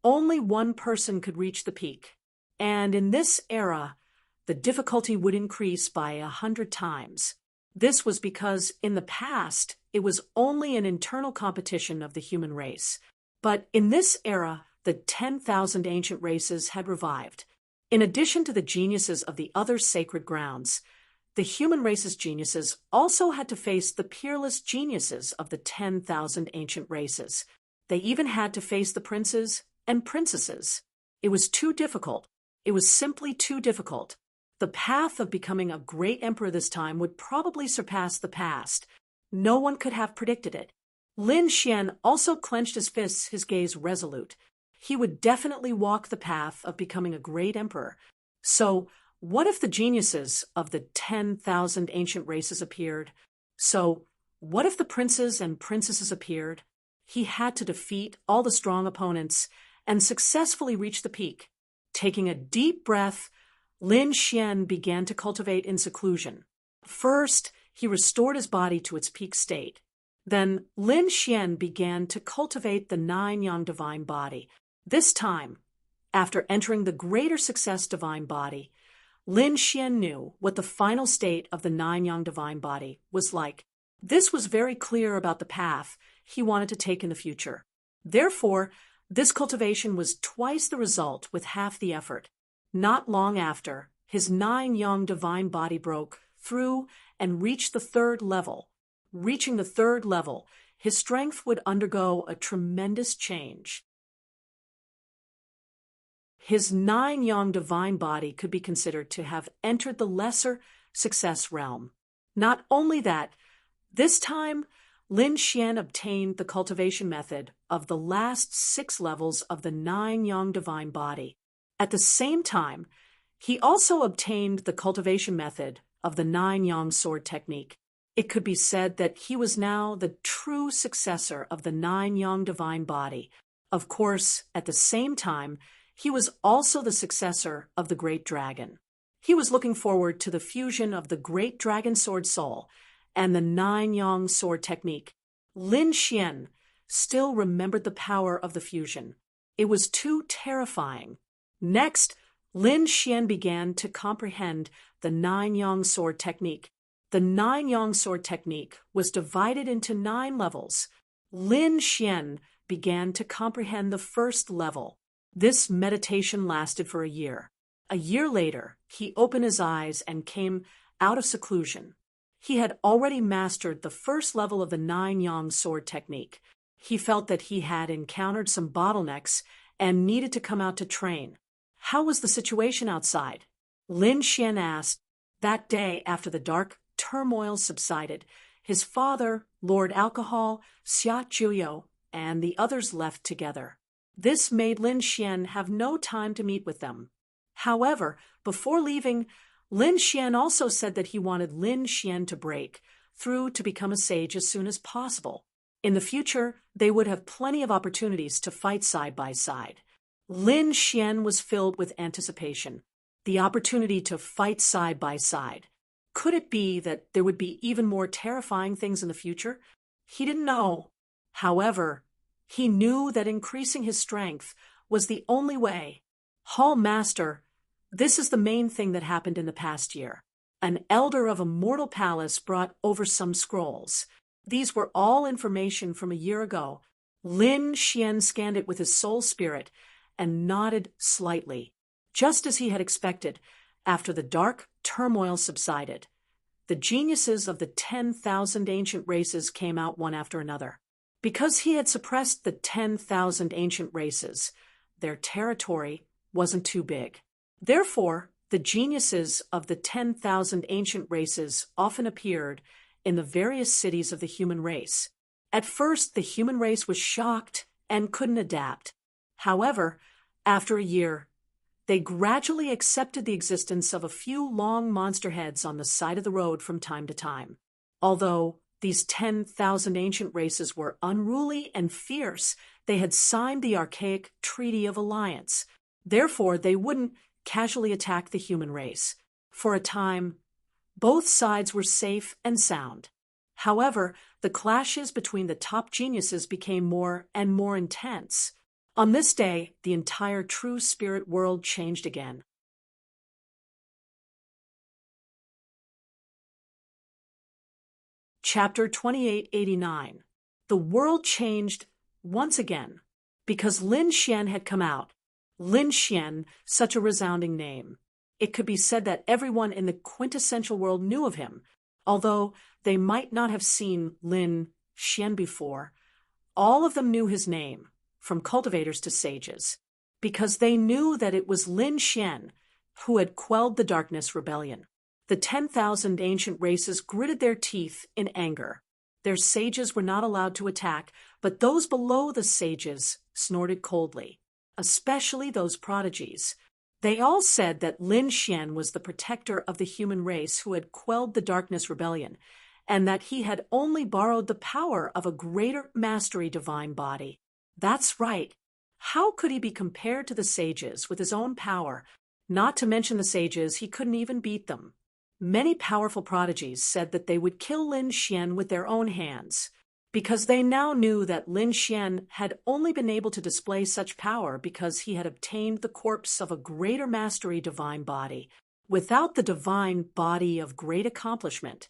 only one person could reach the peak. And in this era, the difficulty would increase by 100 times. This was because in the past, it was only an internal competition of the human race. But in this era, the 10,000 ancient races had revived. In addition to the geniuses of the other sacred grounds, the human race's geniuses also had to face the peerless geniuses of the 10,000 ancient races. They even had to face the princes and princesses. It was too difficult. It was simply too difficult. The path of becoming a great emperor this time would probably surpass the past. No one could have predicted it. Lin Xian also clenched his fists, his gaze resolute. He would definitely walk the path of becoming a great emperor. So, what if the geniuses of the 10,000 ancient races appeared? So, what if the princes and princesses appeared? He had to defeat all the strong opponents and successfully reach the peak. Taking a deep breath, Lin Xian began to cultivate in seclusion. First, he restored his body to its peak state. Then Lin Xian began to cultivate the nine-yang divine body. This time, after entering the greater success divine body, Lin Xian knew what the final state of the nine-yang divine body was like. This was very clear about the path he wanted to take in the future. Therefore, this cultivation was twice the result with half the effort. Not long after, his nine-yang divine body broke through and reached the third level. Reaching the third level, his strength would undergo a tremendous change. His nine-yang divine body could be considered to have entered the lesser success realm. Not only that, this time, Lin Xian obtained the cultivation method of the last 6 levels of the nine-yang divine body. At the same time, he also obtained the cultivation method of the nine-yang sword technique. It could be said that he was now the true successor of the nine-yang divine body. Of course, at the same time, he was also the successor of the Great Dragon. He was looking forward to the fusion of the Great Dragon Sword Soul and the nine-yang sword technique. Lin Xian still remembered the power of the fusion. It was too terrifying. Next, Lin Xian began to comprehend the nine-yang sword technique. The nine-yang sword technique was divided into 9 levels. Lin Xian began to comprehend the first level. This meditation lasted for a year. A year later, he opened his eyes and came out of seclusion. He had already mastered the first level of the nine-yang sword technique. He felt that he had encountered some bottlenecks and needed to come out to train. How was the situation outside? Lin Xian asked. That day, after the dark turmoil subsided, his father, Lord Alcohol, Xia Juyo, and the others left together. This made Lin Xian have no time to meet with them. However, before leaving, Lin Xian also said that he wanted Lin Xian to break through to become a sage as soon as possible. In the future, they would have plenty of opportunities to fight side by side. Lin Xian was filled with anticipation. The opportunity to fight side by side. Could it be that there would be even more terrifying things in the future? He didn't know. However, he knew that increasing his strength was the only way. Hall Master, this is the main thing that happened in the past year. An elder of a mortal palace brought over some scrolls. These were all information from a year ago. Lin Xian scanned it with his soul spirit and nodded slightly. Just as he had expected, after the dark turmoil subsided, the geniuses of the 10,000 ancient races came out one after another. Because he had suppressed the 10,000 ancient races, their territory wasn't too big. Therefore, the geniuses of the 10,000 ancient races often appeared in the various cities of the human race. At first, the human race was shocked and couldn't adapt. However, after a year, they gradually accepted the existence of a few long monster heads on the side of the road from time to time. Although these 10,000 ancient races were unruly and fierce, they had signed the archaic Treaty of Alliance. Therefore, they wouldn't casually attack the human race. For a time, both sides were safe and sound. However, the clashes between the top geniuses became more and more intense. On this day, the entire true spirit world changed again. Chapter 2889. The world changed once again because Lin Xian had come out. Lin Xian, such a resounding name. It could be said that everyone in the quintessential world knew of him, although they might not have seen Lin Xian before. All of them knew his name, from cultivators to sages, because they knew that it was Lin Xian who had quelled the darkness rebellion. The 10,000 ancient races gritted their teeth in anger. Their sages were not allowed to attack, but those below the sages snorted coldly, especially those prodigies. They all said that Lin Xian was the protector of the human race who had quelled the darkness rebellion, and that he had only borrowed the power of a greater mastery divine body. That's right. How could he be compared to the sages with his own power? Not to mention the sages, he couldn't even beat them. Many powerful prodigies said that they would kill Lin Xian with their own hands. because they now knew that Lin Xian had only been able to display such power because he had obtained the corpse of a greater mastery divine body. Without the divine body of great accomplishment,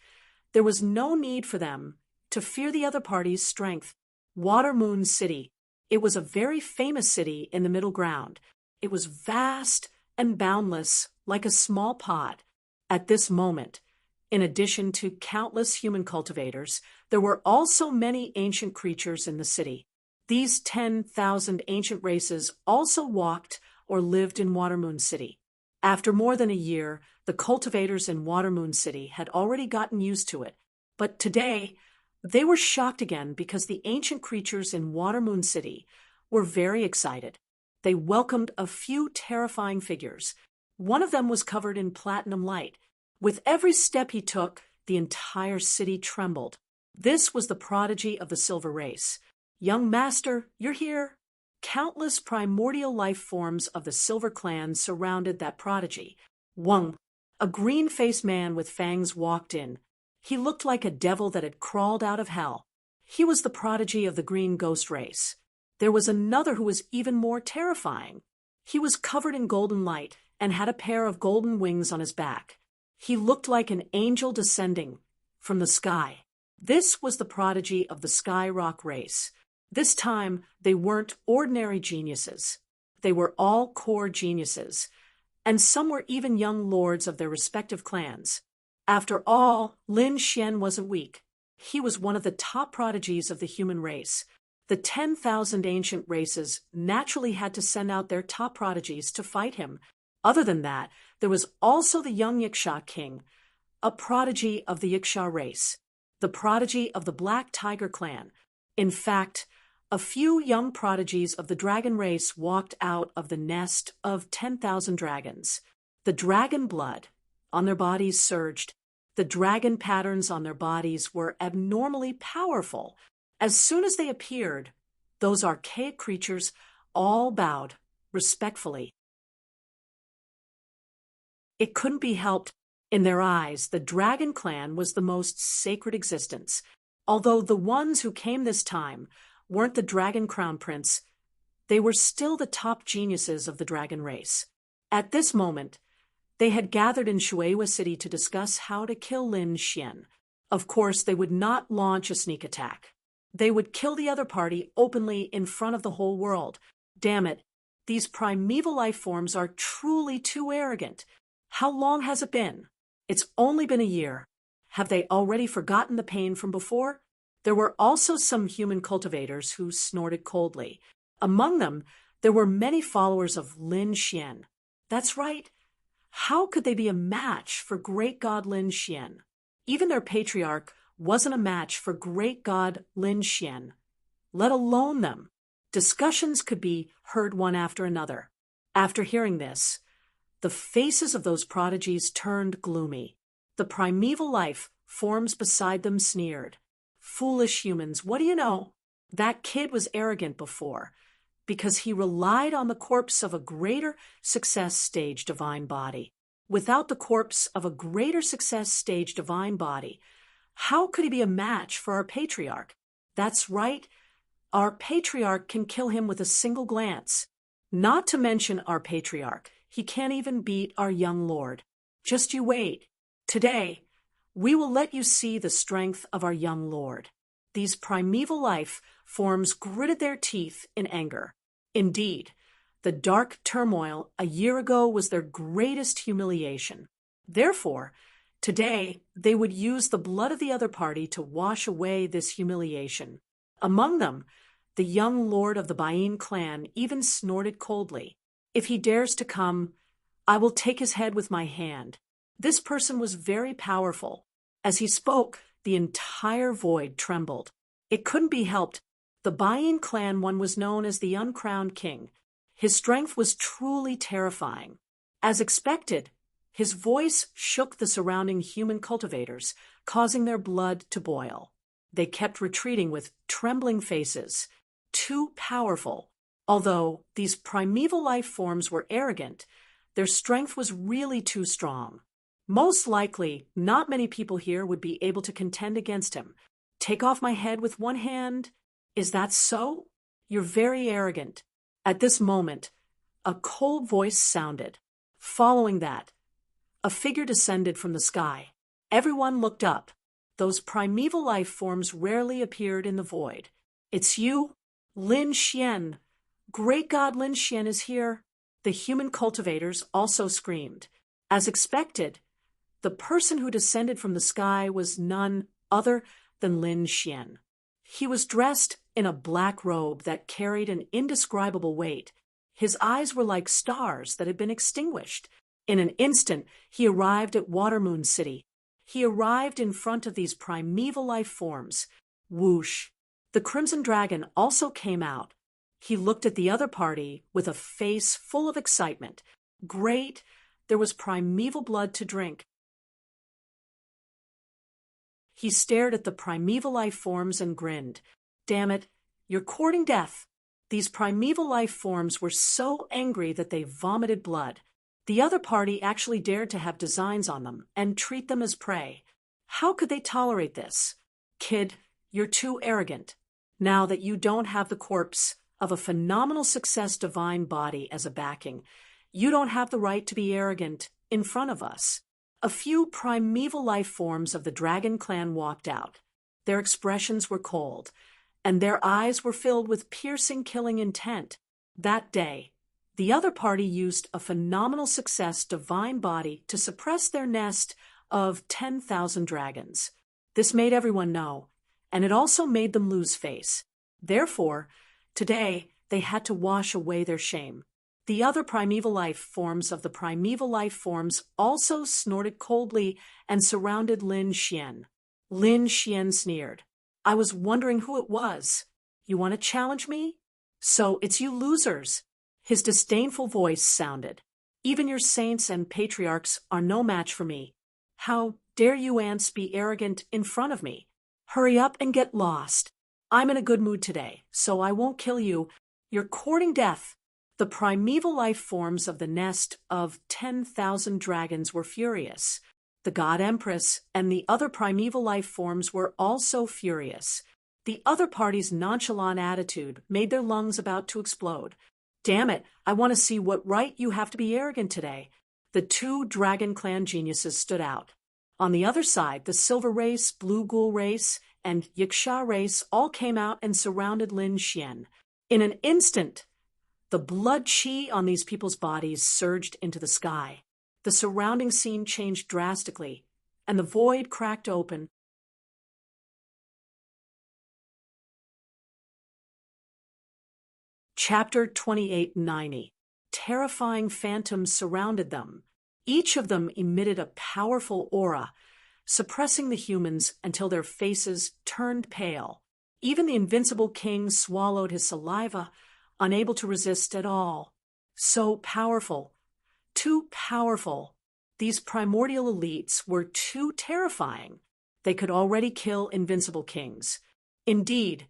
there was no need for them to fear the other party's strength. Water Moon City. It was a very famous city in the middle ground. It was vast and boundless, like a small pot. At this moment, in addition to countless human cultivators, there were also many ancient creatures in the city. These 10,000 ancient races also walked or lived in Watermoon City. After more than a year, the cultivators in Watermoon City had already gotten used to it, but today they were shocked again because the ancient creatures in Watermoon City were very excited. They welcomed a few terrifying figures. One of them was covered in platinum light. With every step he took, the entire city trembled. This was the prodigy of the Silver Race. "Young master, you're here." Countless primordial life forms of the Silver Clan surrounded that prodigy. Wang, a green-faced man with fangs, walked in. He looked like a devil that had crawled out of hell. He was the prodigy of the Green Ghost race. There was another who was even more terrifying. He was covered in golden light and had a pair of golden wings on his back. He looked like an angel descending from the sky. This was the prodigy of the Sky Rock race. This time, they weren't ordinary geniuses. They were all core geniuses, and some were even young lords of their respective clans. After all, Lin Xian wasn't weak. He was one of the top prodigies of the human race. The 10,000 ancient races naturally had to send out their top prodigies to fight him. Other than that, there was also the young Yiksha king, a prodigy of the Yiksha race, the prodigy of the Black Tiger clan. In fact, a few young prodigies of the dragon race walked out of the nest of 10,000 dragons. The dragon blood on their bodies surged. The dragon patterns on their bodies were abnormally powerful. As soon as they appeared, those archaic creatures all bowed respectfully. It couldn't be helped. In their eyes, the Dragon Clan was the most sacred existence. Although the ones who came this time weren't the Dragon Crown Prince, they were still the top geniuses of the dragon race. At this moment, they had gathered in Shueihua City to discuss how to kill Lin Xian. Of course, they would not launch a sneak attack. They would kill the other party openly in front of the whole world. Damn it, these primeval life forms are truly too arrogant. How long has it been? It's only been a year. Have they already forgotten the pain from before? There were also some human cultivators who snorted coldly. Among them, there were many followers of Lin Xian. That's right. How could they be a match for great god Lin Xian? Even their patriarch wasn't a match for great god Lin Xian, let alone them. Discussions could be heard one after another. After hearing this, the faces of those prodigies turned gloomy. The primeval life forms beside them sneered. Foolish humans, what do you know? That kid was arrogant before, because he relied on the corpse of a greater success stage divine body. Without the corpse of a greater success stage divine body, how could he be a match for our patriarch? That's right, our patriarch can kill him with a single glance. Not to mention our patriarch, he can't even beat our young lord. Just you wait. Today, we will let you see the strength of our young lord. These primeval life forms gritted their teeth in anger. Indeed, the dark turmoil a year ago was their greatest humiliation. Therefore, today they would use the blood of the other party to wash away this humiliation. Among them, the young lord of the Bain clan even snorted coldly. If he dares to come, I will take his head with my hand. This person was very powerful. As he spoke, the entire void trembled. It couldn't be helped. The Bain clan one was known as the Uncrowned King. His strength was truly terrifying. As expected, his voice shook the surrounding human cultivators, causing their blood to boil. They kept retreating with trembling faces. Too powerful. Although these primeval life forms were arrogant, their strength was really too strong. Most likely, not many people here would be able to contend against him. Take off my head with one hand? Is that so? You're very arrogant. At this moment, a cold voice sounded. Following that, a figure descended from the sky. Everyone looked up. Those primeval life forms rarely appeared in the void. It's you, Lin Xian. Great God, Lin Xian is here. The human cultivators also screamed. As expected, the person who descended from the sky was none other than Lin Xian. He was dressed in a black robe that carried an indescribable weight. His eyes were like stars that had been extinguished. In an instant, he arrived at Watermoon City. He arrived in front of these primeval life forms. Whoosh! The Crimson Dragon also came out. He looked at the other party with a face full of excitement. Great! There was primeval blood to drink. He stared at the primeval life forms and grinned. Damn it, you're courting death. These primeval life forms were so angry that they vomited blood. The other party actually dared to have designs on them and treat them as prey. How could they tolerate this? Kid, you're too arrogant. Now that you don't have the corpse of a phenomenal success divine body as a backing, you don't have the right to be arrogant in front of us. A few primeval life forms of the dragon clan walked out. Their expressions were cold, and their eyes were filled with piercing, killing intent. That day, the other party used a phenomenal success divine body to suppress their nest of 10,000 dragons. This made everyone know, and it also made them lose face. Therefore, today they had to wash away their shame. The other primeval life forms of the primeval life forms also snorted coldly and surrounded Lin Xian. Lin Xian sneered. I was wondering who it was. You want to challenge me? So it's you losers. His disdainful voice sounded. Even your saints and patriarchs are no match for me. How dare you ants be arrogant in front of me? Hurry up and get lost. I'm in a good mood today, so I won't kill you. You're courting death. The primeval life forms of the nest of 10,000 dragons were furious. The God Empress and the other primeval life forms were also furious. The other party's nonchalant attitude made their lungs about to explode. Damn it, I want to see what right you have to be arrogant today. The two Dragon Clan geniuses stood out. On the other side, the Silver Race, Blue Ghoul Race, and Yiksha Race all came out and surrounded Lin Xian. In an instant, the blood chi on these people's bodies surged into the sky. The surrounding scene changed drastically, and the void cracked open. Chapter 2890. Terrifying phantoms surrounded them. Each of them emitted a powerful aura, suppressing the humans until their faces turned pale. Even the invincible king swallowed his saliva, unable to resist at all. So powerful. Too powerful. These primordial elites were too terrifying. They could already kill invincible kings. Indeed,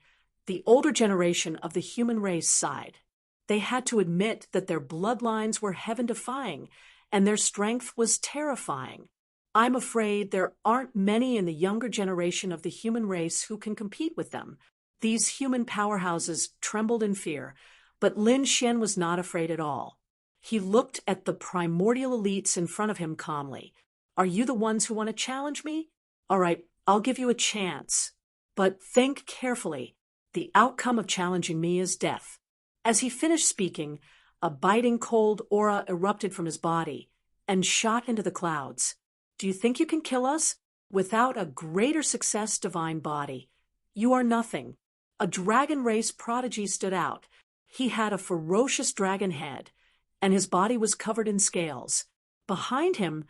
the older generation of the human race sighed. They had to admit that their bloodlines were heaven-defying, and their strength was terrifying. I'm afraid there aren't many in the younger generation of the human race who can compete with them. These human powerhouses trembled in fear, but Lin Xian was not afraid at all. He looked at the primordial elites in front of him calmly. Are you the ones who want to challenge me? All right, I'll give you a chance. But think carefully. The outcome of challenging me is death. As he finished speaking, a biting cold aura erupted from his body and shot into the clouds. Do you think you can kill us? Without a greater success divine body, you are nothing. A dragon race prodigy stood out. He had a ferocious dragon head, and his body was covered in scales. Behind him,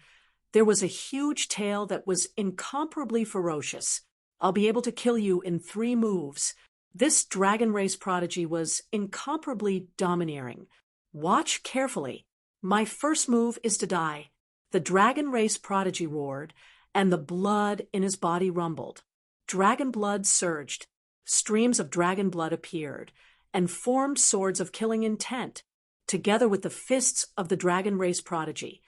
there was a huge tail that was incomparably ferocious. I'll be able to kill you in 3 moves. This dragon race prodigy was incomparably domineering. Watch carefully. My first move is to die. The dragon race prodigy roared, and the blood in his body rumbled. Dragon blood surged. Streams of dragon blood appeared, and formed swords of killing intent, together with the fists of the dragon race prodigy.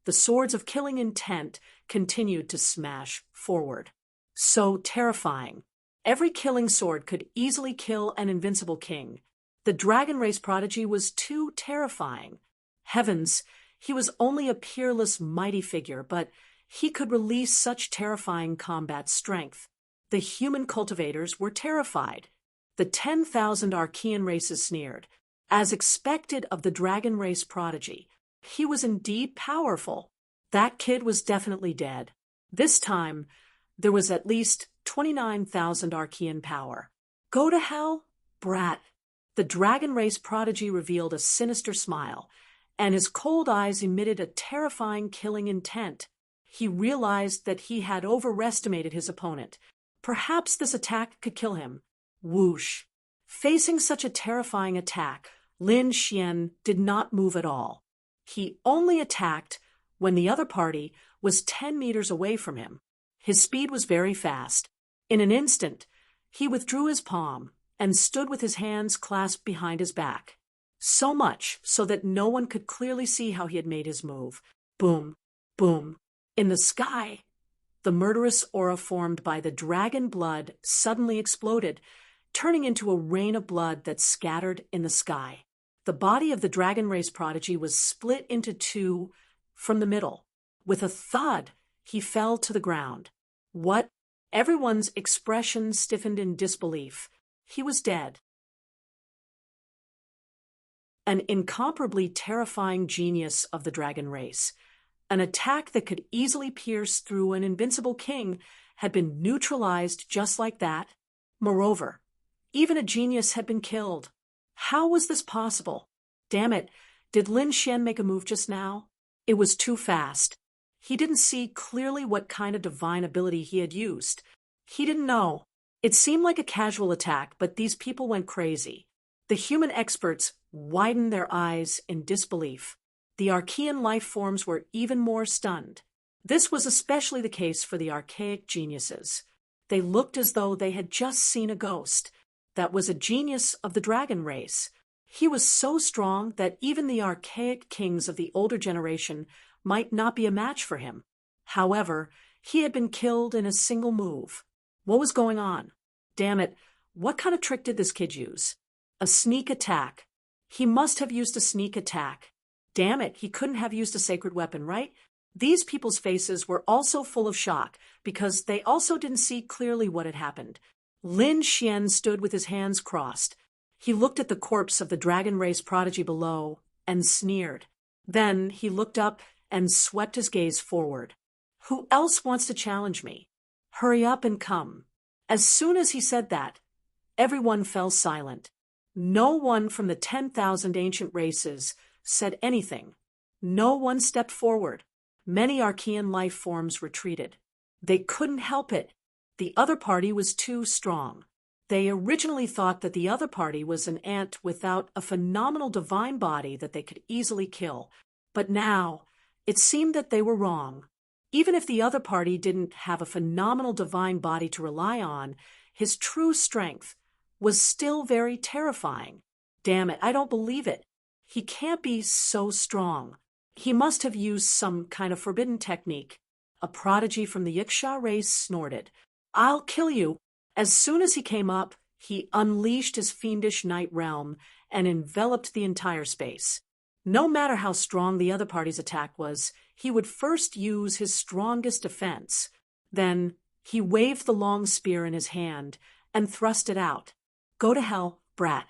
The swords of killing intent continued to smash forward. So terrifying. Every killing sword could easily kill an invincible king. The dragon race prodigy was too terrifying. Heavens, he was only a peerless, mighty figure, but he could release such terrifying combat strength. The human cultivators were terrified. The 10,000 Archean races sneered. As expected of the dragon race prodigy, he was indeed powerful. That kid was definitely dead. This time, there was at least 29,000 Archean power. Go to hell, brat. The dragon race prodigy revealed a sinister smile, and his cold eyes emitted a terrifying killing intent. He realized that he had overestimated his opponent. Perhaps this attack could kill him. Whoosh. Facing such a terrifying attack, Lin Xian did not move at all. He only attacked when the other party was 10 meters away from him. His speed was very fast. In an instant, he withdrew his palm and stood with his hands clasped behind his back. So much so that no one could clearly see how he had made his move. Boom, boom. In the sky, the murderous aura formed by the dragon blood suddenly exploded, turning into a rain of blood that scattered in the sky. The body of the dragon race prodigy was split into two from the middle. With a thud, he fell to the ground. What? Everyone's expression stiffened in disbelief. He was dead. An incomparably terrifying genius of the dragon race. An attack that could easily pierce through an invincible king had been neutralized just like that. Moreover, even a genius had been killed. How was this possible? Damn it, did Lin Xian make a move just now? It was too fast. He didn't see clearly what kind of divine ability he had used. He didn't know. It seemed like a casual attack, but these people went crazy. The human experts widened their eyes in disbelief. The Archean life forms were even more stunned. This was especially the case for the archaic geniuses. They looked as though they had just seen a ghost. That was a genius of the dragon race. He was so strong that even the archaic kings of the older generation might not be a match for him. However, he had been killed in a single move. What was going on? Damn it, what kind of trick did this kid use? A sneak attack. He must have used a sneak attack. Damn it, he couldn't have used a sacred weapon, right? These people's faces were also full of shock because they also didn't see clearly what had happened. Lin Xian stood with his hands crossed. He looked at the corpse of the dragon race prodigy below and sneered. Then he looked up and swept his gaze forward. Who else wants to challenge me? Hurry up and come. As soon as he said that, everyone fell silent. No one from the 10,000 ancient races said anything. No one stepped forward. Many Archean life forms retreated. They couldn't help it. The other party was too strong. They originally thought that the other party was an ant without a phenomenal divine body that they could easily kill. But now, it seemed that they were wrong. Even if the other party didn't have a phenomenal divine body to rely on, his true strength was still very terrifying. Damn it, I don't believe it. He can't be so strong. He must have used some kind of forbidden technique. A prodigy from the Yiksha race snorted. I'll kill you. As soon as he came up, he unleashed his fiendish night realm and enveloped the entire space. No matter how strong the other party's attack was, he would first use his strongest defense. Then he waved the long spear in his hand and thrust it out. Go to hell, brat.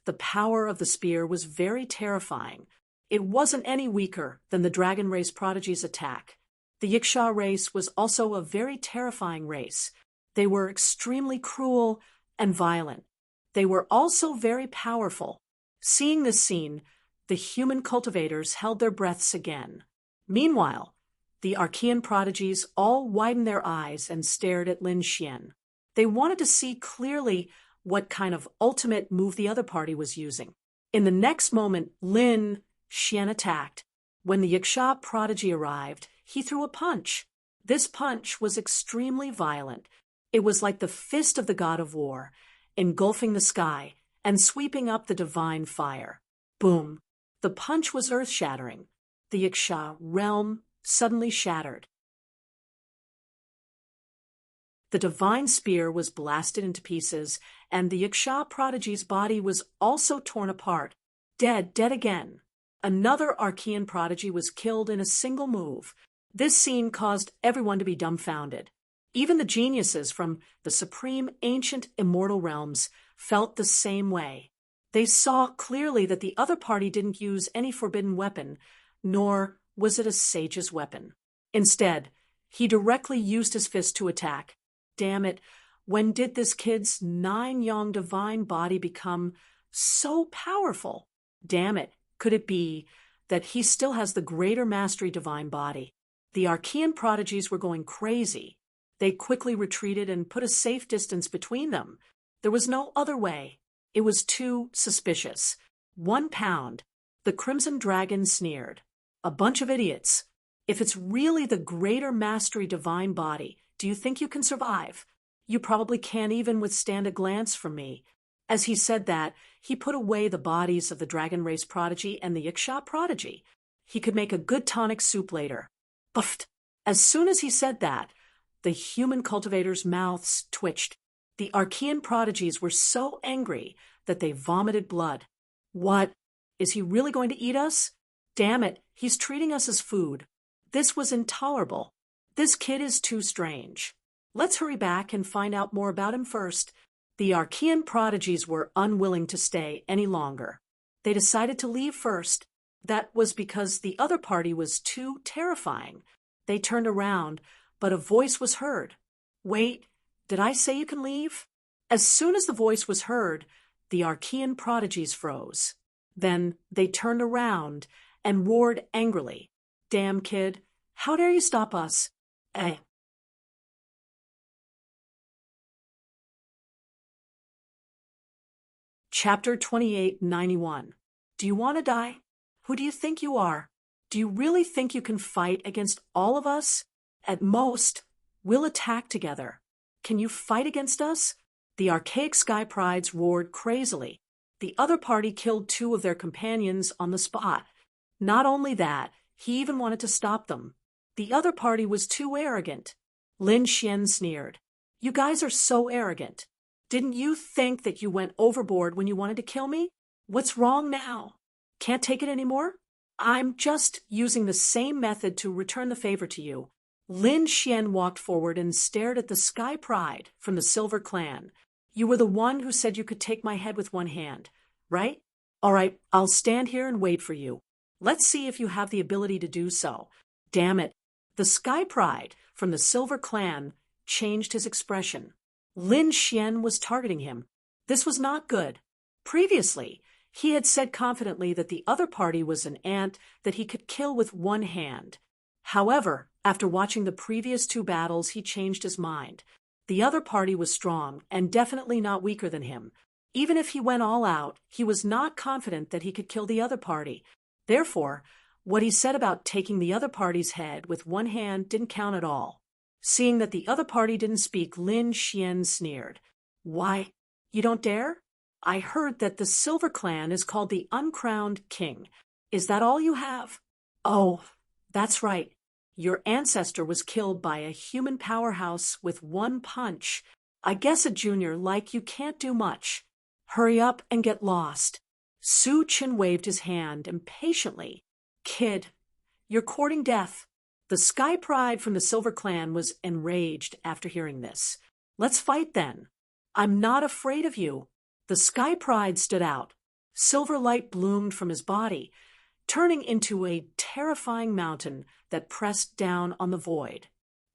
The power of the spear was very terrifying. It wasn't any weaker than the dragon race prodigy's attack. The Yiksha race was also a very terrifying race. They were extremely cruel and violent. They were also very powerful. Seeing this scene, the human cultivators held their breaths again. Meanwhile, the Archean prodigies all widened their eyes and stared at Lin Xian. They wanted to see clearly what kind of ultimate move the other party was using. In the next moment, Lin Xian attacked. When the Yiksha prodigy arrived, he threw a punch. This punch was extremely violent. It was like the fist of the god of war, engulfing the sky and sweeping up the divine fire. Boom! The punch was earth-shattering. The Yiksha realm suddenly shattered. The divine spear was blasted into pieces, and the Yaksha prodigy's body was also torn apart. Dead again. Another Archean prodigy was killed in a single move. This scene caused everyone to be dumbfounded. Even the geniuses from the supreme ancient immortal realms felt the same way. They saw clearly that the other party didn't use any forbidden weapon, nor was it a sage's weapon. Instead, he directly used his fist to attack. Damn it, when did this kid's 9-yang divine body become so powerful? Damn it, could it be that he still has the greater mastery divine body? The Archean prodigies were going crazy. They quickly retreated and put a safe distance between them. There was no other way. It was too suspicious. 1 pound. The Crimson Dragon sneered. A bunch of idiots. If it's really the greater mastery divine body, do you think you can survive? You probably can't even withstand a glance from me. As he said that, he put away the bodies of the dragon race prodigy and the Yaksha prodigy. He could make a good tonic soup later. Buffed. As soon as he said that, the human cultivators' mouths twitched. The Archean prodigies were so angry that they vomited blood. What? Is he really going to eat us? Damn it, he's treating us as food. This was intolerable. This kid is too strange. Let's hurry back and find out more about him first. The Archean prodigies were unwilling to stay any longer. They decided to leave first. That was because the other party was too terrifying. They turned around, but a voice was heard. Wait, did I say you can leave? As soon as the voice was heard, the Archean prodigies froze. Then they turned around and roared angrily. Damn kid, how dare you stop us? Chapter 2891. Do you want to die? Who do you think you are? Do you really think you can fight against all of us? At most, we'll attack together. Can you fight against us? The archaic sky prides roared crazily. The other party killed 2 of their companions on the spot. Not only that, he even wanted to stop them. The other party was too arrogant. Lin Xian sneered. You guys are so arrogant. Didn't you think that you went overboard when you wanted to kill me? What's wrong now? Can't take it anymore? I'm just using the same method to return the favor to you. Lin Xian walked forward and stared at the Sky Pride from the Silver Clan. You were the one who said you could take my head with one hand, right? All right, I'll stand here and wait for you. Let's see if you have the ability to do so. Damn it. The Sky Pride from the Silver Clan changed his expression. Lin Xian was targeting him. This was not good. Previously, he had said confidently that the other party was an ant that he could kill with one hand. However, after watching the previous 2 battles, he changed his mind. The other party was strong and definitely not weaker than him. Even if he went all out, he was not confident that he could kill the other party. Therefore, what he said about taking the other party's head with one hand didn't count at all. Seeing that the other party didn't speak, Lin Xian sneered. Why, you don't dare? I heard that the Silver Clan is called the Uncrowned King. Is that all you have? Oh, that's right. Your ancestor was killed by a human powerhouse with 1 punch. I guess a junior like you can't do much. Hurry up and get lost. Su Chen waved his hand impatiently. Kid, you're courting death. The Sky Pride from the Silver Clan was enraged after hearing this. Let's fight then. I'm not afraid of you. The Sky Pride stood out. Silver light bloomed from his body, turning into a terrifying mountain that pressed down on the void.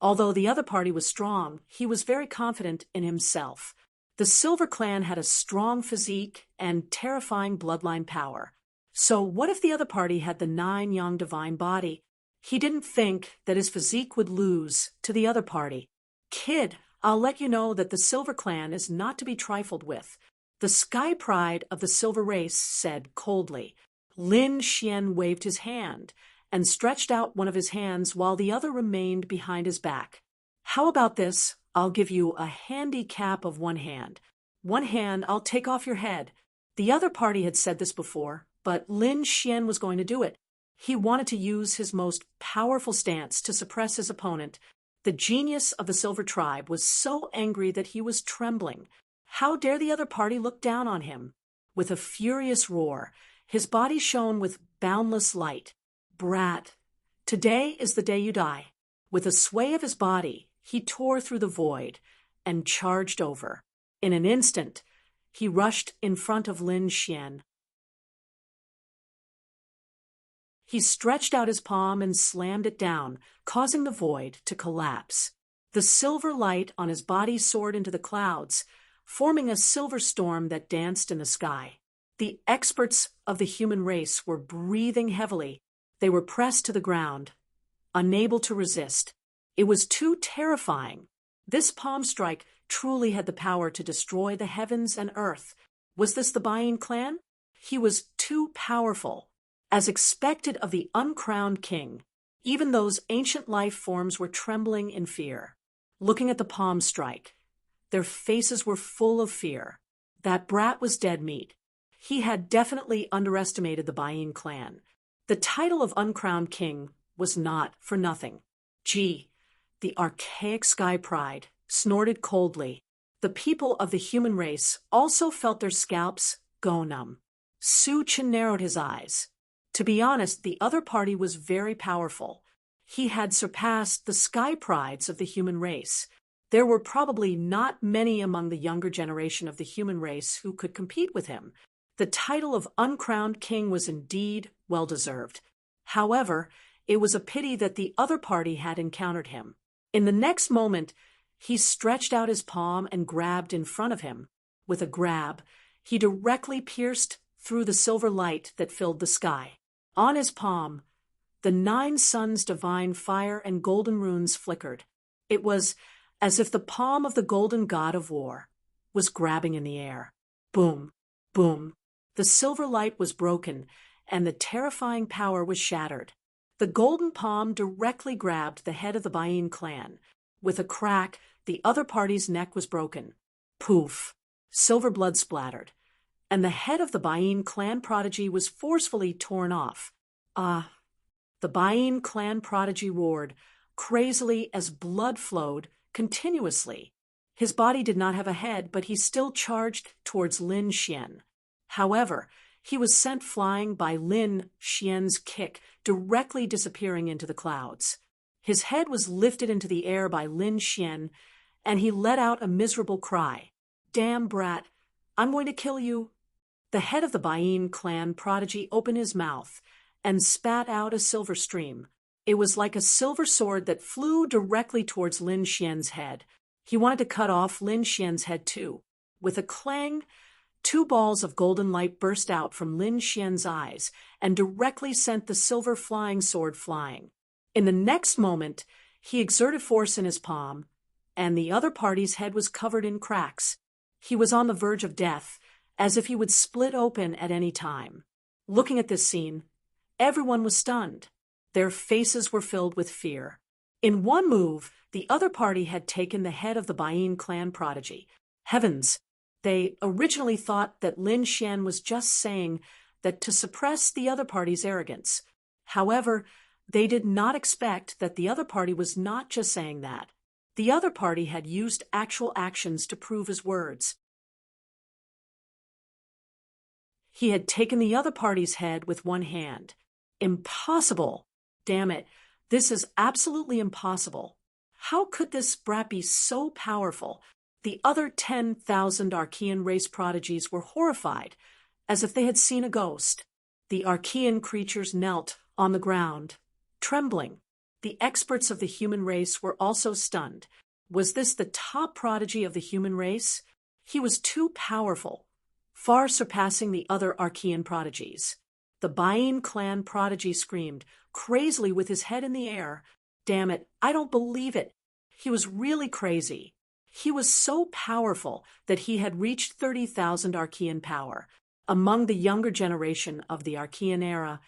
Although the other party was strong, he was very confident in himself. The Silver Clan had a strong physique and terrifying bloodline power. So what if the other party had the 9-yang divine body? He didn't think that his physique would lose to the other party. Kid, I'll let you know that the Silver Clan is not to be trifled with. The Sky Pride of the Silver Race said coldly. Lin Xian waved his hand and stretched out one of his hands while the other remained behind his back. How about this? I'll give you a handicap of one hand. One hand, I'll take off your head. The other party had said this before, but Lin Xian was going to do it. He wanted to use his most powerful stance to suppress his opponent. The genius of the Silver Tribe was so angry that he was trembling. How dare the other party look down on him? With a furious roar, his body shone with boundless light. Brat, today is the day you die. With a sway of his body, he tore through the void and charged over. In an instant, he rushed in front of Lin Xian. He stretched out his palm and slammed it down, causing the void to collapse. The silver light on his body soared into the clouds, forming a silver storm that danced in the sky. The experts of the human race were breathing heavily. They were pressed to the ground, unable to resist. It was too terrifying. This palm strike truly had the power to destroy the heavens and earth. Was this the Baiyin clan? He was too powerful. As expected of the uncrowned king, even those ancient life forms were trembling in fear. Looking at the palm strike, their faces were full of fear. That brat was dead meat. He had definitely underestimated the Baiyin clan. The title of uncrowned king was not for nothing. Gee, the archaic sky pride snorted coldly. The people of the human race also felt their scalps go numb. Su Chen narrowed his eyes. To be honest, the other party was very powerful. He had surpassed the sky prides of the human race. There were probably not many among the younger generation of the human race who could compete with him. The title of uncrowned king was indeed well-deserved. However, it was a pity that the other party had encountered him. In the next moment, he stretched out his palm and grabbed in front of him. With a grab, he directly pierced through the silver light that filled the sky. On his palm, the 9 suns' divine fire and golden runes flickered. It was as if the palm of the golden god of war was grabbing in the air. Boom, boom. The silver light was broken, and the terrifying power was shattered. The golden palm directly grabbed the head of the Baiyin clan. With a crack, the other party's neck was broken. Poof! Silver blood splattered, and the head of the Baiyin clan prodigy was forcefully torn off. Ah! The Baiyin clan prodigy roared, crazily as blood flowed continuously. His body did not have a head, but he still charged towards Lin Xian. However, he was sent flying by Lin Xian's kick, directly disappearing into the clouds. His head was lifted into the air by Lin Xian, and he let out a miserable cry. Damn brat, I'm going to kill you. The head of the Baiyin clan prodigy opened his mouth and spat out a silver stream. It was like a silver sword that flew directly towards Lin Xian's head. He wanted to cut off Lin Xian's head too. With a clang, 2 balls of golden light burst out from Lin Xian's eyes and directly sent the silver flying sword flying. In the next moment, he exerted force in his palm, and the other party's head was covered in cracks. He was on the verge of death, as if he would split open at any time. Looking at this scene, everyone was stunned. Their faces were filled with fear. In one move, the other party had taken the head of the Baiyin clan prodigy. Heavens! They originally thought that Lin Xian was just saying that to suppress the other party's arrogance. However, they did not expect that the other party was not just saying that. The other party had used actual actions to prove his words. He had taken the other party's head with one hand. Impossible! Damn it, this is absolutely impossible. How could this brat be so powerful? The other 10,000 Archean race prodigies were horrified, as if they had seen a ghost. The Archean creatures knelt on the ground, trembling. The experts of the human race were also stunned. Was this the top prodigy of the human race? He was too powerful, far surpassing the other Archean prodigies. The Baiyin clan prodigy screamed, crazily with his head in the air. Damn it, I don't believe it. He was really crazy. He was so powerful that he had reached 30,000 Archean power. Among the younger generation of the Archean era,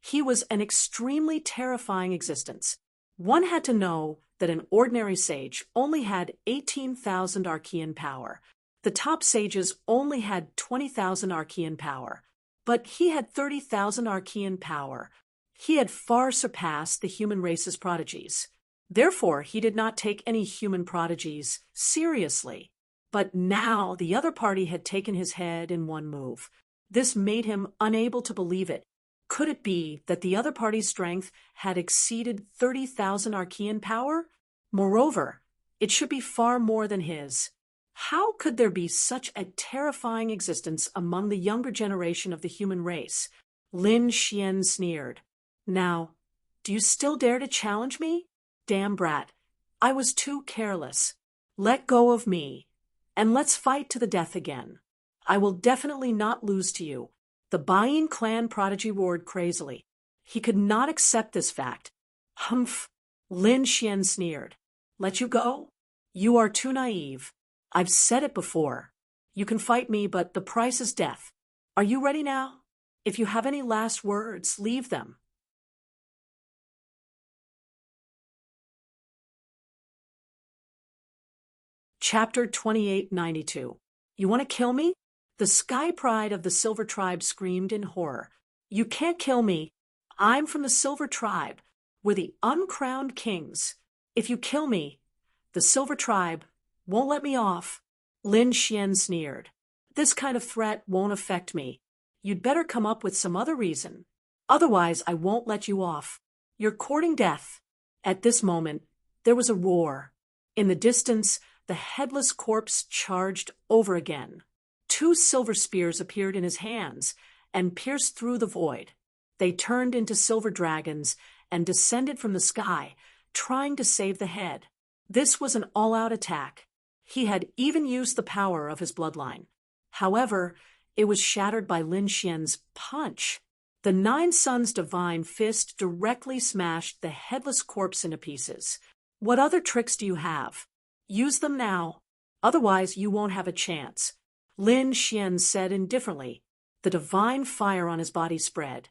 he was an extremely terrifying existence. One had to know that an ordinary sage only had 18,000 Archean power. The top sages only had 20,000 Archean power. But he had 30,000 Archean power. He had far surpassed the human race's prodigies. Therefore, he did not take any human prodigies seriously. But now the other party had taken his head in one move. This made him unable to believe it. Could it be that the other party's strength had exceeded 30,000 Archean power? Moreover, it should be far more than his. How could there be such a terrifying existence among the younger generation of the human race? Lin Xian sneered. Now, do you still dare to challenge me? Damn brat. I was too careless. Let go of me, and let's fight to the death again. I will definitely not lose to you. The Baiyin clan prodigy roared crazily. He could not accept this fact. Humph! Lin Xian sneered. Let you go? You are too naive. I've said it before. You can fight me, but the price is death. Are you ready now? If you have any last words, leave them. Chapter 2892. You want to kill me? The sky pride of the Silver Tribe screamed in horror. You can't kill me. I'm from the Silver Tribe. We're the uncrowned kings. If you kill me, the Silver Tribe won't let me off. Lin Xian sneered. This kind of threat won't affect me. You'd better come up with some other reason. Otherwise, I won't let you off. You're courting death. At this moment, there was a roar. In the distance, the headless corpse charged over again. 2 silver spears appeared in his hands and pierced through the void. They turned into silver dragons and descended from the sky, trying to save the head. This was an all-out attack. He had even used the power of his bloodline. However, it was shattered by Lin Xian's punch. The 9 Suns' divine fist directly smashed the headless corpse into pieces. What other tricks do you have? Use them now. Otherwise, you won't have a chance. Lin Xian said indifferently. The divine fire on his body spread,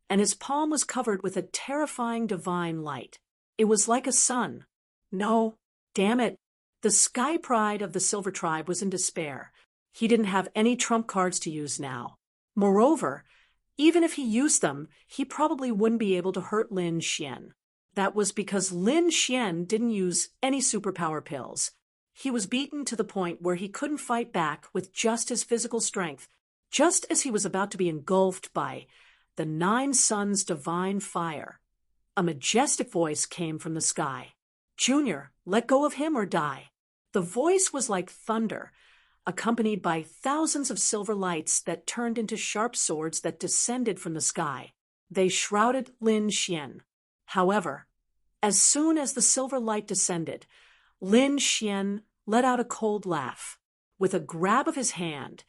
and his palm was covered with a terrifying divine light. It was like a sun. No, damn it. The sky pride of the Silver Tribe was in despair. He didn't have any trump cards to use now. Moreover, even if he used them, he probably wouldn't be able to hurt Lin Xian. That was because Lin Xian didn't use any superpower pills. He was beaten to the point where he couldn't fight back with just his physical strength, just as he was about to be engulfed by the 9 Suns' divine fire. A majestic voice came from the sky. Junior, let go of him or die. The voice was like thunder, accompanied by thousands of silver lights that turned into sharp swords that descended from the sky. They shrouded Lin Xian. However, as soon as the silver light descended, Lin Xian let out a cold laugh. With a grab of his hand,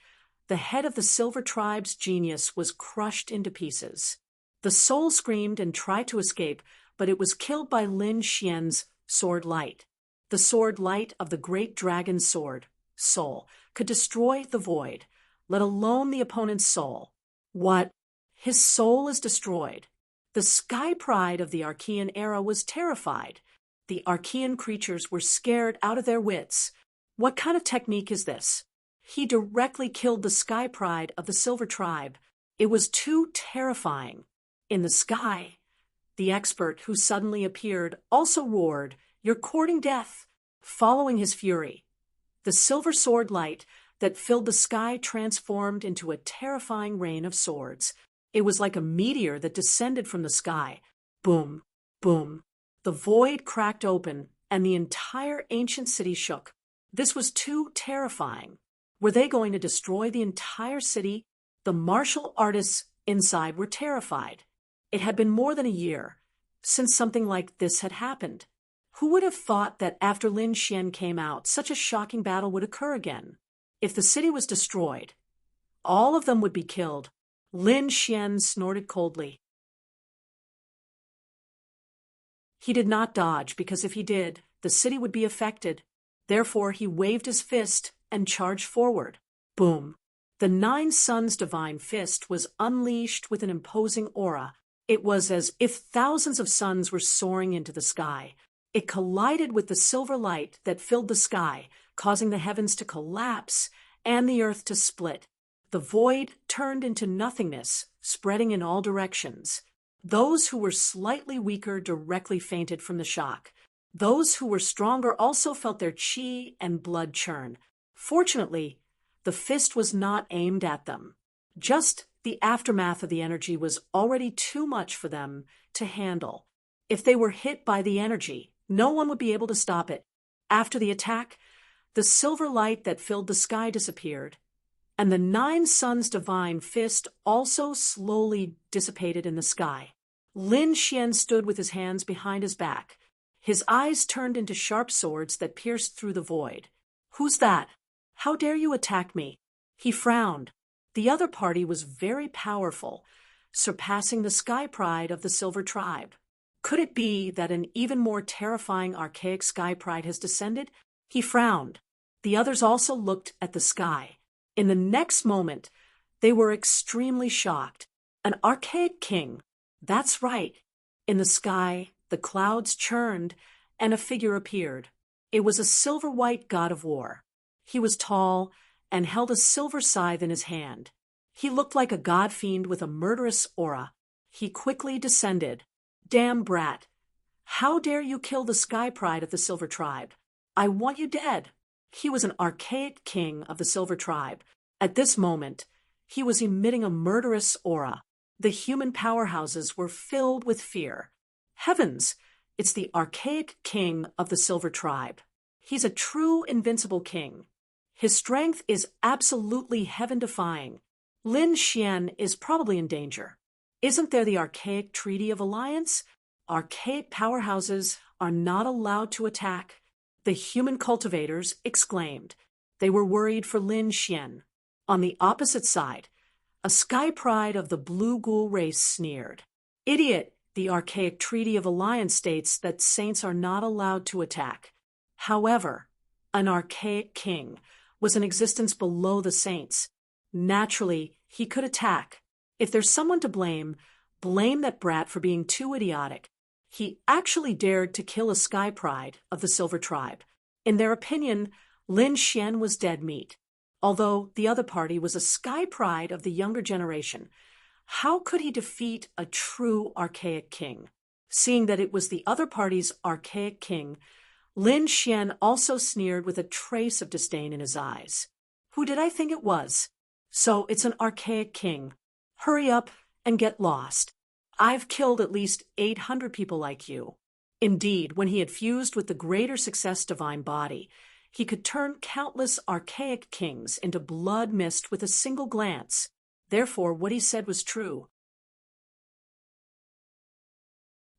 the head of the Silver Tribe's genius was crushed into pieces. The soul screamed and tried to escape, but it was killed by Lin Xian's sword light. The sword light of the great dragon's sword, soul, could destroy the void, let alone the opponent's soul. What? His soul is destroyed. The sky pride of the Archean era was terrified. The Archean creatures were scared out of their wits. What kind of technique is this? He directly killed the sky pride of the Silver Tribe. It was too terrifying. In the sky, the expert who suddenly appeared also roared, "You're courting death!" Following his fury, the silver sword light that filled the sky transformed into a terrifying rain of swords. It was like a meteor that descended from the sky. Boom, boom. The void cracked open, and the entire ancient city shook. This was too terrifying. Were they going to destroy the entire city? The martial artists inside were terrified. It had been more than a year since something like this had happened. Who would have thought that after Lin Xian came out, such a shocking battle would occur again? If the city was destroyed, all of them would be killed. Lin Xian snorted coldly. He did not dodge, because if he did, the city would be affected. Therefore, he waved his fist and charged forward. Boom! The 9 Suns' divine fist was unleashed with an imposing aura. It was as if thousands of suns were soaring into the sky. It collided with the silver light that filled the sky, causing the heavens to collapse and the earth to split. The void turned into nothingness, spreading in all directions. Those who were slightly weaker directly fainted from the shock. Those who were stronger also felt their chi and blood churn. Fortunately, the fist was not aimed at them. Just the aftermath of the energy was already too much for them to handle. If they were hit by the energy, no one would be able to stop it. After the attack, the silver light that filled the sky disappeared, and the 9 suns' divine fist also slowly dissipated in the sky. Lin Xian stood with his hands behind his back. His eyes turned into sharp swords that pierced through the void. "Who's that? How dare you attack me?" He frowned. The other party was very powerful, surpassing the sky pride of the Silver Tribe. Could it be that an even more terrifying archaic sky pride has descended? He frowned. The others also looked at the sky. In the next moment, they were extremely shocked. An archaic king. That's right. In the sky, the clouds churned, and a figure appeared. It was a silver-white god of war. He was tall and held a silver scythe in his hand. He looked like a god-fiend with a murderous aura. He quickly descended. "Damn brat! How dare you kill the sky pride of the Silver Tribe? I want you dead." He was an archaic king of the Silver Tribe. At this moment, he was emitting a murderous aura. The human powerhouses were filled with fear. Heavens! It's the archaic king of the Silver Tribe. He's a true invincible king. His strength is absolutely heaven-defying. Lin Xian is probably in danger. Isn't there the archaic Treaty of Alliance? Archaic powerhouses are not allowed to attack. The human cultivators exclaimed. They were worried for Lin Xian. On the opposite side, a sky pride of the blue ghoul race sneered. "Idiot! The archaic Treaty of Alliance states that saints are not allowed to attack." However, an archaic king was in existence below the saints. Naturally, he could attack. If there's someone to blame, blame that brat for being too idiotic. He actually dared to kill a sky pride of the Silver Tribe. In their opinion, Lin Xian was dead meat. Although the other party was a sky pride of the younger generation, how could he defeat a true archaic king? Seeing that it was the other party's archaic king, Lin Xian also sneered with a trace of disdain in his eyes. "Who did I think it was? So it's an archaic king. Hurry up and get lost. I've killed at least 800 people like you." Indeed, when he had fused with the greater success divine body, he could turn countless archaic kings into blood mist with a single glance. Therefore, what he said was true.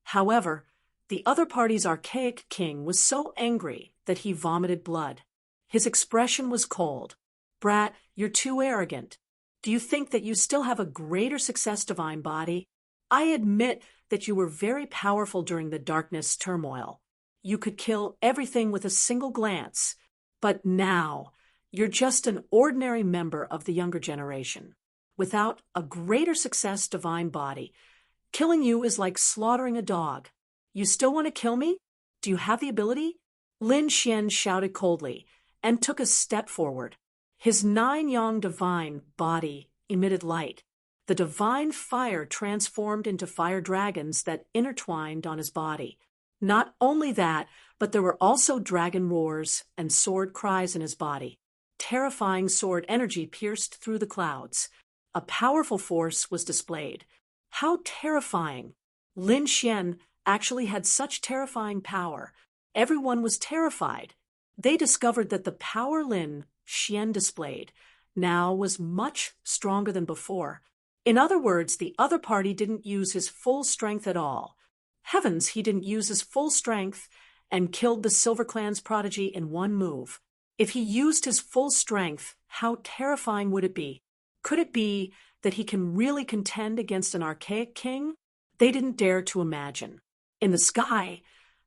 However, the other party's archaic king was so angry that he vomited blood. His expression was cold. "Brat, you're too arrogant. Do you think that you still have a greater success divine body? I admit that you were very powerful during the darkness turmoil. You could kill everything with a single glance. But now, you're just an ordinary member of the younger generation. Without a greater success divine body, killing you is like slaughtering a dog. You still want to kill me? Do you have the ability?" Lin Xian shouted coldly and took a step forward. His 9-yang divine body emitted light. The divine fire transformed into fire dragons that intertwined on his body. Not only that, but there were also dragon roars and sword cries in his body. Terrifying sword energy pierced through the clouds. A powerful force was displayed. How terrifying! Lin Xian actually had such terrifying power. Everyone was terrified. They discovered that the power Lin Xian displayed now was much stronger than before. In other words, the other party didn't use his full strength at all. Heavens, he didn't use his full strength and killed the Silver Clan's prodigy in one move. If he used his full strength, how terrifying would it be? Could it be that he can really contend against an archaic king? They didn't dare to imagine. In the sky,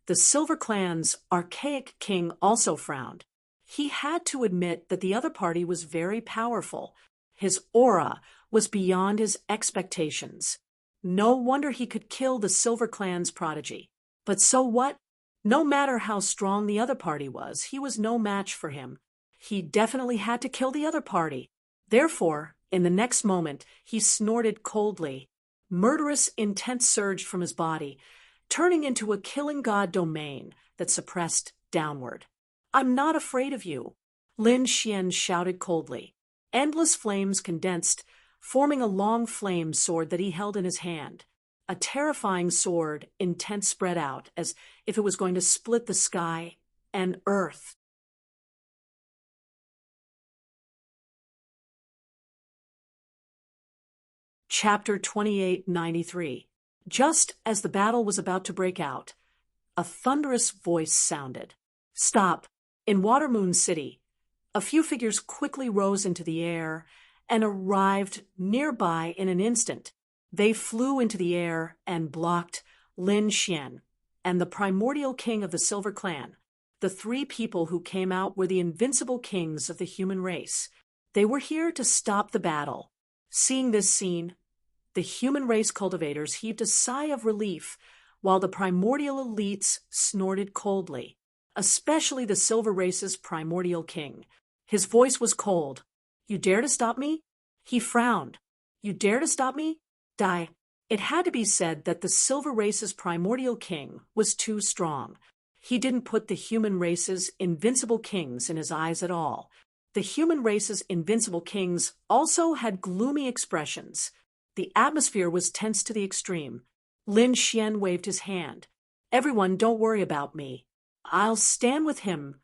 the Silver Clan's archaic king also frowned. He had to admit that the other party was very powerful. His aura was beyond his expectations. No wonder he could kill the Silver Clan's prodigy. But so what? No matter how strong the other party was, he was no match for him. He definitely had to kill the other party. Therefore, in the next moment, he snorted coldly. Murderous intent surged from his body, turning into a killing god domain that suppressed downward. I'm not afraid of you, Lin Xian shouted coldly. Endless flames condensed, forming a long flame sword that he held in his hand. A terrifying sword, intent spread out, as if it was going to split the sky and earth. Chapter 2893. Just as the battle was about to break out, a thunderous voice sounded. Stop! In Watermoon City, a few figures quickly rose into the air and arrived nearby in an instant. They flew into the air and blocked Lin Xian and the primordial king of the Silver Clan. The three people who came out were the invincible kings of the human race. They were here to stop the battle. Seeing this scene, the human race cultivators heaved a sigh of relief, while the primordial elites snorted coldly, especially the Silver Race's primordial king. His voice was cold. You dare to stop me? He frowned. You dare to stop me? Die. It had to be said that the Silver Race's primordial king was too strong. He didn't put the human race's invincible kings in his eyes at all. The human race's invincible kings also had gloomy expressions. The atmosphere was tense to the extreme. Lin Xian waved his hand. Everyone, don't worry about me. I'll stand with him.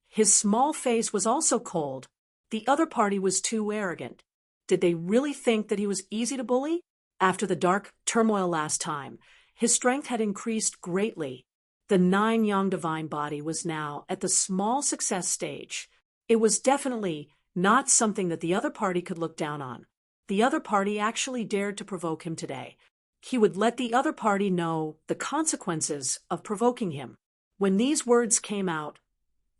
His small face was also cold. The other party was too arrogant. Did they really think that he was easy to bully? After the dark turmoil last time, his strength had increased greatly. The 9-yang divine body was now at the small success stage. It was definitely not something that the other party could look down on. The other party actually dared to provoke him today. He would let the other party know the consequences of provoking him. When these words came out,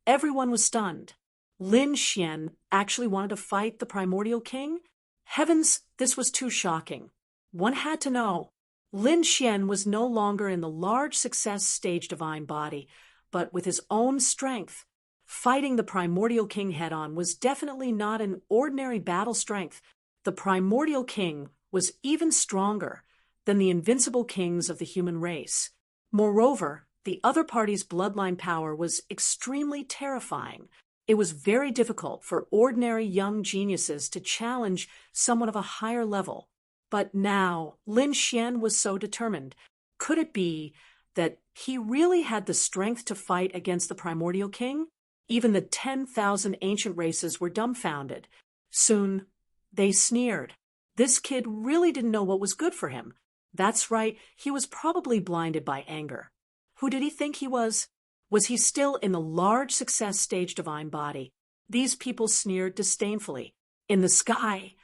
everyone was stunned. Lin Xian actually wanted to fight the primordial king? Heavens, this was too shocking. One had to know. Lin Xian was no longer in the large success stage divine body, but with his own strength. Fighting the primordial king head-on was definitely not an ordinary battle strength. The primordial king was even stronger than the invincible kings of the human race. Moreover, the other party's bloodline power was extremely terrifying. It was very difficult for ordinary young geniuses to challenge someone of a higher level. But now, Lin Xian was so determined. Could it be that he really had the strength to fight against the primordial king? Even the 10,000 ancient races were dumbfounded. Soon, they sneered. This kid really didn't know what was good for him. That's right, he was probably blinded by anger. Who did he think he was? Was he still in the large success stage divine body? These people sneered disdainfully. In the sky,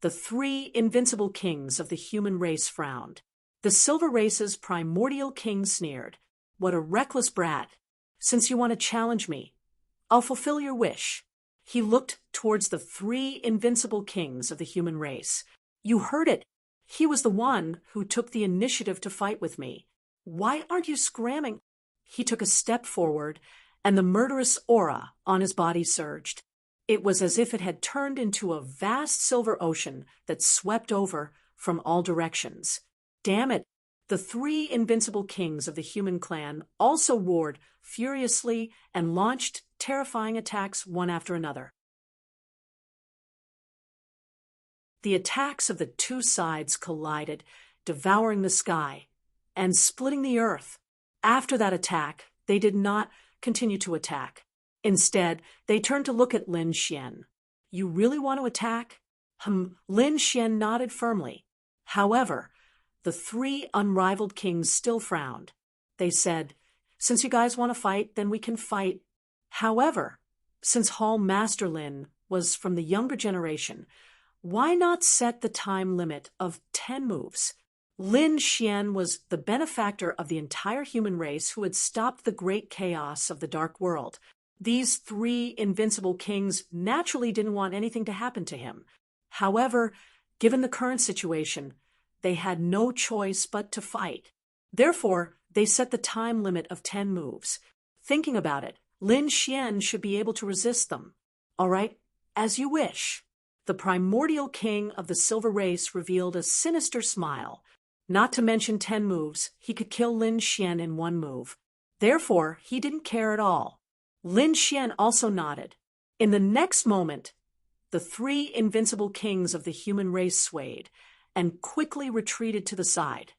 the 3 invincible kings of the human race frowned. The Silver Race's primordial king sneered. What a reckless brat. Since you want to challenge me, I'll fulfill your wish. He looked towards the 3 invincible kings of the human race. You heard it. He was the one who took the initiative to fight with me. Why aren't you scramming? He took a step forward, and the murderous aura on his body surged. It was as if it had turned into a vast silver ocean that swept over from all directions. Damn it! The 3 invincible kings of the human clan also roared furiously and launched terrifying attacks one after another. The attacks of the 2 sides collided, devouring the sky and splitting the earth. After that attack, they did not continue to attack. Instead, they turned to look at Lin Xian. You really want to attack? Lin Xian nodded firmly. However, the 3 unrivaled kings still frowned. They said, since you guys want to fight, then we can fight. However, since Hall Master Lin was from the younger generation, why not set the time limit of 10 moves? Lin Xian was the benefactor of the entire human race who had stopped the great chaos of the dark world. These 3 invincible kings naturally didn't want anything to happen to him. However, given the current situation, they had no choice but to fight. Therefore, they set the time limit of 10 moves. Thinking about it, Lin Xian should be able to resist them. All right, as you wish. The primordial king of the Silver Race revealed a sinister smile. Not to mention 10 moves, he could kill Lin Xian in one move. Therefore, he didn't care at all. Lin Xian also nodded. In the next moment, the three invincible kings of the human race swayed and quickly retreated to the side.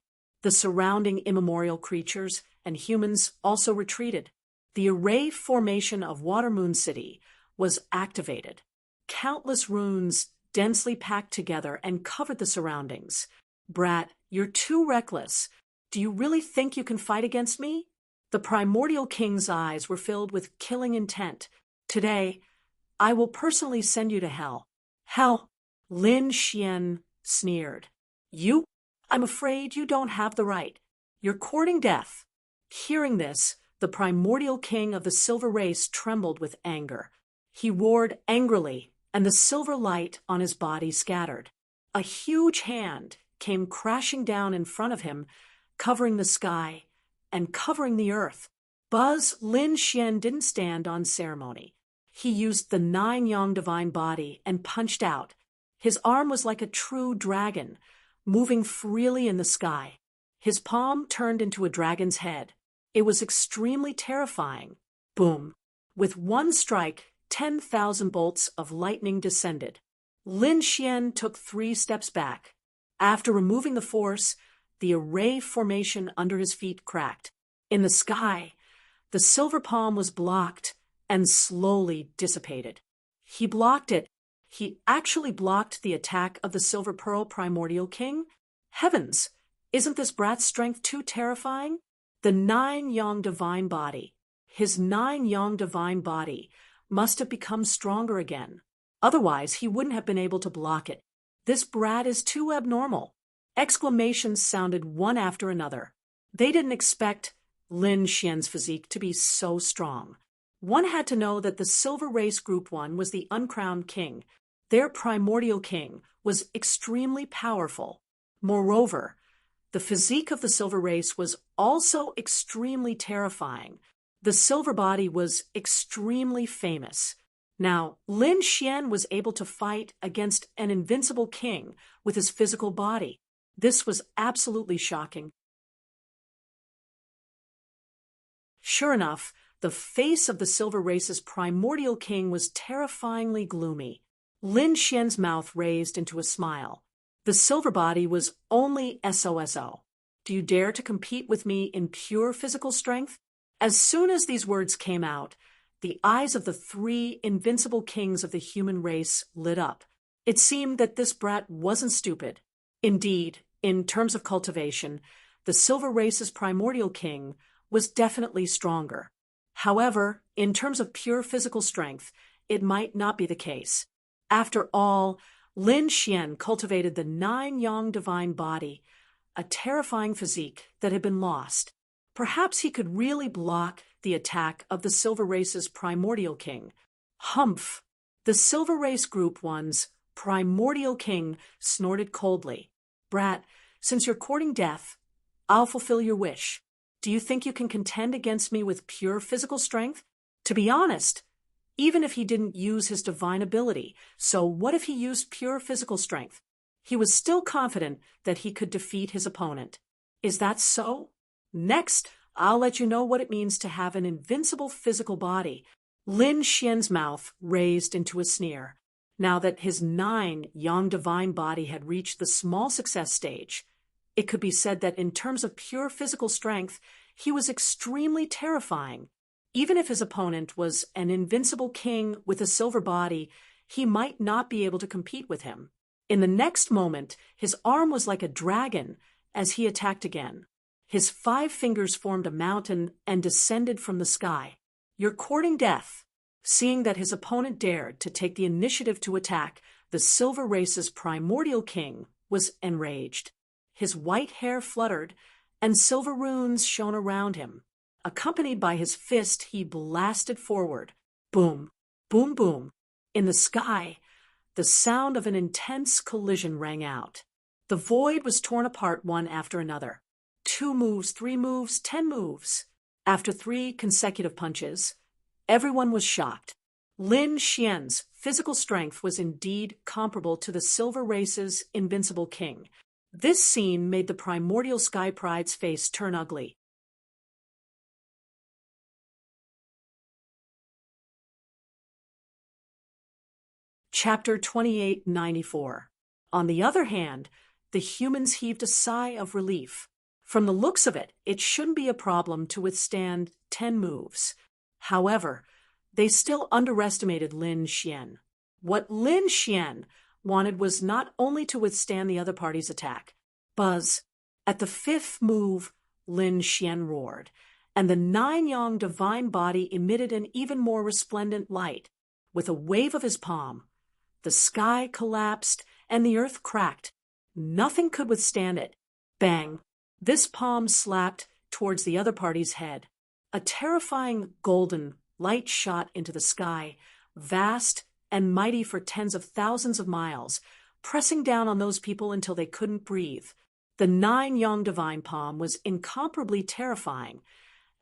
The surrounding immemorial creatures and humans also retreated. The array formation of Watermoon City was activated. Countless runes densely packed together and covered the surroundings. Brat, you're too reckless. Do you really think you can fight against me? The primordial king's eyes were filled with killing intent. Today, I will personally send you to hell. Hell? Lin Xian sneered. You? I'm afraid you don't have the right. You're courting death. Hearing this, the primordial king of the silver race trembled with anger. He roared angrily, and the silver light on his body scattered. A huge hand came crashing down in front of him, covering the sky and covering the earth. Lin Xian didn't stand on ceremony. He used the 9 yang divine body and punched out. His arm was like a true dragon, moving freely in the sky. His palm turned into a dragon's head. It was extremely terrifying. Boom! With one strike, 10,000 bolts of lightning descended. Lin Xian took 3 steps back. After removing the force, the array formation under his feet cracked. In the sky, the silver palm was blocked and slowly dissipated. He blocked it. He actually blocked the attack of the Silver Pearl Primordial King? Heavens! Isn't this brat's strength too terrifying? The 9 yang divine body. His 9 yang divine body must have become stronger again. Otherwise, he wouldn't have been able to block it. This brat is too abnormal. Exclamations sounded one after another. They didn't expect Lin Xian's physique to be so strong. One had to know that the Silver Race Group 1 was the uncrowned king. Their primordial king was extremely powerful. Moreover, the physique of the Silver Race was also extremely terrifying. The silver body was extremely famous. Now, Lin Xian was able to fight against an invincible king with his physical body. This was absolutely shocking. Sure enough, the face of the Silver Race's primordial king was terrifyingly gloomy. Lin Xian's mouth raised into a smile. The silver body was only SOSO. Do you dare to compete with me in pure physical strength? As soon as these words came out, the eyes of the 3 invincible kings of the human race lit up. It seemed that this brat wasn't stupid. Indeed, in terms of cultivation, the Silver Race's primordial king was definitely stronger. However, in terms of pure physical strength, it might not be the case. After all, Lin Xian cultivated the 9 yang divine body, a terrifying physique that had been lost. Perhaps he could really block the attack of the Silver Race's primordial king. Humph! The Silver Race Group 1's primordial king snorted coldly. Brat, since you're courting death, I'll fulfill your wish. Do you think you can contend against me with pure physical strength? To be honest, even if he didn't use his divine ability, so what if he used pure physical strength? He was still confident that he could defeat his opponent. Is that so? Next, I'll let you know what it means to have an invincible physical body. Lin Xian's mouth raised into a sneer. Now that his 9 yang divine body had reached the small success stage, it could be said that in terms of pure physical strength, he was extremely terrifying. Even if his opponent was an invincible king with a silver body, he might not be able to compete with him. In the next moment, his arm was like a dragon as he attacked again. His 5 fingers formed a mountain and descended from the sky. You're courting death. Seeing that his opponent dared to take the initiative to attack, the Silver Race's primordial king was enraged. His white hair fluttered, and silver runes shone around him. Accompanied by his fist, he blasted forward. Boom, boom, boom. In the sky, the sound of an intense collision rang out. The void was torn apart one after another. 2 moves, 3 moves, 10 moves. After 3 consecutive punches, everyone was shocked. Lin Xian's physical strength was indeed comparable to the Silver Race's invincible king. This scene made the primordial Sky Pride's face turn ugly. Chapter 2894. On the other hand, the humans heaved a sigh of relief. From the looks of it, it shouldn't be a problem to withstand 10 moves. However, they still underestimated Lin Xian. What Lin Xian wanted was not only to withstand the other party's attack. Buzz. At the 5th move, Lin Xian roared, and the 9-yang divine body emitted an even more resplendent light. With a wave of his palm, the sky collapsed and the earth cracked. Nothing could withstand it. Bang! This palm slapped towards the other party's head. A terrifying golden light shot into the sky, vast and mighty for tens of thousands of miles, pressing down on those people until they couldn't breathe. The 9-yang divine palm was incomparably terrifying,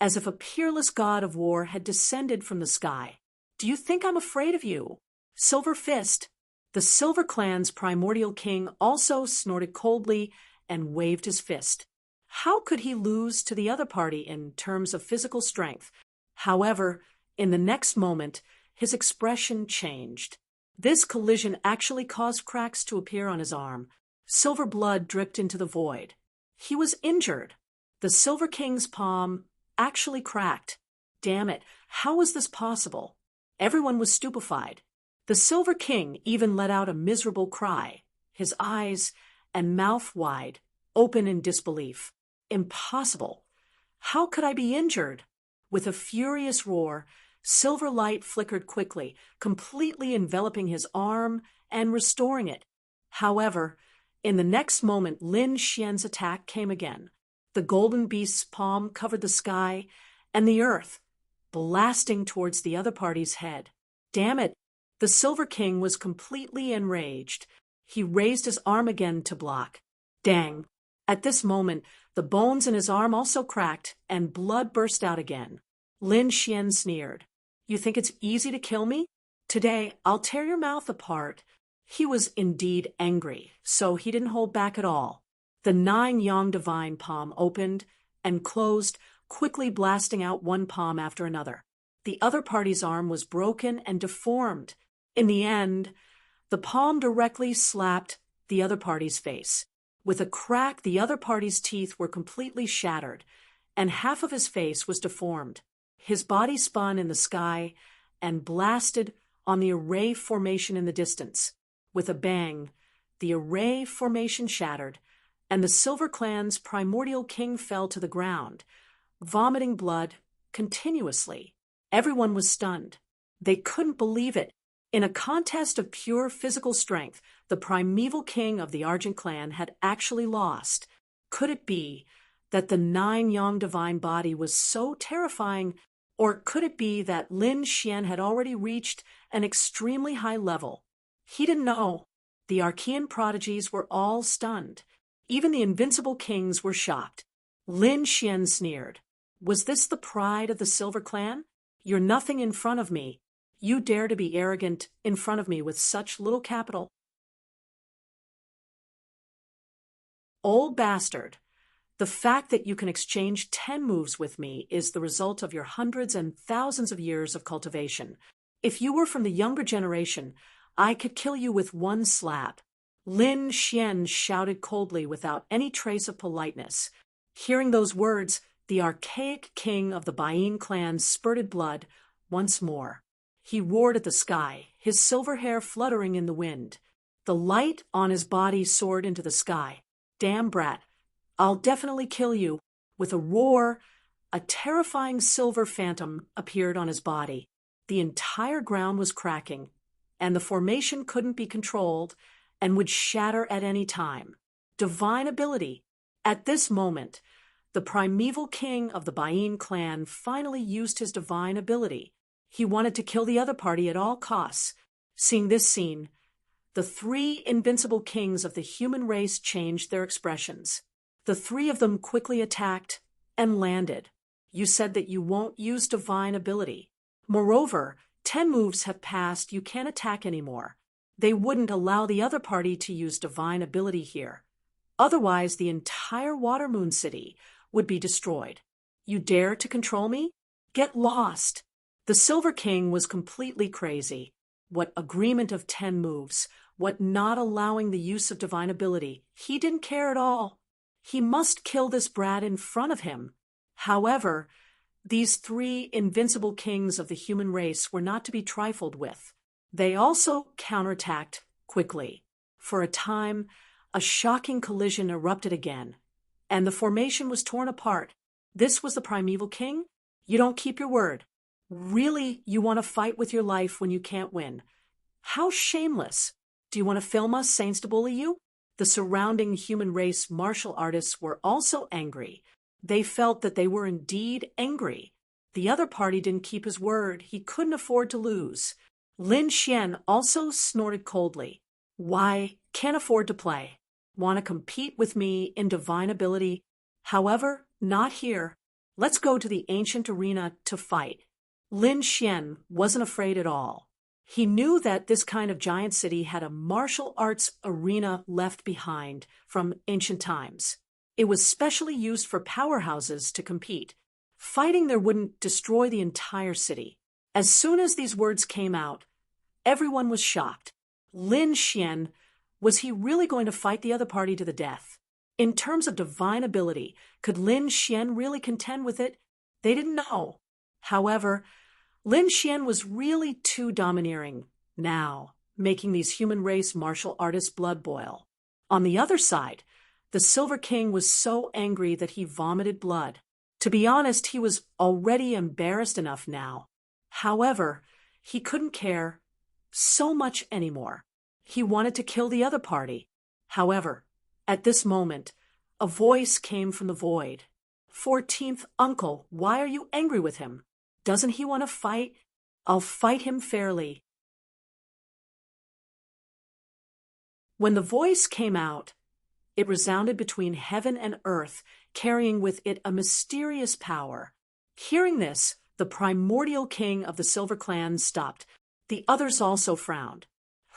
as if a peerless god of war had descended from the sky. Do you think I'm afraid of you? Silver Fist. The Silver Clan's primordial king also snorted coldly and waved his fist. How could he lose to the other party in terms of physical strength? However, in the next moment, his expression changed. This collision actually caused cracks to appear on his arm. Silver blood dripped into the void. He was injured. The Silver King's palm actually cracked. Damn it, how was this possible? Everyone was stupefied. The Silver King even let out a miserable cry, his eyes and mouth wide, open in disbelief. Impossible! How could I be injured? With a furious roar, silver light flickered quickly, completely enveloping his arm and restoring it. However, in the next moment, Lin Xian's attack came again. The golden beast's palm covered the sky and the earth, blasting towards the other party's head. Damn it! The Silver King was completely enraged. He raised his arm again to block. Dang! At this moment, the bones in his arm also cracked, and blood burst out again. Lin Xian sneered. You think it's easy to kill me? Today, I'll tear your mouth apart. He was indeed angry, so he didn't hold back at all. The 9-yang divine palm opened and closed, quickly blasting out one palm after another. The other party's arm was broken and deformed. In the end, the palm directly slapped the other party's face. With a crack, the other party's teeth were completely shattered, and half of his face was deformed. His body spun in the sky and blasted on the array formation in the distance. With a bang, the array formation shattered, and the Silver Clan's primordial king fell to the ground, vomiting blood continuously. Everyone was stunned. They couldn't believe it. In a contest of pure physical strength, the primeval king of the Argent clan had actually lost. Could it be that the 9-yang divine body was so terrifying, or could it be that Lin Xian had already reached an extremely high level? He didn't know. The Archean prodigies were all stunned. Even the invincible kings were shocked. Lin Xian sneered. Was this the pride of the Silver Clan? You're nothing in front of me. You dare to be arrogant in front of me with such little capital? Old bastard. The fact that you can exchange 10 moves with me is the result of your hundreds and thousands of years of cultivation. If you were from the younger generation, I could kill you with one slap. Lin Xian shouted coldly without any trace of politeness. Hearing those words, the archaic king of the Bain clan spurted blood once more. He roared at the sky, his silver hair fluttering in the wind. The light on his body soared into the sky. Damn brat, I'll definitely kill you. With a roar, a terrifying silver phantom appeared on his body. The entire ground was cracking, and the formation couldn't be controlled and would shatter at any time. Divine ability. At this moment, the primeval king of the Bain clan finally used his divine ability. He wanted to kill the other party at all costs. Seeing this scene, the 3 invincible kings of the human race changed their expressions. The 3 of them quickly attacked and landed. You said that you won't use divine ability. Moreover, 10 moves have passed, you can't attack anymore. They wouldn't allow the other party to use divine ability here. Otherwise, the entire Water Moon City would be destroyed. You dare to control me? Get lost. The Silver King was completely crazy. What agreement of 10 moves, what not allowing the use of divine ability, he didn't care at all. He must kill this brat in front of him. However, these 3 invincible kings of the human race were not to be trifled with. They also counterattacked quickly. For a time, a shocking collision erupted again, and the formation was torn apart. This was the primeval king? You don't keep your word. Really, you want to fight with your life when you can't win? How shameless! Do you want to film us, Saints, to bully you? The surrounding human race martial artists were also angry. They felt that they were indeed angry. The other party didn't keep his word. He couldn't afford to lose. Lin Xian also snorted coldly. Why, can't afford to play. Want to compete with me in divine ability? However, not here. Let's go to the ancient arena to fight. Lin Xian wasn't afraid at all. He knew that this kind of giant city had a martial arts arena left behind from ancient times. It was specially used for powerhouses to compete. Fighting there wouldn't destroy the entire city. As soon as these words came out, everyone was shocked. Lin Xian, was he really going to fight the other party to the death? In terms of divine ability, could Lin Xian really contend with it? They didn't know. However, Lin Xian was really too domineering now, making these human race martial artists' blood boil. On the other side, the Silver King was so angry that he vomited blood. To be honest, he was already embarrassed enough now. However, he couldn't care so much anymore. He wanted to kill the other party. However, at this moment, a voice came from the void. 14th uncle, why are you angry with him? Doesn't he want to fight? I'll fight him fairly. When the voice came out, it resounded between heaven and earth, carrying with it a mysterious power. Hearing this, the primordial king of the Silver Clan stopped. The others also frowned.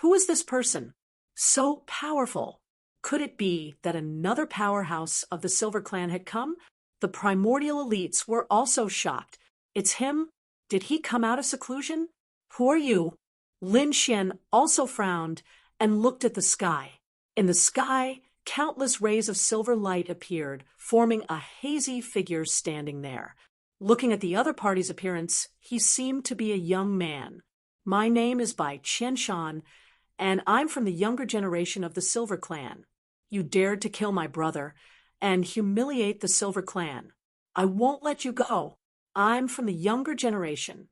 Who is this person? So powerful. Could it be that another powerhouse of the Silver Clan had come? The primordial elites were also shocked. It's him? Did he come out of seclusion? Who are you? Lin Xian also frowned and looked at the sky. In the sky, countless rays of silver light appeared, forming a hazy figure standing there. Looking at the other party's appearance, he seemed to be a young man. My name is Bai Qianshan, and I'm from the younger generation of the Silver Clan. You dared to kill my brother and humiliate the Silver Clan. I won't let you go. I'm from the younger generation.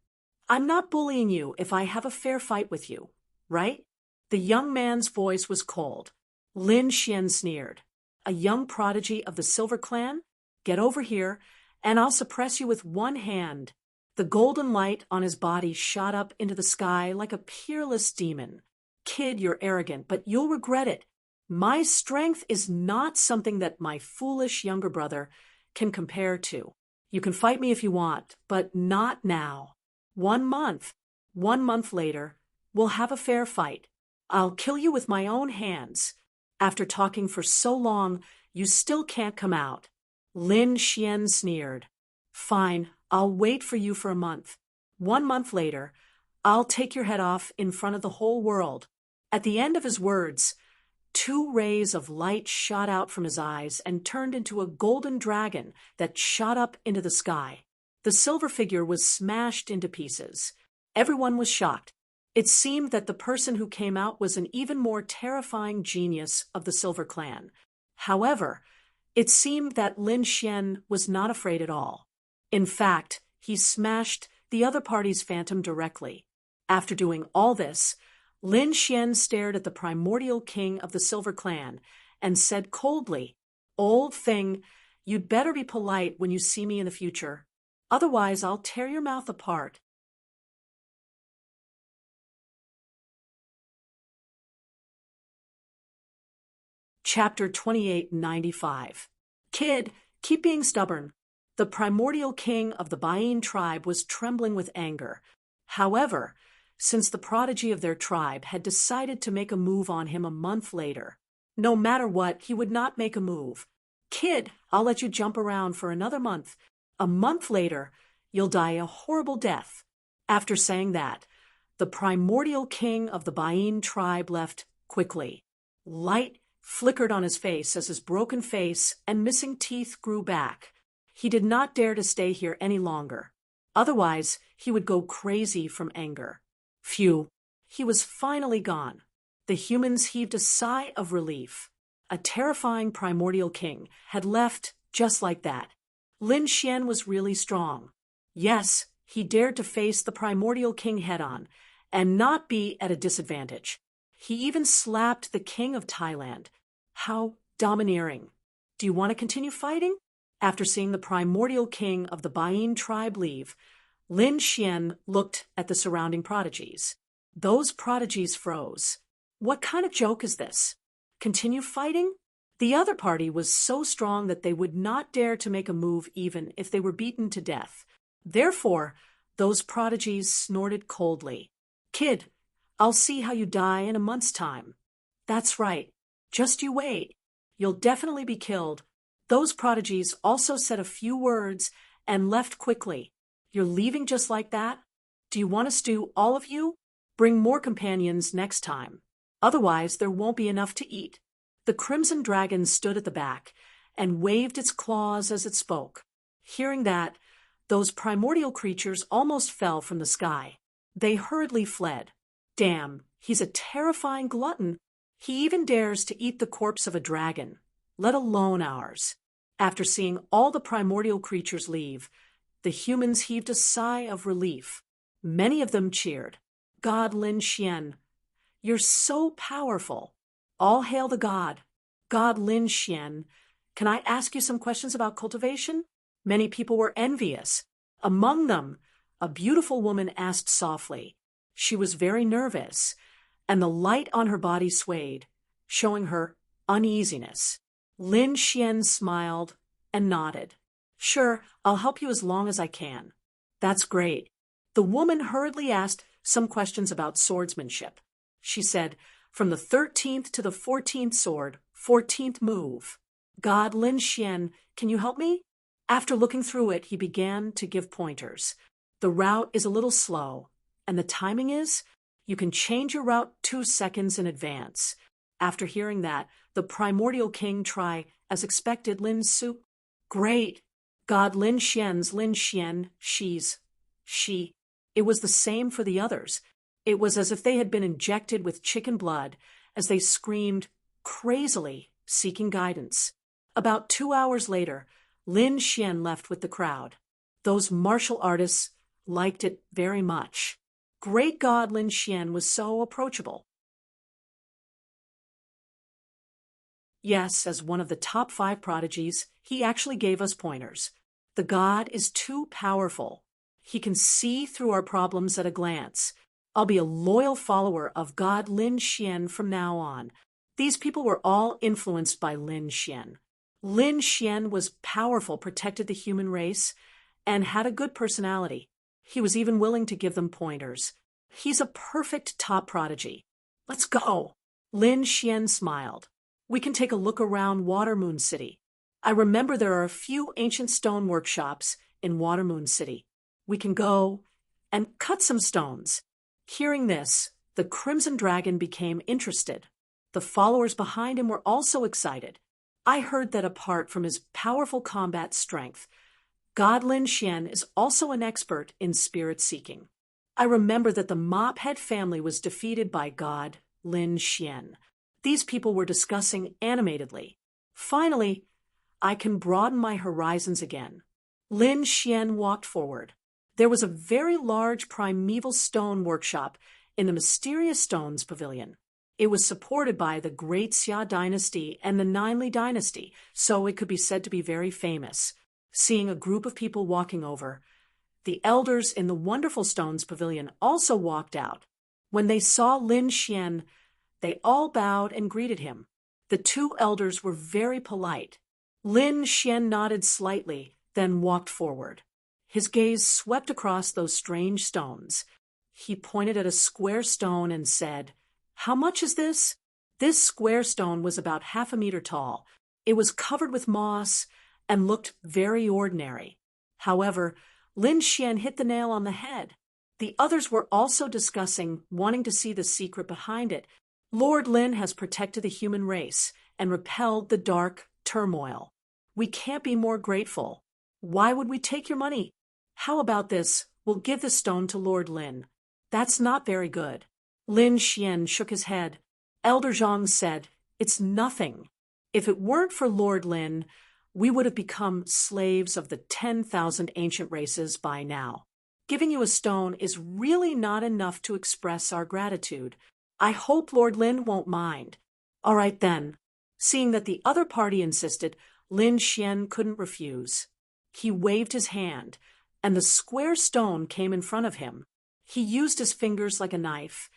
I'm not bullying you if I have a fair fight with you, right? The young man's voice was cold. Lin Xian sneered. A young prodigy of the Silver Clan? Get over here, and I'll suppress you with one hand. The golden light on his body shot up into the sky like a peerless demon. Kid, you're arrogant, but you'll regret it. My strength is not something that my foolish younger brother can compare to. You can fight me if you want, but not now. 1 month. 1 month later, we'll have a fair fight. I'll kill you with my own hands. After talking for so long, you still can't come out. Lin Xian sneered. Fine, I'll wait for you for a month. 1 month later, I'll take your head off in front of the whole world. At the end of his words, 2 rays of light shot out from his eyes and turned into a golden dragon that shot up into the sky. The silver figure was smashed into pieces. Everyone was shocked. It seemed that the person who came out was an even more terrifying genius of the Silver Clan. However, it seemed that Lin Xian was not afraid at all. In fact, he smashed the other party's phantom directly. After doing all this, Lin Xian stared at the primordial king of the Silver Clan and said coldly, Old thing, you'd better be polite when you see me in the future. Otherwise, I'll tear your mouth apart. Chapter 2895. Kid, keep being stubborn. The primordial king of the Bayin tribe was trembling with anger. However, since the prodigy of their tribe had decided to make a move on him a month later, No matter what, he would not make a move. Kid, I'll let you jump around for another month. A month later, you'll die a horrible death. After saying that, the primordial king of the Bain tribe left quickly. Light flickered on his face as his broken face and missing teeth grew back. He did not dare to stay here any longer. Otherwise, he would go crazy from anger. Phew, he was finally gone. The humans heaved a sigh of relief. A terrifying primordial king had left just like that. Lin Xian was really strong. Yes, he dared to face the primordial king head-on and not be at a disadvantage. He even slapped the king of Thailand. How domineering. Do you want to continue fighting? After seeing the primordial king of the Bain tribe leave, Lin Xian looked at the surrounding prodigies. Those prodigies froze. What kind of joke is this? Continue fighting? The other party was so strong that they would not dare to make a move even if they were beaten to death. Therefore, those prodigies snorted coldly. Kid, I'll see how you die in a month's time. That's right. Just you wait. You'll definitely be killed. Those prodigies also said a few words and left quickly. You're leaving just like that? Do you want to stew, all of you? Bring more companions next time. Otherwise, there won't be enough to eat. The crimson dragon stood at the back and waved its claws as it spoke. Hearing that, those primordial creatures almost fell from the sky. They hurriedly fled. Damn, he's a terrifying glutton. He even dares to eat the corpse of a dragon, let alone ours. After seeing all the primordial creatures leave, the humans heaved a sigh of relief. Many of them cheered. God Lin Xian, you're so powerful. All hail the god. God Lin Xian, can I ask you some questions about cultivation? Many people were envious. Among them, a beautiful woman asked softly. She was very nervous, and the light on her body swayed, showing her uneasiness. Lin Xian smiled and nodded. Sure, I'll help you as long as I can. That's great. The woman hurriedly asked some questions about swordsmanship. She said, from the 13th to the 14th sword, 14th move. God Lin Xian, can you help me? After looking through it, he began to give pointers. The route is a little slow, and the timing is, you can change your route 2 seconds in advance. After hearing that, the primordial king tried, as expected, Lin Su. Great. God Lin Xian's Lin Xian, she. It was the same for the others. It was as if they had been injected with chicken blood as they screamed crazily, seeking guidance. About 2 hours later, Lin Xian left with the crowd. Those martial artists liked it very much. Great God Lin Xian was so approachable. Yes, as one of the top 5 prodigies, he actually gave us pointers. The god is too powerful. He can see through our problems at a glance. I'll be a loyal follower of God Lin Xian from now on. These people were all influenced by Lin Xian. Lin Xian was powerful, protected the human race, and had a good personality. He was even willing to give them pointers. He's a perfect top prodigy. Let's go. Lin Xian smiled. We can take a look around Watermoon City. I remember there are a few ancient stone workshops in Watermoon City. We can go and cut some stones. Hearing this, the Crimson Dragon became interested. The followers behind him were also excited. I heard that apart from his powerful combat strength, God Lin Xian is also an expert in spirit seeking. I remember that the Mophead family was defeated by God Lin Xian. These people were discussing animatedly. Finally, I can broaden my horizons again. Lin Xian walked forward. There was a very large primeval stone workshop in the Mysterious Stones Pavilion. It was supported by the Great Xia Dynasty and the Ninely Dynasty, so it could be said to be very famous. Seeing a group of people walking over, the elders in the Wonderful Stones Pavilion also walked out. When they saw Lin Xian, they all bowed and greeted him. The 2 elders were very polite. Lin Xian nodded slightly, then walked forward. His gaze swept across those strange stones. He pointed at a square stone and said, "How much is this?" This square stone was about 1/2 meter tall. It was covered with moss and looked very ordinary. However, Lin Xian hit the nail on the head. The others were also discussing, wanting to see the secret behind it. Lord Lin has protected the human race and repelled the dark turmoil. We can't be more grateful. Why would we take your money? How about this? We'll give the stone to Lord Lin. That's not very good. Lin Xian shook his head. Elder Zhang said, It's nothing. If it weren't for Lord Lin, we would have become slaves of the 10,000 ancient races by now. Giving you a stone is really not enough to express our gratitude. I hope Lord Lin won't mind. All right then. Seeing that the other party insisted, Lin Xian couldn't refuse. He waved his hand, and the square stone came in front of him. He used his fingers like a knife,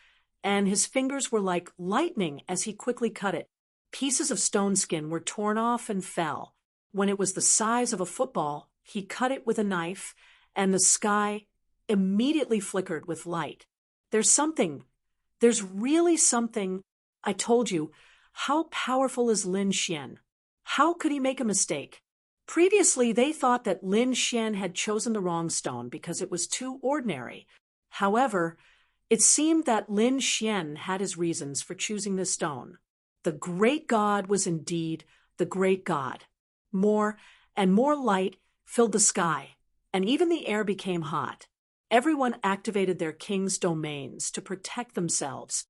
and his fingers were like lightning as he quickly cut it. Pieces of stone skin were torn off and fell. When it was the size of a football, he cut it with a knife, and the sky immediately flickered with light. There's really something. I told you, how powerful is Lin Xian? How could he make a mistake? Previously, they thought that Lin Xian had chosen the wrong stone because it was too ordinary. However, it seemed that Lin Xian had his reasons for choosing this stone. The great god was indeed the great god. More and more light filled the sky, and even the air became hot. Everyone activated their king's domains to protect themselves.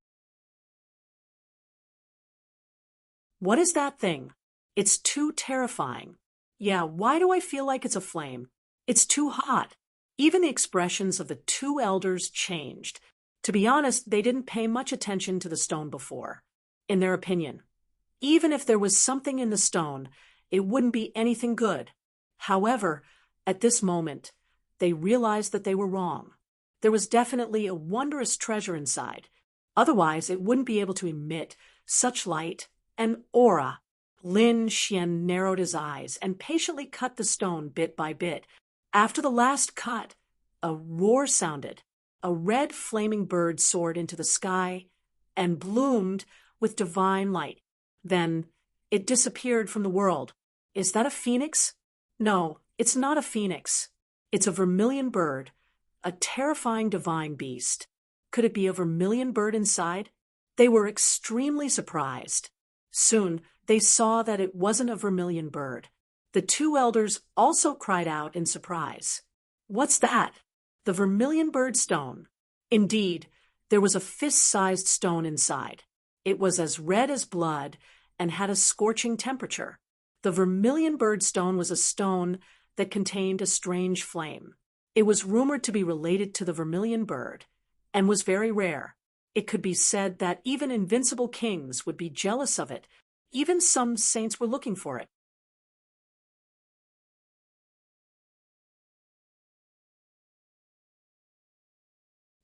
What is that thing? It's too terrifying. Yeah, why do I feel like it's a flame? It's too hot. Even the expressions of the two elders changed. To be honest, they didn't pay much attention to the stone before. In their opinion, even if there was something in the stone, it wouldn't be anything good. However, at this moment, they realized that they were wrong. There was definitely a wondrous treasure inside. Otherwise, it wouldn't be able to emit such light and aura. Lin Xian narrowed his eyes and patiently cut the stone bit by bit. After the last cut, a roar sounded. A red flaming bird soared into the sky and bloomed with divine light. Then it disappeared from the world. Is that a phoenix? No, it's not a phoenix. It's a vermilion bird, a terrifying divine beast. Could it be a vermilion bird inside? They were extremely surprised. Soon, they saw that it wasn't a vermilion bird. The two elders also cried out in surprise. What's that? The vermilion bird stone. Indeed, there was a fist-sized stone inside. It was as red as blood and had a scorching temperature. The vermilion bird stone was a stone that contained a strange flame. It was rumored to be related to the vermilion bird and was very rare. It could be said that even invincible kings would be jealous of it. Even some saints were looking for it.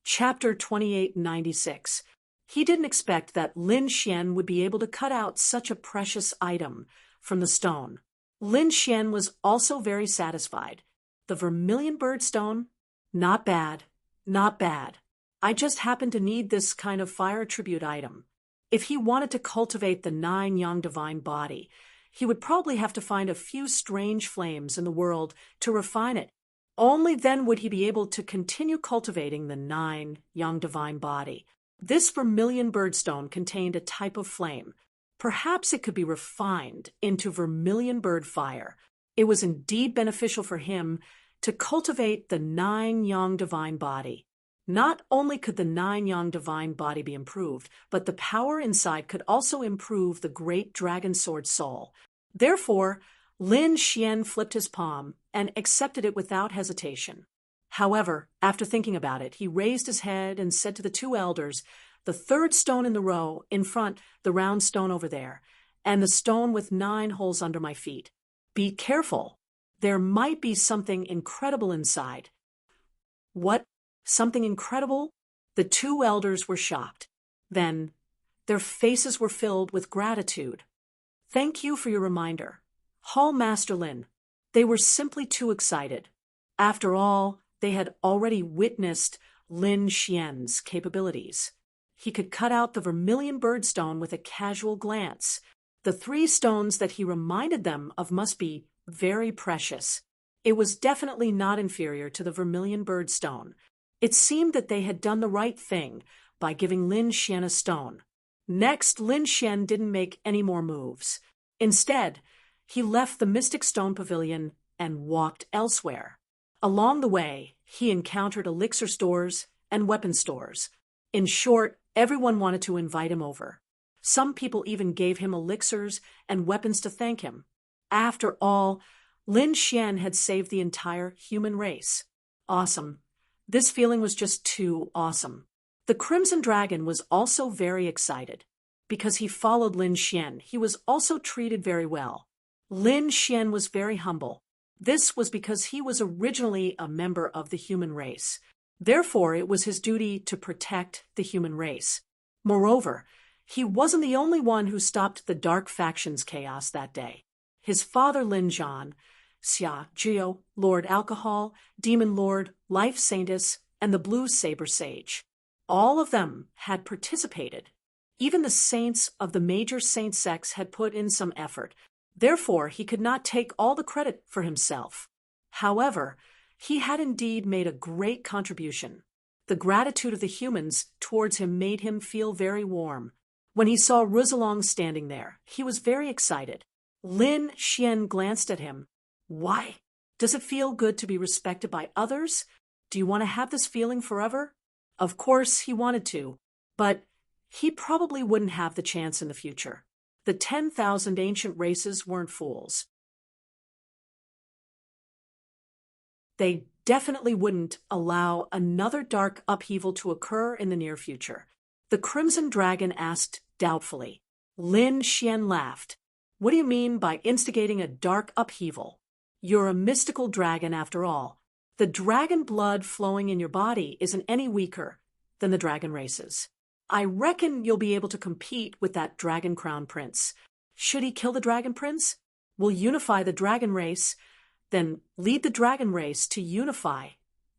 Chapter 2896. He didn't expect that Lin Xian would be able to cut out such a precious item from the stone. Lin Xian was also very satisfied. The vermilion bird stone? Not bad. Not bad. I just happen to need this kind of fire tribute item. If he wanted to cultivate the 9 young divine body, he would probably have to find a few strange flames in the world to refine it. Only then would he be able to continue cultivating the 9 young divine body. This vermilion birdstone contained a type of flame. Perhaps it could be refined into vermilion bird fire. It was indeed beneficial for him to cultivate the 9 young divine body. Not only could the 9 young divine body be improved, but the power inside could also improve the great dragon sword soul. Therefore, Lin Xian flipped his palm and accepted it without hesitation. However, after thinking about it, he raised his head and said to the two elders, "The 3rd stone in the row, in front, the round stone over there, and the stone with 9 holes under my feet. Be careful. There might be something incredible inside." What? Something incredible? The two elders were shocked. Then, their faces were filled with gratitude. "Thank you for your reminder. Hall Master Lin." They were simply too excited. After all, they had already witnessed Lin Xian's capabilities. he could cut out the vermilion birdstone with a casual glance. The 3 stones that he reminded them of must be very precious. It was definitely not inferior to the vermilion birdstone. It seemed that they had done the right thing by giving Lin Xian a stone. Next, Lin Xian didn't make any more moves. Instead, he left the Mystic Stone Pavilion and walked elsewhere. Along the way, he encountered elixir stores and weapon stores. In short, everyone wanted to invite him over. Some people even gave him elixirs and weapons to thank him. After all, Lin Xian had saved the entire human race. Awesome. This feeling was just too awesome. The Crimson Dragon was also very excited. Because he followed Lin Xian, he was also treated very well. Lin Xian was very humble. This was because he was originally a member of the human race. Therefore, it was his duty to protect the human race. Moreover, he wasn't the only one who stopped the Dark Faction's chaos that day. His father Lin Zhan, Xia Jiao, Lord Alcohol, Demon Lord, Life Saintess, and the Blue Saber Sage. All of them had participated. Even the saints of the major saint sects had put in some effort. Therefore, he could not take all the credit for himself. However, he had indeed made a great contribution. The gratitude of the humans towards him made him feel very warm. When he saw Rizalong standing there, he was very excited. Lin Xian glanced at him. Why? Does it feel good to be respected by others? Do you want to have this feeling forever? Of course, he wanted to, but he probably wouldn't have the chance in the future. The 10,000 ancient races weren't fools. They definitely wouldn't allow another dark upheaval to occur in the near future. The Crimson Dragon asked doubtfully. Lin Xian laughed. What do you mean by instigating a dark upheaval? You're a mystical dragon after all. The dragon blood flowing in your body isn't any weaker than the dragon races. I reckon you'll be able to compete with that Dragon Crown Prince. Should he kill the Dragon Prince? We'll unify the dragon race, then lead the dragon race to unify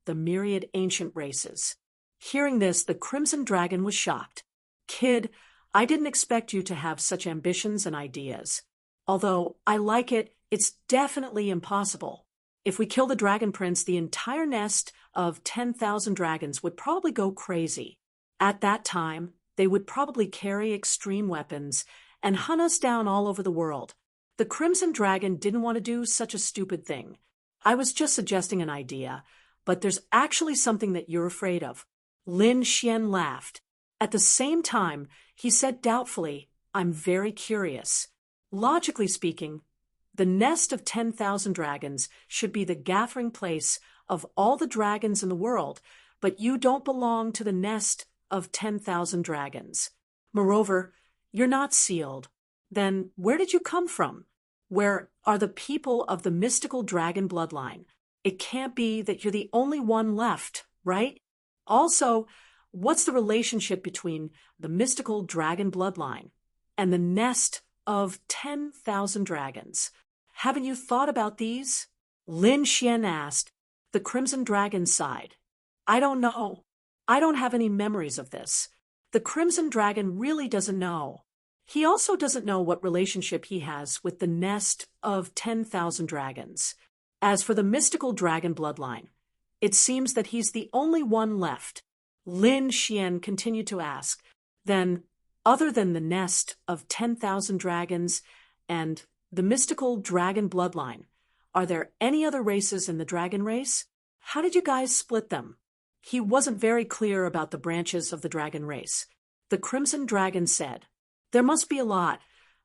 the myriad ancient races. Hearing this, the Crimson Dragon was shocked. Kid, I didn't expect you to have such ambitions and ideas. Although I like it, it's definitely impossible. If we kill the Dragon Prince, the entire nest of 10,000 dragons would probably go crazy. At that time, they would probably carry extreme weapons and hunt us down all over the world. The Crimson Dragon didn't want to do such a stupid thing. I was just suggesting an idea, but there's actually something that you're afraid of. Lin Xian laughed. At the same time, he said doubtfully, I'm very curious. Logically speaking, the nest of 10,000 dragons should be the gathering place of all the dragons in the world, but you don't belong to the nest of 10,000 dragons. Moreover, you're not sealed. Then where did you come from? Where are the people of the mystical dragon bloodline? It can't be that you're the only one left, right? Also, what's the relationship between the mystical dragon bloodline and the nest of 10,000 dragons? Haven't you thought about these? Lin Xian asked. The Crimson Dragon sighed. I don't know. I don't have any memories of this. The Crimson Dragon really doesn't know. He also doesn't know what relationship he has with the nest of 10,000 dragons. As for the mystical dragon bloodline, it seems that he's the only one left. Lin Xian continued to ask, then, other than the nest of 10,000 dragons and the mystical dragon bloodline, are there any other races in the dragon race? How did you guys split them? He wasn't very clear about the branches of the dragon race. The Crimson Dragon said, there must be a lot,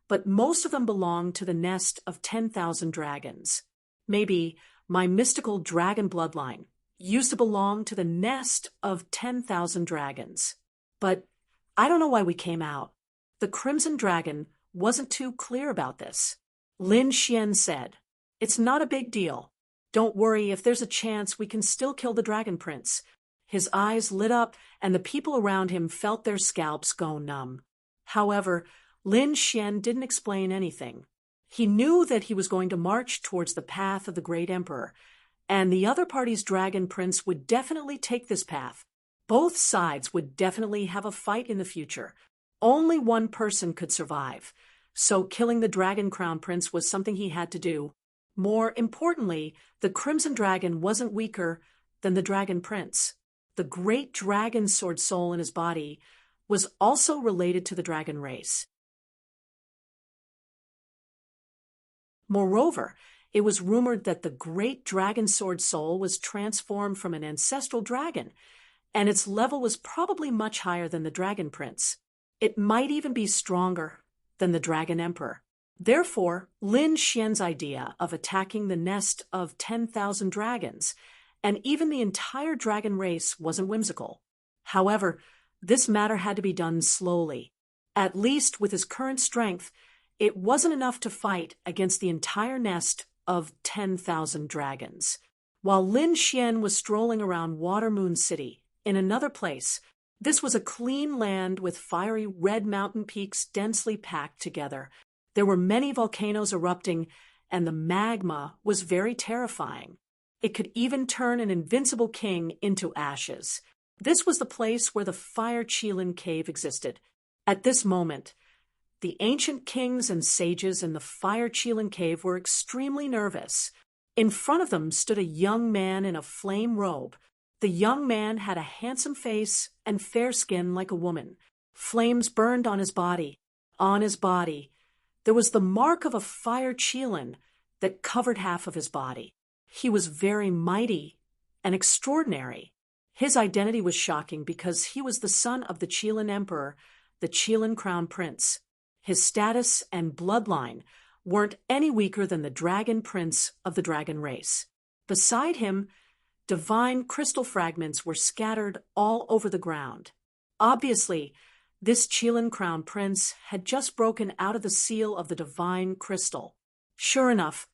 but most of them belong to the nest of 10,000 dragons. Maybe my mystical dragon bloodline used to belong to the nest of 10,000 dragons. But I don't know why we came out. The Crimson Dragon wasn't too clear about this. Lin Xian said, it's not a big deal. Don't worry, if there's a chance, we can still kill the Dragon Prince. His eyes lit up, and the people around him felt their scalps go numb. However, Lin Xian didn't explain anything. He knew that he was going to march towards the path of the Great Emperor, and the other party's Dragon Prince would definitely take this path. Both sides would definitely have a fight in the future. Only one person could survive, so killing the Dragon Crown Prince was something he had to do. More importantly, the Crimson Dragon wasn't weaker than the Dragon Prince. The great dragon sword soul in his body was also related to the dragon race. Moreover, it was rumored that the great dragon sword soul was transformed from an ancestral dragon, and its level was probably much higher than the Dragon Prince. It might even be stronger than the Dragon Emperor. Therefore, Lin Xian's idea of attacking the nest of 10,000 dragons and even the entire dragon race wasn't whimsical. However, this matter had to be done slowly. At least with his current strength, it wasn't enough to fight against the entire nest of 10,000 dragons. While Lin Xian was strolling around Watermoon City, in another place, this was a clean land with fiery red mountain peaks densely packed together. There were many volcanoes erupting, and the magma was very terrifying. It could even turn an invincible king into ashes. This was the place where the Fire Qilin Cave existed. At this moment, the ancient kings and sages in the Fire Qilin Cave were extremely nervous. In front of them stood a young man in a flame robe. The young man had a handsome face and fair skin like a woman. Flames burned on his body. On his body, there was the mark of a fire Qilin that covered half of his body. He was very mighty and extraordinary. His identity was shocking because he was the son of the Qilin Emperor, the Qilin Crown Prince. His status and bloodline weren't any weaker than the Dragon Prince of the dragon race. Beside him, divine crystal fragments were scattered all over the ground. Obviously, this Qilin Crown Prince had just broken out of the seal of the divine crystal. Sure enough,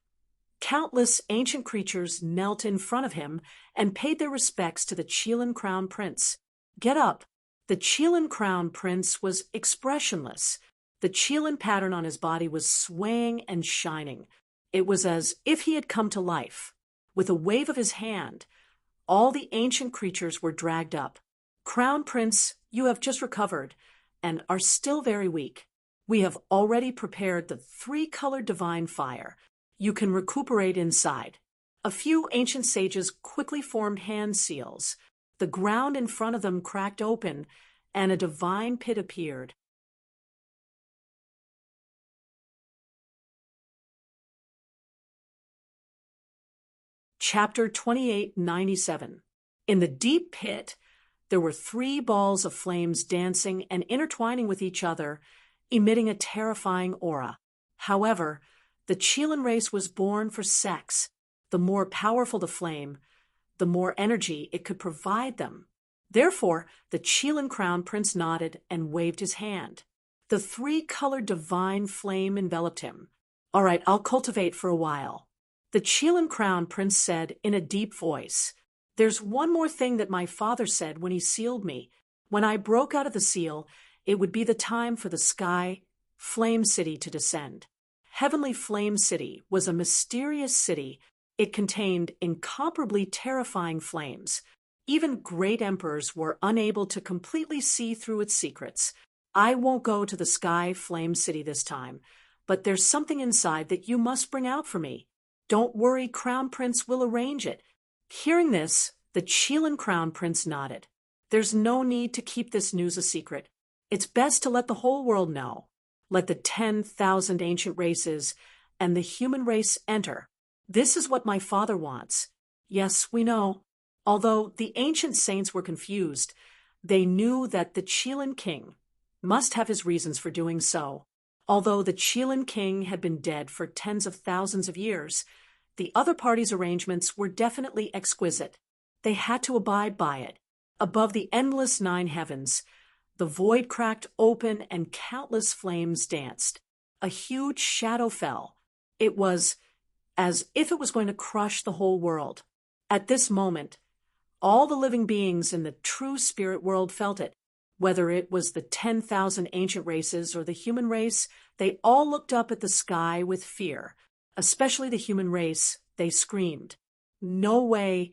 countless ancient creatures knelt in front of him and paid their respects to the Qilin Crown Prince. Get up! The Qilin Crown Prince was expressionless. The Qilin pattern on his body was swaying and shining. It was as if he had come to life. With a wave of his hand, all the ancient creatures were dragged up. Crown Prince, you have just recovered and are still very weak. We have already prepared the 3-colored divine fire. You can recuperate inside. A few ancient sages quickly formed hand seals. The ground in front of them cracked open, and a divine pit appeared. Chapter 2897. In the deep pit, there were 3 balls of flames dancing and intertwining with each other, emitting a terrifying aura. However, the Qilin race was born for sex. The more powerful the flame, the more energy it could provide them. Therefore, the Qilin Crown Prince nodded and waved his hand. The 3-colored divine flame enveloped him. All right, I'll cultivate for a while. The Qilin Crown Prince said in a deep voice, "There's one more thing that my father said when he sealed me. When I broke out of the seal, it would be the time for the Sky Flame City to descend." Heavenly Flame City was a mysterious city. It contained incomparably terrifying flames. Even great emperors were unable to completely see through its secrets. I won't go to the Sky Flame City this time, but there's something inside that you must bring out for me. Don't worry, Crown Prince will arrange it. Hearing this, the Qilin Crown Prince nodded. There's no need to keep this news a secret. It's best to let the whole world know. Let the 10,000 ancient races and the human race enter. This is what my father wants. Yes, we know. Although the ancient saints were confused, they knew that the Qilin King must have his reasons for doing so. Although the Qilin King had been dead for tens of thousands of years, the other party's arrangements were definitely exquisite. They had to abide by it. Above the endless 9 heavens, the void cracked open and countless flames danced. A huge shadow fell. It was as if it was going to crush the whole world. At this moment, all the living beings in the true spirit world felt it. Whether it was the 10,000 ancient races or the human race, they all looked up at the sky with fear. Especially the human race, they screamed. No way,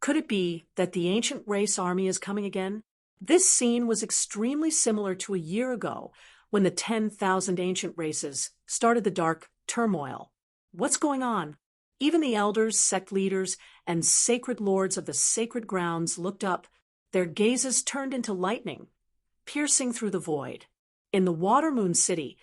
Could it be that the ancient race army is coming again? This scene was extremely similar to a year ago when the 10,000 ancient races started the dark turmoil. What's going on? Even the elders, sect leaders, and sacred lords of the sacred grounds looked up, their gazes turned into lightning, piercing through the void. In the Water Moon City,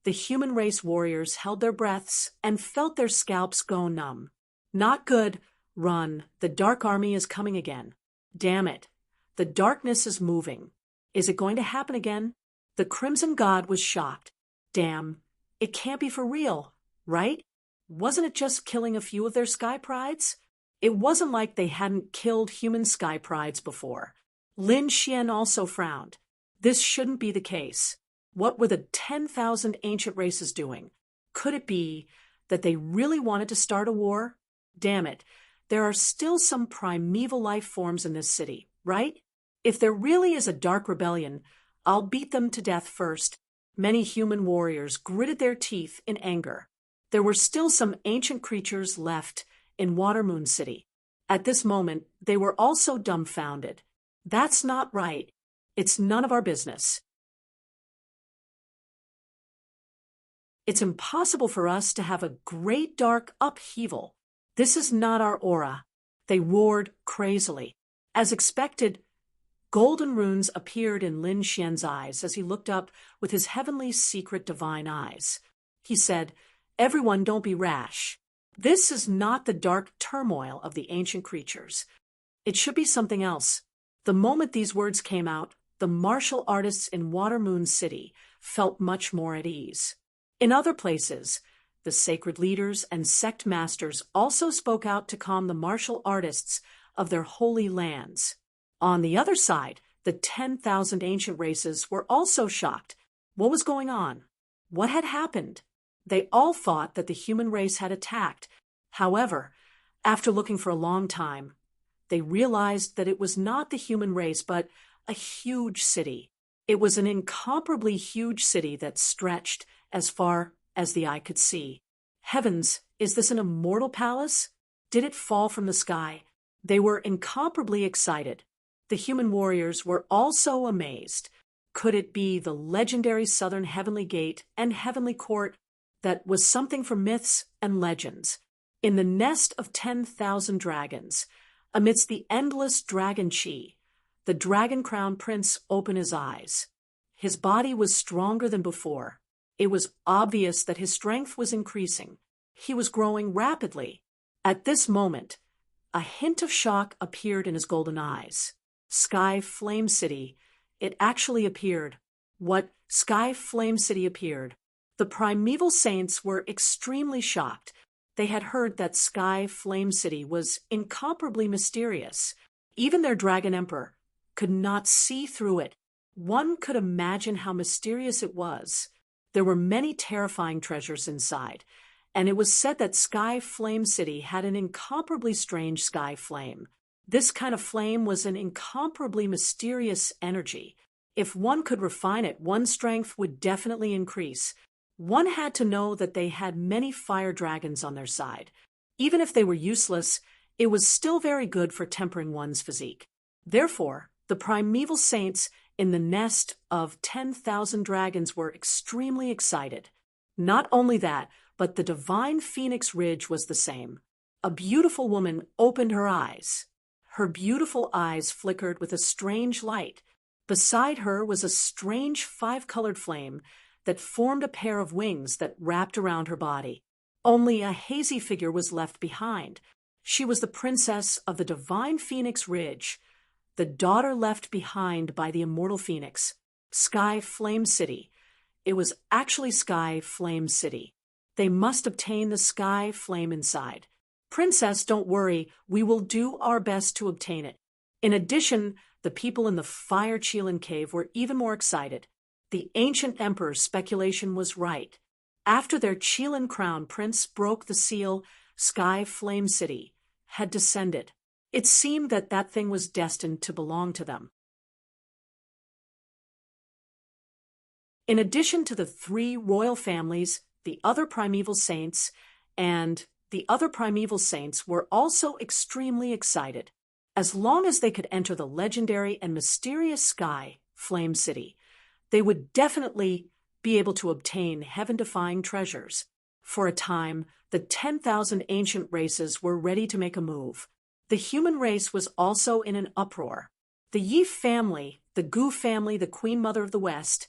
the human race warriors held their breaths and felt their scalps go numb. Not good. Run. The dark army is coming again. Damn it. The darkness is moving. Is it going to happen again? The Crimson God was shocked. Damn. It can't be for real, right? Wasn't it just killing a few of their sky prides? It wasn't like they hadn't killed human sky prides before. Lin Xian also frowned. This shouldn't be the case. What were the 10,000 ancient races doing? Could it be that they really wanted to start a war? Damn it. There are still some primeval life forms in this city, right? If there really is a dark rebellion, I'll beat them to death first. Many human warriors gritted their teeth in anger. There were still some ancient creatures left in Watermoon City. At this moment, they were also dumbfounded. That's not right. It's none of our business. It's impossible for us to have a great dark upheaval. This is not our aura. They roared crazily. As expected, golden runes appeared in Lin Xian's eyes as he looked up with his heavenly secret divine eyes. He said, "Everyone, don't be rash. This is not the dark turmoil of the ancient creatures. It should be something else." The moment these words came out, the martial artists in Watermoon City felt much more at ease. In other places, the sacred leaders and sect masters also spoke out to calm the martial artists of their holy lands. On the other side, the 10,000 ancient races were also shocked. What was going on? What had happened? They all thought that the human race had attacked. However, after looking for a long time, they realized that it was not the human race, but a huge city. It was an incomparably huge city that stretched as far as the eye could see. Heavens, is this an immortal palace? Did it fall from the sky? They were incomparably excited. The human warriors were also amazed. Could it be the legendary Southern Heavenly Gate and Heavenly Court that was something from myths and legends? In the nest of 10,000 dragons, amidst the endless dragon chi, the dragon crown prince opened his eyes. His body was stronger than before. It was obvious that his strength was increasing. He was growing rapidly. At this moment, a hint of shock appeared in his golden eyes. Sky Flame City. It actually appeared. What? Sky Flame City appeared. The primeval saints were extremely shocked. They had heard that Sky Flame City was incomparably mysterious. Even their dragon emperor could not see through it. One could imagine how mysterious it was. There were many terrifying treasures inside, and it was said that Sky Flame City had an incomparably strange sky flame. This kind of flame was an incomparably mysterious energy. If one could refine it, one's strength would definitely increase. One had to know that they had many fire dragons on their side. Even if they were useless, it was still very good for tempering one's physique. Therefore, the primeval saints in the nest of 10,000 dragons were extremely excited. Not only that, but the divine Phoenix Ridge was the same. A beautiful woman opened her eyes. Her beautiful eyes flickered with a strange light. Beside her was a strange 5-colored flame that formed a pair of wings that wrapped around her body. Only a hazy figure was left behind. She was the princess of the divine Phoenix Ridge, the daughter left behind by the immortal Phoenix. Sky Flame City. It was actually Sky Flame City. They must obtain the sky flame inside. Princess, don't worry, we will do our best to obtain it. In addition, the people in the Fire Qilin Cave were even more excited. The ancient emperor's speculation was right. After their Qilin crown prince broke the seal, Sky Flame City had descended. It seemed that that thing was destined to belong to them. In addition to the 3 royal families, the other primeval saints were also extremely excited. As long as they could enter the legendary and mysterious sky, Flame City, they would definitely be able to obtain heaven-defying treasures. For a time, the 10,000 ancient races were ready to make a move. The human race was also in an uproar. The Yi family, the Gu family, the Queen Mother of the West,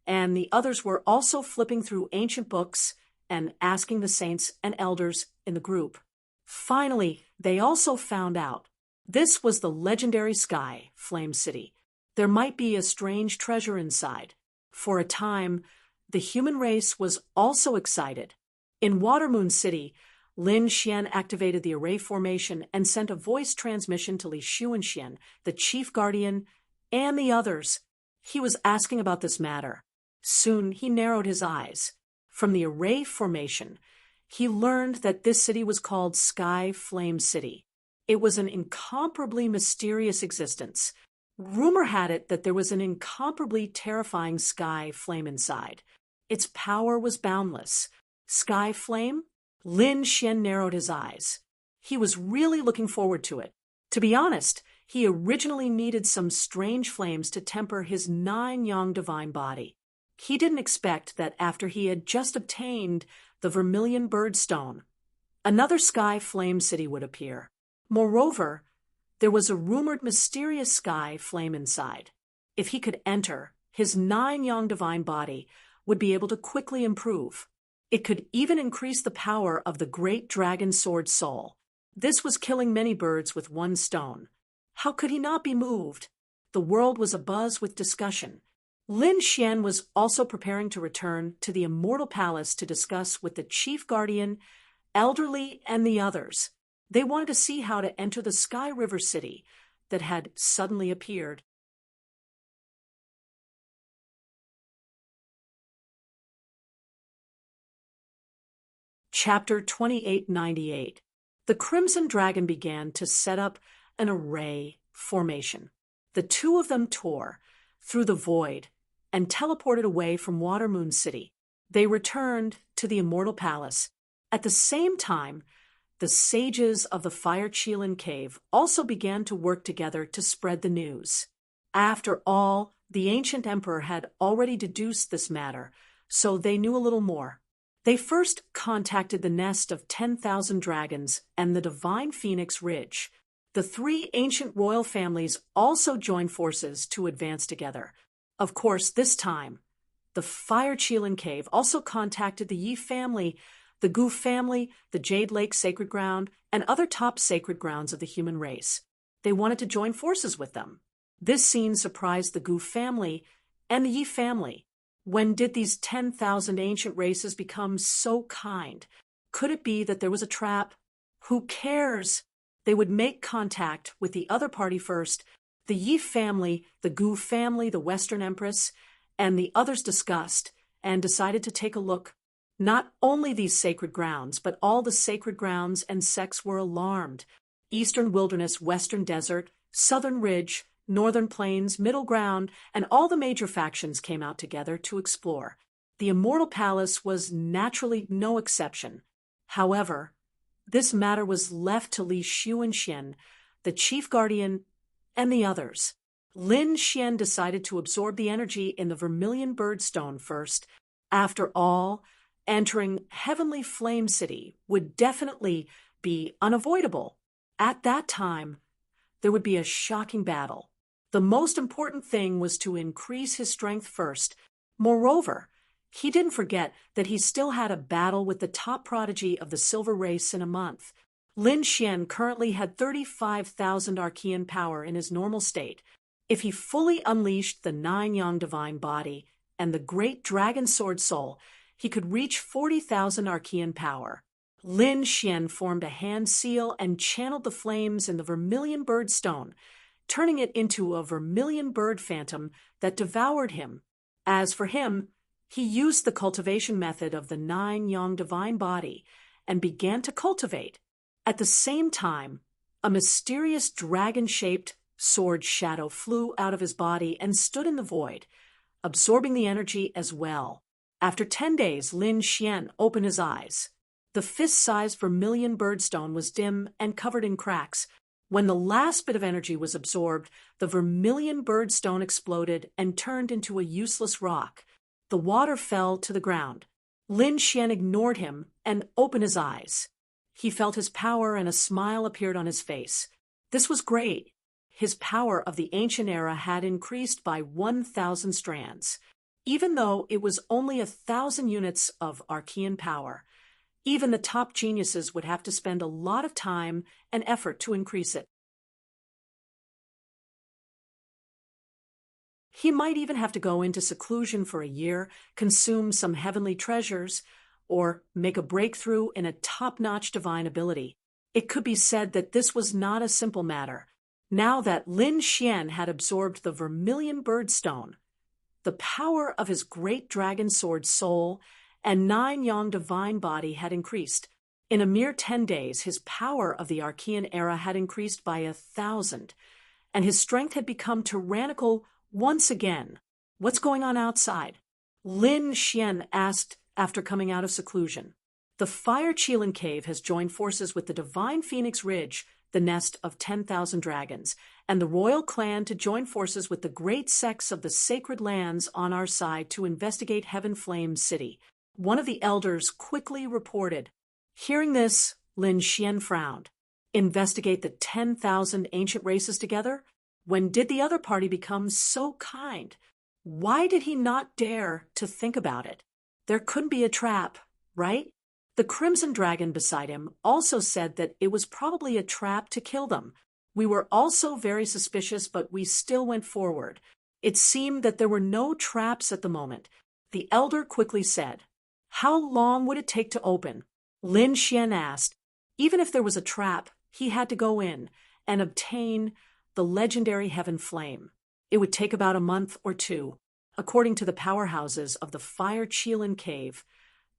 and the others were also flipping through ancient books and asking the saints and elders in the group. Finally, they also found out this was the legendary sky, Flame City. There might be a strange treasure inside. For a time, the human race was also excited. In Watermoon City, Lin Xian activated the array formation and sent a voice transmission to Li Xuanxian, the chief guardian, and the others. He was asking about this matter. Soon he narrowed his eyes. From the array formation, he learned that this city was called Sky Flame City. It was an incomparably mysterious existence. Rumor had it that there was an incomparably terrifying sky flame inside. Its power was boundless. Sky flame? Lin Xian narrowed his eyes. He was really looking forward to it. To be honest, he originally needed some strange flames to temper his 9-yang divine body. He didn't expect that after he had just obtained the vermilion birdstone, another sky flame city would appear. Moreover, there was a rumored mysterious sky flame inside. If he could enter, his 9-yang divine body would be able to quickly improve. It could even increase the power of the great dragon sword soul. This was killing many birds with one stone. How could he not be moved? The world was abuzz with discussion. Lin Xian was also preparing to return to the Immortal Palace to discuss with the Chief Guardian, Elderly, and the others. They wanted to see how to enter the Sky River City that had suddenly appeared. Chapter 2898. The Crimson Dragon began to set up an array formation. The two of them tore through the void and teleported away from Watermoon City. They returned to the Immortal Palace. At the same time, the sages of the Fire Qilin Cave also began to work together to spread the news. After all, the ancient emperor had already deduced this matter, so they knew a little more. They first contacted the nest of 10,000 dragons and the divine Phoenix Ridge. The three ancient royal families also joined forces to advance together. Of course, this time, the Fire Qilin Cave also contacted the Yi family, the Gu family, the Jade Lake Sacred Ground, and other top sacred grounds of the human race. They wanted to join forces with them. This scene surprised the Gu family and the Yi family. When did these 10,000 ancient races become so kind? Could it be that there was a trap? Who cares? They would make contact with the other party first. The Yi family, the Gu family, the Western Empress, and the others discussed and decided to take a look. Not only these sacred grounds, but all the sacred grounds and sects were alarmed. Eastern Wilderness, Western Desert, Southern Ridge, Northern Plains, Middle Ground, and all the major factions came out together to explore. The Immortal Palace was naturally no exception. However, this matter was left to Li Xuanxian, the chief guardian, and the others. Lin Xian decided to absorb the energy in the vermilion birdstone first. After all, entering Heavenly Flame City would definitely be unavoidable. At that time, there would be a shocking battle. The most important thing was to increase his strength first. Moreover, he didn't forget that he still had a battle with the top prodigy of the Silver Race in a month. Lin Xian currently had 35,000 Archean power in his normal state. If he fully unleashed the 9-yang divine body and the great dragon sword soul, he could reach 40,000 Archean power. Lin Xian formed a hand seal and channeled the flames in the vermilion birdstone, turning it into a vermilion bird phantom that devoured him. As for him, he used the cultivation method of the 9-yang divine body and began to cultivate. At the same time, a mysterious dragon-shaped sword shadow flew out of his body and stood in the void, absorbing the energy as well. After 10 days, Lin Xian opened his eyes. The fist-sized vermilion birdstone was dim and covered in cracks, When the last bit of energy was absorbed, the vermilion birdstone exploded and turned into a useless rock. The water fell to the ground. Lin Xian ignored him and opened his eyes. He felt his power and a smile appeared on his face. This was great. His power of the ancient era had increased by 1,000 strands. Even though it was only 1,000 units of Archean power, even the top geniuses would have to spend a lot of time and effort to increase it. He might even have to go into seclusion for a year, consume some heavenly treasures, or make a breakthrough in a top-notch divine ability. It could be said that this was not a simple matter. Now that Lin Xian had absorbed the vermilion birdstone, the power of his great dragon sword soul and 9 yang divine body had increased. In a mere 10 days, his power of the Archean era had increased by 1,000, and his strength had become tyrannical once again. What's going on outside? Lin Xian asked after coming out of seclusion. The Fire Qilin Cave has joined forces with the Divine Phoenix Ridge, the nest of 10,000 dragons, and the royal clan to join forces with the great sects of the sacred lands on our side to investigate Heaven Flame City. One of the elders quickly reported. Hearing this, Lin Xian frowned. Investigate the 10,000 ancient races together? When did the other party become so kind? Why did he not dare to think about it? There couldn't be a trap, right? The Crimson Dragon beside him also said that it was probably a trap to kill them. We were also very suspicious, but we still went forward. It seemed that there were no traps at the moment. The elder quickly said, "How long would it take to open?" Lin Xian asked. Even if there was a trap, he had to go in and obtain the legendary Heaven Flame. It would take about a month or 2. According to the powerhouses of the Fire Qilin Cave,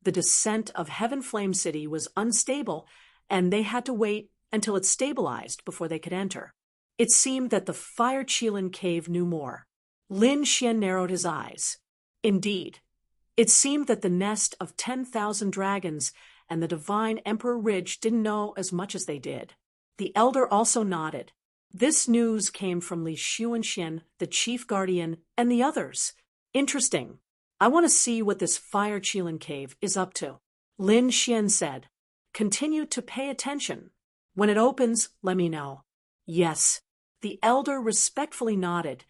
the descent of Heaven Flame City was unstable, and they had to wait until it stabilized before they could enter. It seemed that the Fire Qilin Cave knew more. Lin Xian narrowed his eyes. Indeed, it seemed that the nest of 10,000 dragons and the Divine Emperor Ridge didn't know as much as they did. The elder also nodded. This news came from Li Xuanxian, the chief guardian, and the others. Interesting. I want to see what this Fire Qilin Cave is up to. Lin Xian said. Continue to pay attention. When it opens, let me know. Yes. The elder respectfully nodded,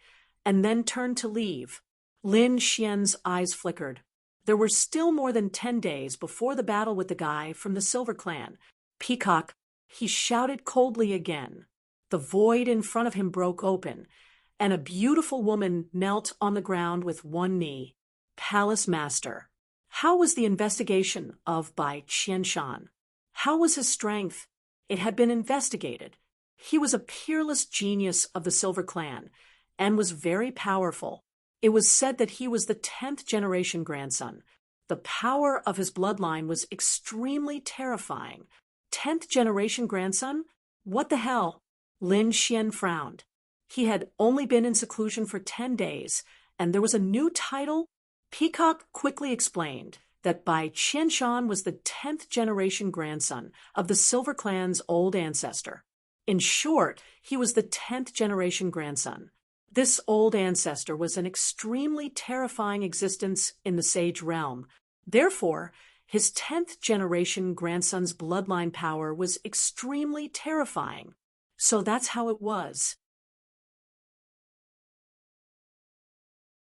and then turned to leave. Lin Xian's eyes flickered. There were still more than 10 days before the battle with the guy from the Silver Clan. Peacock, he shouted coldly again. The void in front of him broke open, and a beautiful woman knelt on the ground with one knee. Palace Master. How was the investigation of Bai Qianshan? How was his strength? It had been investigated. He was a peerless genius of the Silver Clan, and was very powerful. It was said that he was the 10th generation grandson. The power of his bloodline was extremely terrifying. 10th generation grandson? What the hell? Lin Xian frowned. He had only been in seclusion for 10 days, and there was a new title? Peacock quickly explained that Bai Qianshan was the 10th generation grandson of the Silver Clan's old ancestor. In short, he was the 10th generation grandson. This old ancestor was an extremely terrifying existence in the Sage realm. Therefore, his 10th generation grandson's bloodline power was extremely terrifying. So that's how it was.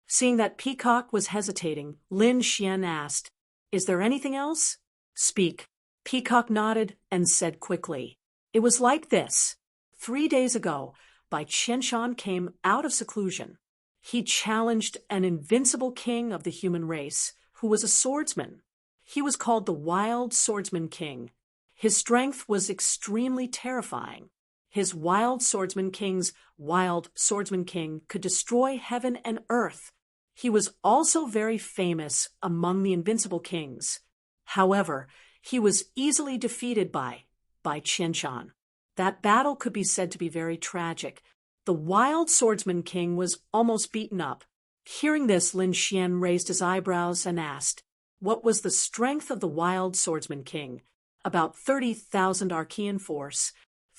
Seeing that Peacock was hesitating, Lin Xian asked, "Is there anything else?" "Speak." Peacock nodded and said quickly, "It was like this. 3 days ago, Bai Qianshan came out of seclusion. He challenged an invincible king of the human race, who was a swordsman. He was called the Wild Swordsman King. His strength was extremely terrifying. His Wild Swordsman King's Wild Swordsman King could destroy heaven and earth. He was also very famous among the invincible kings. However, he was easily defeated by Qianshan. That battle could be said to be very tragic. The Wild Swordsman King was almost beaten up. Hearing this, Lin Xian raised his eyebrows and asked, "What was the strength of the Wild Swordsman King?" "About 30,000 Archean force,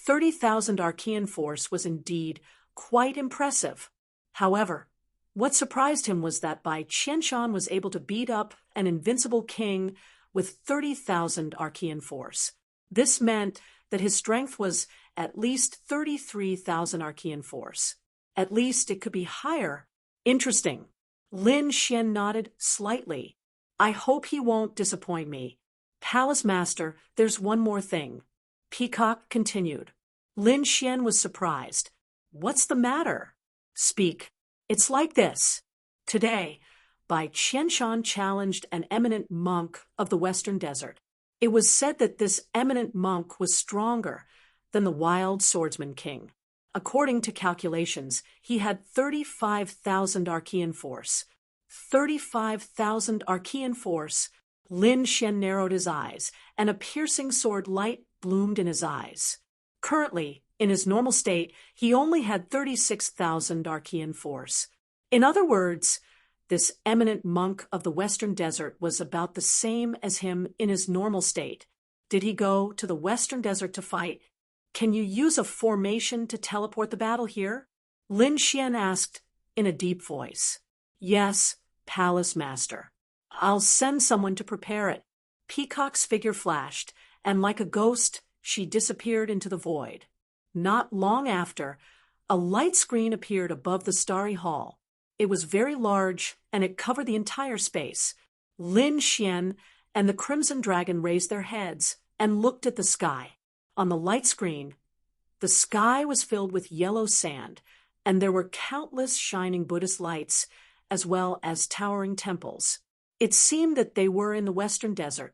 30,000 Archean force was indeed quite impressive. However, what surprised him was that Bai Qianshan was able to beat up an invincible king with 30,000 Archean force. This meant that his strength was at least 33,000 Archean force. At least it could be higher. Interesting. Lin Xian nodded slightly. I hope he won't disappoint me. Palace Master, there's one more thing. Peacock continued. Lin Xian was surprised. What's the matter? Speak. It's like this. Today, Bai Qianshan challenged an eminent monk of the Western Desert. It was said that this eminent monk was stronger than the wild swordsman king. According to calculations, he had 35,000 Archean force. 35,000 Archean force. Lin Xian narrowed his eyes, and a piercing sword light bloomed in his eyes. Currently, in his normal state, he only had 36,000 Archean force. In other words, this eminent monk of the Western Desert was about the same as him in his normal state. Did he go to the Western Desert to fight? Can you use a formation to teleport the battle here? Lin Xian asked in a deep voice. Yes, Palace Master. I'll send someone to prepare it. Peacock's figure flashed, and like a ghost, she disappeared into the void. Not long after, a light screen appeared above the starry hall. It was very large, and it covered the entire space. Lin Xian and the Crimson Dragon raised their heads and looked at the sky. On the light screen, the sky was filled with yellow sand, and there were countless shining Buddhist lights, as well as towering temples. It seemed that they were in the Western Desert.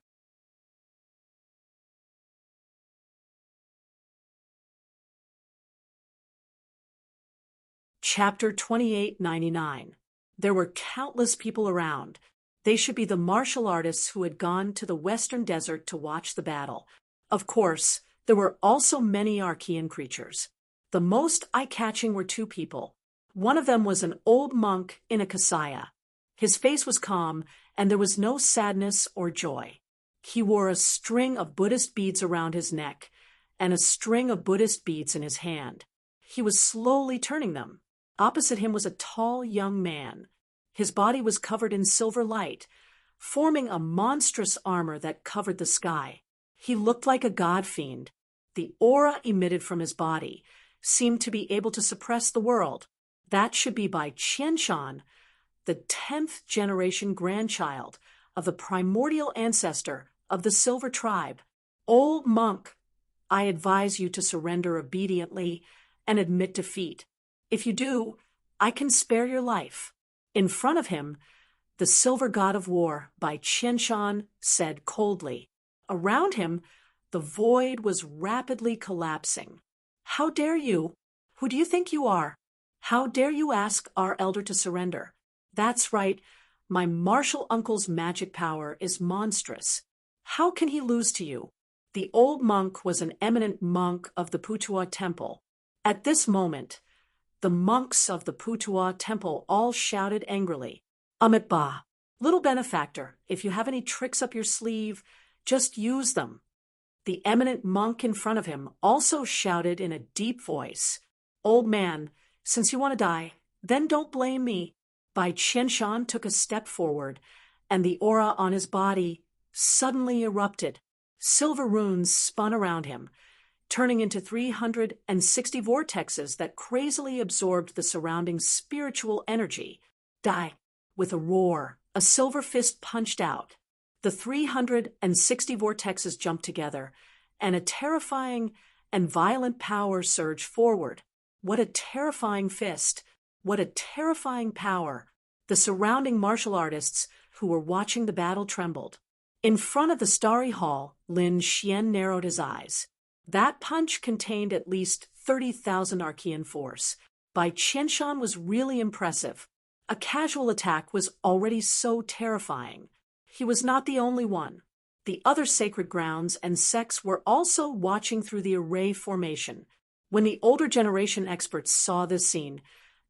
Chapter 2899. There were countless people around. They should be the martial artists who had gone to the Western Desert to watch the battle. Of course, there were also many Archean creatures. The most eye-catching were two people. One of them was an old monk in a kasaya. His face was calm, and there was no sadness or joy. He wore a string of Buddhist beads around his neck, and a string of Buddhist beads in his hand. He was slowly turning them. Opposite him was a tall young man. His body was covered in silver light, forming a monstrous armor that covered the sky. He looked like a god fiend. The aura emitted from his body seemed to be able to suppress the world. That should be Bai Qianshan, the 10th generation grandchild of the primordial ancestor of the Silver Tribe. Old monk, I advise you to surrender obediently and admit defeat. If you do, I can spare your life. In front of him, the silver god of war, Bai Qianshan, said coldly. Around him, the void was rapidly collapsing. How dare you? Who do you think you are? How dare you ask our elder to surrender? That's right, my martial uncle's magic power is monstrous. How can he lose to you? The old monk was an eminent monk of the Putua temple. At this moment, the monks of the Putua temple all shouted angrily, Amit Ba, little benefactor, if you have any tricks up your sleeve, just use them. The eminent monk in front of him also shouted in a deep voice, Old man, since you want to die, then don't blame me. Bai Qianshan took a step forward, and the aura on his body suddenly erupted. Silver runes spun around him, turning into 360 vortexes that crazily absorbed the surrounding spiritual energy. Die! With a roar, a silver fist punched out. The 360 vortexes jumped together, and a terrifying and violent power surged forward. What a terrifying fist! What a terrifying power! The surrounding martial artists who were watching the battle trembled. In front of the starry hall, Lin Xian narrowed his eyes. That punch contained at least 30,000 Archean force. Bai Qianshan was really impressive. A casual attack was already so terrifying. He was not the only one. The other sacred grounds and sects were also watching through the array formation. When the older generation experts saw this scene,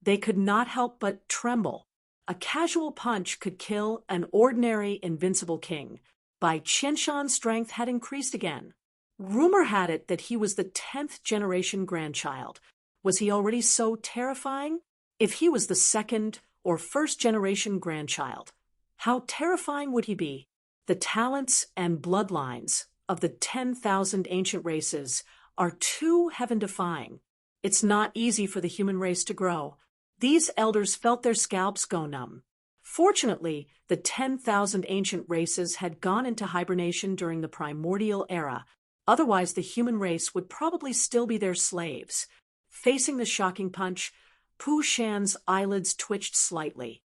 they could not help but tremble. A casual punch could kill an ordinary invincible king. Bai Qianshan's strength had increased again. Rumor had it that he was the 10th generation grandchild. Was he already so terrifying? If he was the second or first generation grandchild, how terrifying would he be? The talents and bloodlines of the 10,000 ancient races are too heaven-defying. It's not easy for the human race to grow. These elders felt their scalps go numb. Fortunately, the 10,000 ancient races had gone into hibernation during the primordial era. Otherwise, the human race would probably still be their slaves. Facing the shocking punch, Pu Shan's eyelids twitched slightly.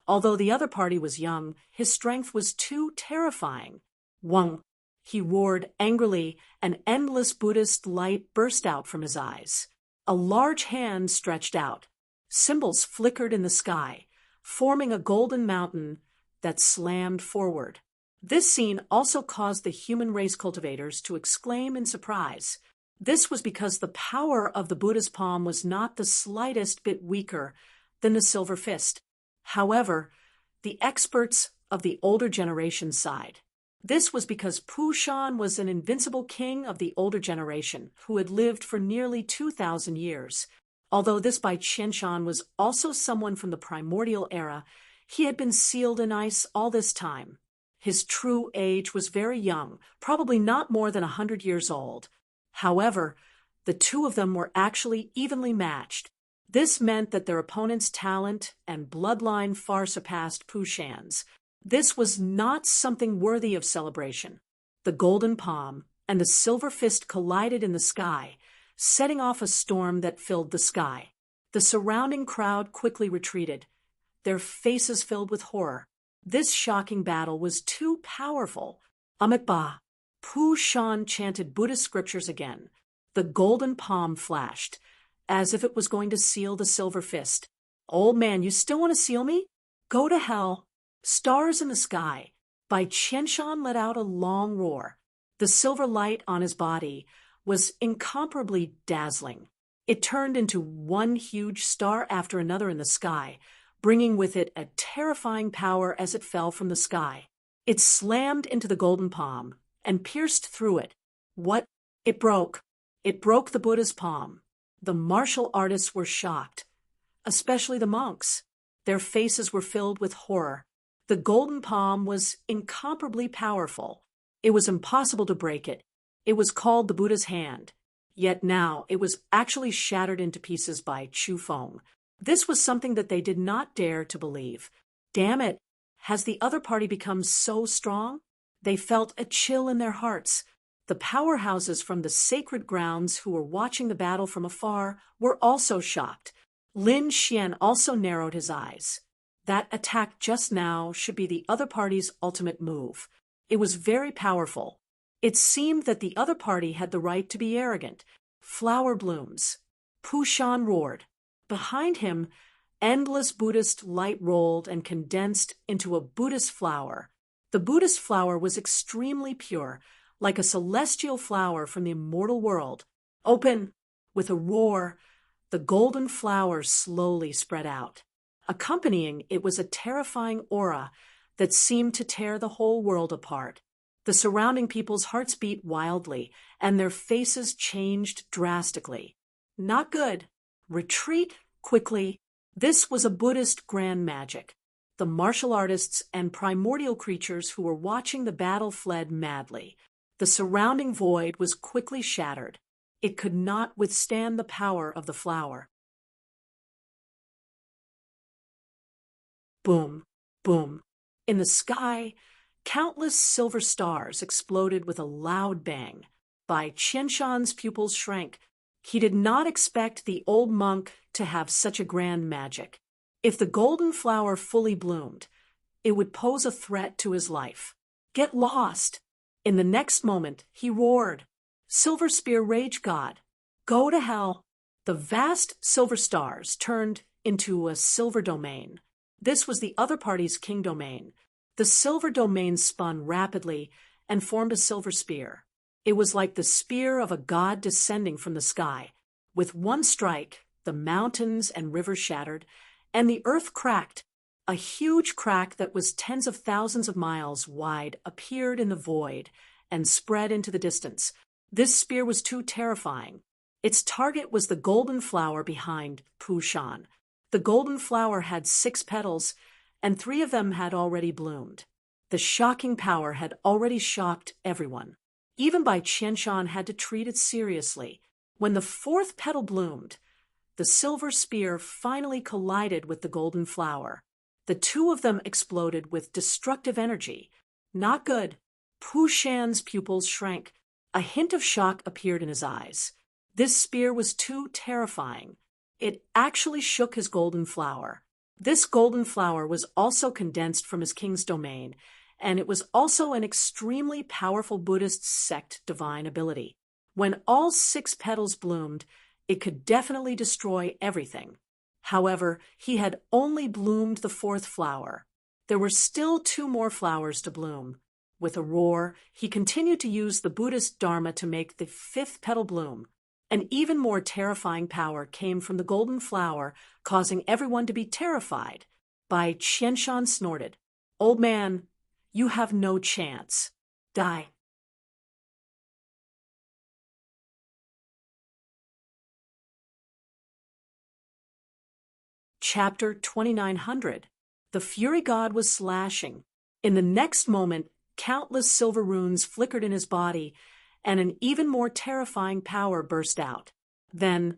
Although the other party was young, his strength was too terrifying. Wang! He roared angrily, an endless Buddhist light burst out from his eyes. A large hand stretched out. Symbols flickered in the sky, forming a golden mountain that slammed forward. This scene also caused the human race cultivators to exclaim in surprise. This was because the power of the Buddha's palm was not the slightest bit weaker than the silver fist. However, the experts of the older generation sighed. This was because Pu Shan was an invincible king of the older generation who had lived for nearly 2,000 years. Although this Bai Qianshan was also someone from the primordial era, he had been sealed in ice all this time. His true age was very young, probably not more than 100 years old. However, the two of them were actually evenly matched. This meant that their opponent's talent and bloodline far surpassed Pu Shan's. This was not something worthy of celebration. The golden palm and the silver fist collided in the sky, setting off a storm that filled the sky. The surrounding crowd quickly retreated, their faces filled with horror. This shocking battle was too powerful. Amit Ba. Pu Shan chanted Buddhist scriptures again. The golden palm flashed, as if it was going to seal the silver fist. Old man, you still want to seal me? Go to hell. Stars in the sky. Bai Qianshan let out a long roar. The silver light on his body was incomparably dazzling. It turned into one huge star after another in the sky, bringing with it a terrifying power as it fell from the sky. It slammed into the golden palm and pierced through it. What? It broke. It broke the Buddha's palm. The martial artists were shocked, especially the monks. Their faces were filled with horror. The golden palm was incomparably powerful. It was impossible to break it. It was called the Buddha's hand. Yet now it was actually shattered into pieces by Chu Feng. This was something that they did not dare to believe. Damn it! Has the other party become so strong? They felt a chill in their hearts. The powerhouses from the sacred grounds who were watching the battle from afar were also shocked. Lin Xian also narrowed his eyes. That attack just now should be the other party's ultimate move. It was very powerful. It seemed that the other party had the right to be arrogant. Flower blooms. Pu Shan roared. Behind him, endless Buddhist light rolled and condensed into a Buddhist flower. The Buddhist flower was extremely pure, like a celestial flower from the immortal world. Open! With a roar, the golden flower slowly spread out. Accompanying it was a terrifying aura that seemed to tear the whole world apart. The surrounding people's hearts beat wildly, and their faces changed drastically. Not good. Retreat quickly. This was a Buddhist grand magic. The martial artists and primordial creatures who were watching the battle fled madly. The surrounding void was quickly shattered. It could not withstand the power of the flower. Boom, boom. In the sky, countless silver stars exploded with a loud bang. Bai Qianshan's pupils shrank. He did not expect the old monk to have such a grand magic. If the golden flower fully bloomed, it would pose a threat to his life. Get lost! In the next moment, he roared. Silver Spear Rage God, go to hell! The vast silver stars turned into a silver domain. This was the other party's king domain. The silver domain spun rapidly and formed a silver spear. It was like the spear of a god descending from the sky. With one strike, the mountains and rivers shattered, and the earth cracked. A huge crack that was tens of thousands of miles wide appeared in the void and spread into the distance. This spear was too terrifying. Its target was the golden flower behind Pu Shan. The golden flower had 6 petals, and 3 of them had already bloomed. The shocking power had already shocked everyone. Even Bai Qianshan had to treat it seriously. When the 4th petal bloomed, the silver spear finally collided with the golden flower. The 2 of them exploded with destructive energy. Not good. Pu Shan's pupils shrank. A hint of shock appeared in his eyes. This spear was too terrifying. It actually shook his golden flower. This golden flower was also condensed from his king's domain, and it was also an extremely powerful Buddhist sect divine ability. When all 6 petals bloomed, it could definitely destroy everything. However, he had only bloomed the 4th flower. There were still 2 more flowers to bloom. With a roar, he continued to use the Buddhist Dharma to make the 5th petal bloom. An even more terrifying power came from the golden flower, causing everyone to be terrified. Bai Qianshan snorted, "Old man, you have no chance. Die." Chapter 2900. The Fury God was slashing. In the next moment, countless silver runes flickered in his body, and an even more terrifying power burst out. Then,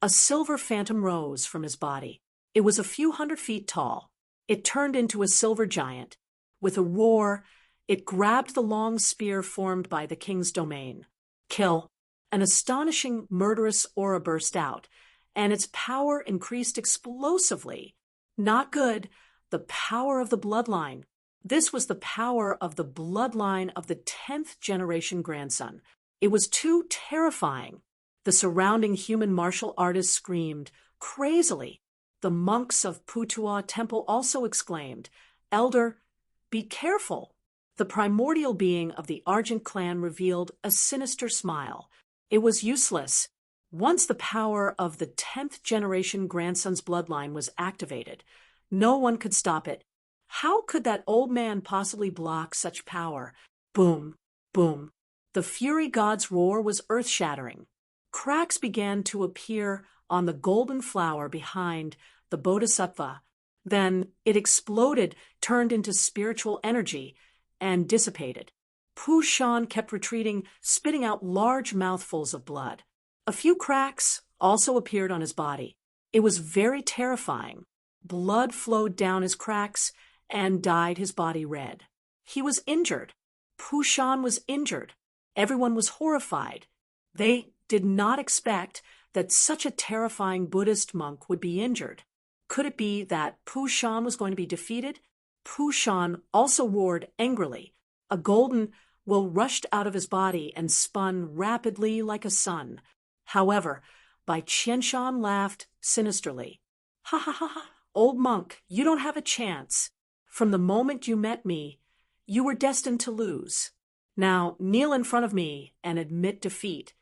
a silver phantom rose from his body. It was a few hundred feet tall. It turned into a silver giant. With a roar, it grabbed the long spear formed by the king's domain. Kill. An astonishing, murderous aura burst out, and its power increased explosively. Not good. The power of the bloodline. This was the power of the bloodline of the 10th generation grandson. It was too terrifying. The surrounding human martial artists screamed crazily. The monks of Putua Temple also exclaimed, "Elder, be careful." The primordial being of the Argent clan revealed a sinister smile. It was useless. Once the power of the 10th generation grandson's bloodline was activated, no one could stop it. How could that old man possibly block such power? Boom, boom. The Fury God's roar was earth-shattering. Cracks began to appear on the golden flower behind the Bodhisattva. Then it exploded, turned into spiritual energy, and dissipated. Pu Shan kept retreating, spitting out large mouthfuls of blood. A few cracks also appeared on his body. It was very terrifying. Blood flowed down his cracks and dyed his body red. He was injured. Pu Shan was injured. Everyone was horrified. They did not expect that such a terrifying Buddhist monk would be injured. Could it be that Pu Shan was going to be defeated? Pu Shan also roared angrily. A golden will rushed out of his body and spun rapidly like a sun. However, Bai Qianshan laughed sinisterly. "Ha ha ha ha, old monk, you don't have a chance. From the moment you met me, you were destined to lose. Now kneel in front of me and admit defeat."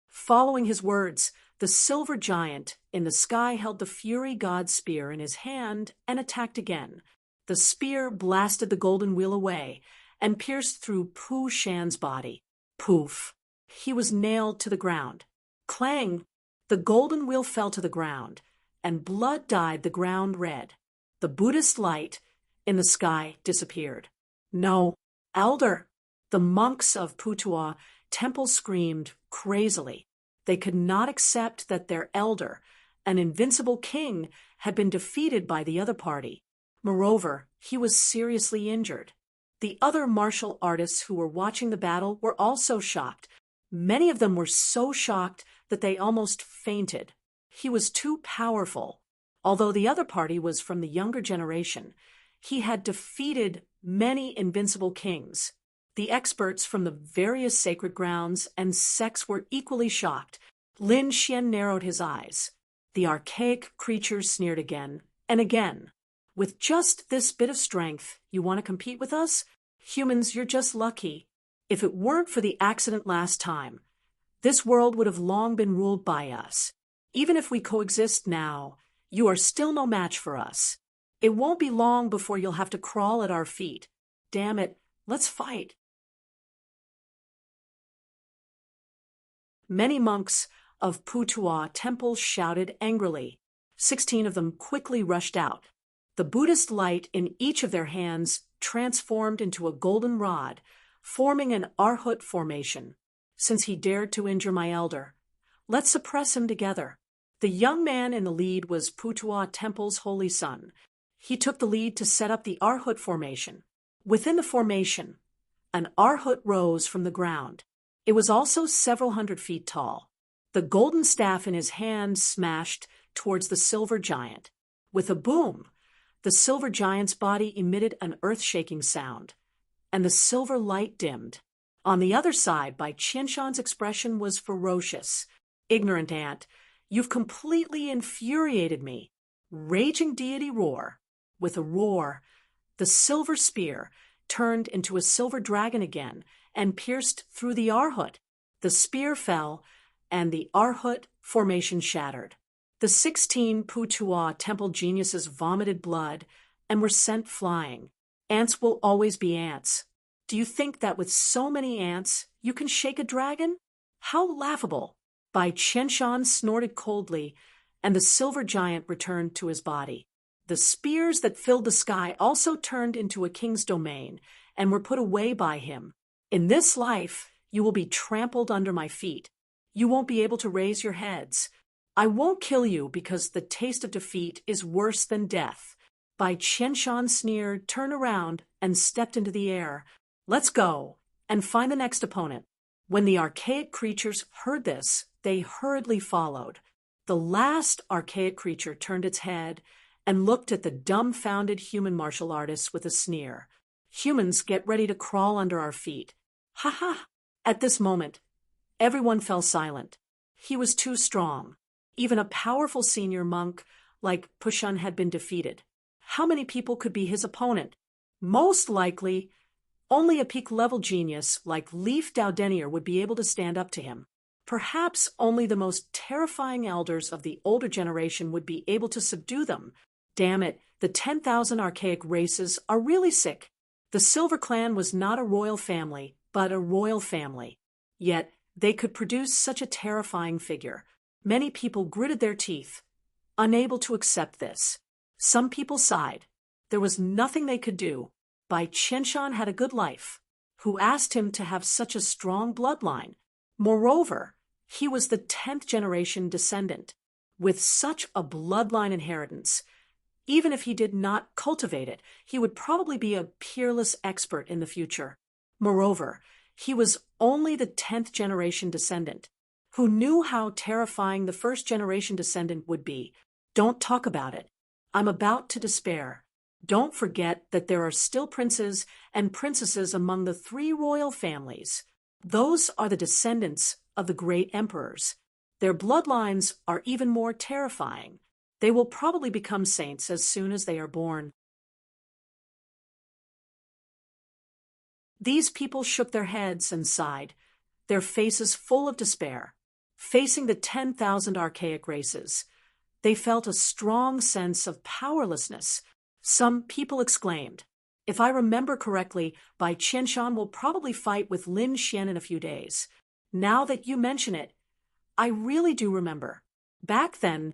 Following his words, the silver giant in the sky held the Fury God's spear in his hand and attacked again. The spear blasted the golden wheel away and pierced through Pu Shan's body. Poof! He was nailed to the ground. Clang! The golden wheel fell to the ground, and blood dyed the ground red. The Buddhist light in the sky disappeared. "No, elder!" The monks of Putua Temple screamed crazily. They could not accept that their elder, an invincible king, had been defeated by the other party. Moreover, he was seriously injured. The other martial artists who were watching the battle were also shocked. Many of them were so shocked that they almost fainted. He was too powerful. Although the other party was from the younger generation, he had defeated many invincible kings. The experts from the various sacred grounds and sects were equally shocked. Lin Xian narrowed his eyes. The archaic creature sneered again and again. "With just this bit of strength, you want to compete with us? Humans, you're just lucky. If it weren't for the accident last time, this world would have long been ruled by us. Even if we coexist now, you are still no match for us. It won't be long before you'll have to crawl at our feet. Damn it, let's fight. Many monks of Putua temple shouted angrily. 16 of them quickly rushed out. The Buddhist light in each of their hands transformed into a golden rod, forming an Arhut formation. Since he dared to injure my elder, let's suppress him together. The young man in the lead was Putua Temple's holy son. He took the lead to set up the Arhut formation. Within the formation, an Arhut rose from the ground. It was also several hundred feet tall. The golden staff in his hand smashed towards the silver giant. With a boom, the silver giant's body emitted an earth-shaking sound, and the silver light dimmed. On the other side, Bai Qianshan's expression was ferocious. Ignorant ant, you've completely infuriated me. Raging deity roar. With a roar, the silver spear turned into a silver dragon again and pierced through the Arhut. The spear fell, and the Arhut formation shattered. The 16 Putua temple geniuses vomited blood and were sent flying. Ants will always be ants. Do you think that with so many ants, you can shake a dragon? How laughable! Bai Qianshan snorted coldly, and the silver giant returned to his body. The spears that filled the sky also turned into a king's domain and were put away by him. In this life, you will be trampled under my feet. You won't be able to raise your heads. I won't kill you because the taste of defeat is worse than death. Bai Qianshan sneered, turned around, and stepped into the air. Let's go and find the next opponent. When the archaic creatures heard this, they hurriedly followed. The last archaic creature turned its head and looked at the dumbfounded human martial artists with a sneer. Humans, get ready to crawl under our feet. Ha ha! At this moment, everyone fell silent. He was too strong. Even a powerful senior monk like Pushun had been defeated. How many people could be his opponent? Most likely, only a peak-level genius like Leaf Dowdenier would be able to stand up to him. Perhaps only the most terrifying elders of the older generation would be able to subdue them. Damn it, the 10,000 archaic races are really sick. The Silver Clan was not a royal family, but a royal family. Yet, they could produce such a terrifying figure. Many people gritted their teeth, unable to accept this. Some people sighed. There was nothing they could do. Bai Qianshan had a good life. Who asked him to have such a strong bloodline? Moreover, he was the 10th generation descendant. With such a bloodline inheritance, even if he did not cultivate it, he would probably be a peerless expert in the future. Moreover, he was only the 10th generation descendant. Who knew how terrifying the first generation descendant would be? Don't talk about it. I'm about to despair. Don't forget that there are still princes and princesses among the 3 royal families. Those are the descendants of the great emperors. Their bloodlines are even more terrifying. They will probably become saints as soon as they are born. These people shook their heads and sighed, their faces full of despair. Facing the 10,000 archaic races, they felt a strong sense of powerlessness. Some people exclaimed, "If I remember correctly, Bai Qianshan will probably fight with Lin Xian in a few days." Now that you mention it, I really do remember. Back then,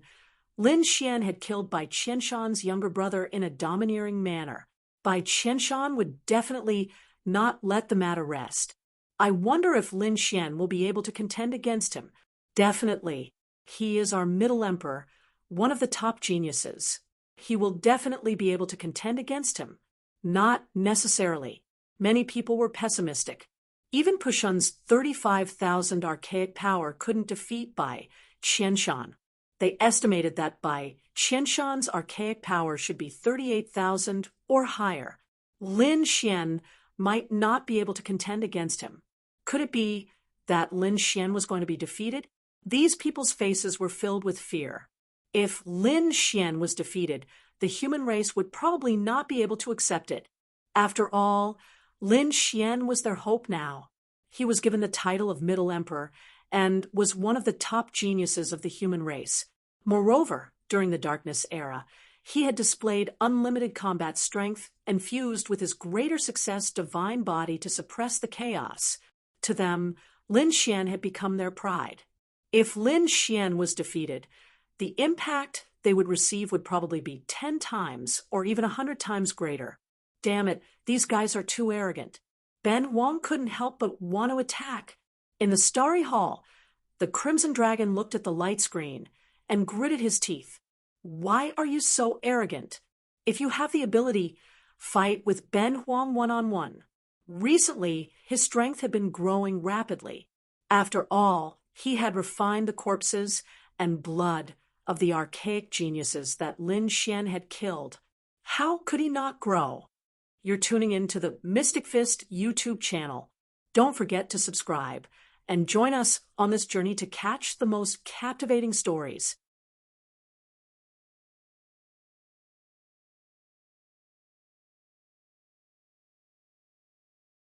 Lin Xian had killed Bai Qianshan's younger brother in a domineering manner. Bai Qianshan would definitely not let the matter rest. I wonder if Lin Xian will be able to contend against him. Definitely. He is our middle emperor, one of the top geniuses. He will definitely be able to contend against him. Not necessarily. Many people were pessimistic. Even Pushun's 35,000 archaic power couldn't defeat Bai Qianshan. They estimated that Bai Qianshan's archaic power should be 38,000 or higher. Lin Xian might not be able to contend against him. Could it be that Lin Xian was going to be defeated? These people's faces were filled with fear. If Lin Xian was defeated, the human race would probably not be able to accept it. After all, Lin Xian was their hope now. He was given the title of Middle Emperor and was one of the top geniuses of the human race. Moreover, during the Darkness era, He had displayed unlimited combat strength and fused with his greater success divine body to suppress the chaos. To them, Lin Xian had become their pride. If Lin Xian was defeated, the impact they would receive would probably be 10 times or even 100 times greater. Damn it, these guys are too arrogant. Ben Huang couldn't help but want to attack. In the Starry Hall, the Crimson Dragon looked at the light screen and gritted his teeth. Why are you so arrogant? If you have the ability, fight with Ben Huang one-on-one. Recently, his strength had been growing rapidly. After all, he had refined the corpses and blood of the archaic geniuses that Lin Xian had killed. How could he not grow? You're tuning into the Mystic Fist YouTube channel. Don't forget to subscribe and join us on this journey to catch the most captivating stories.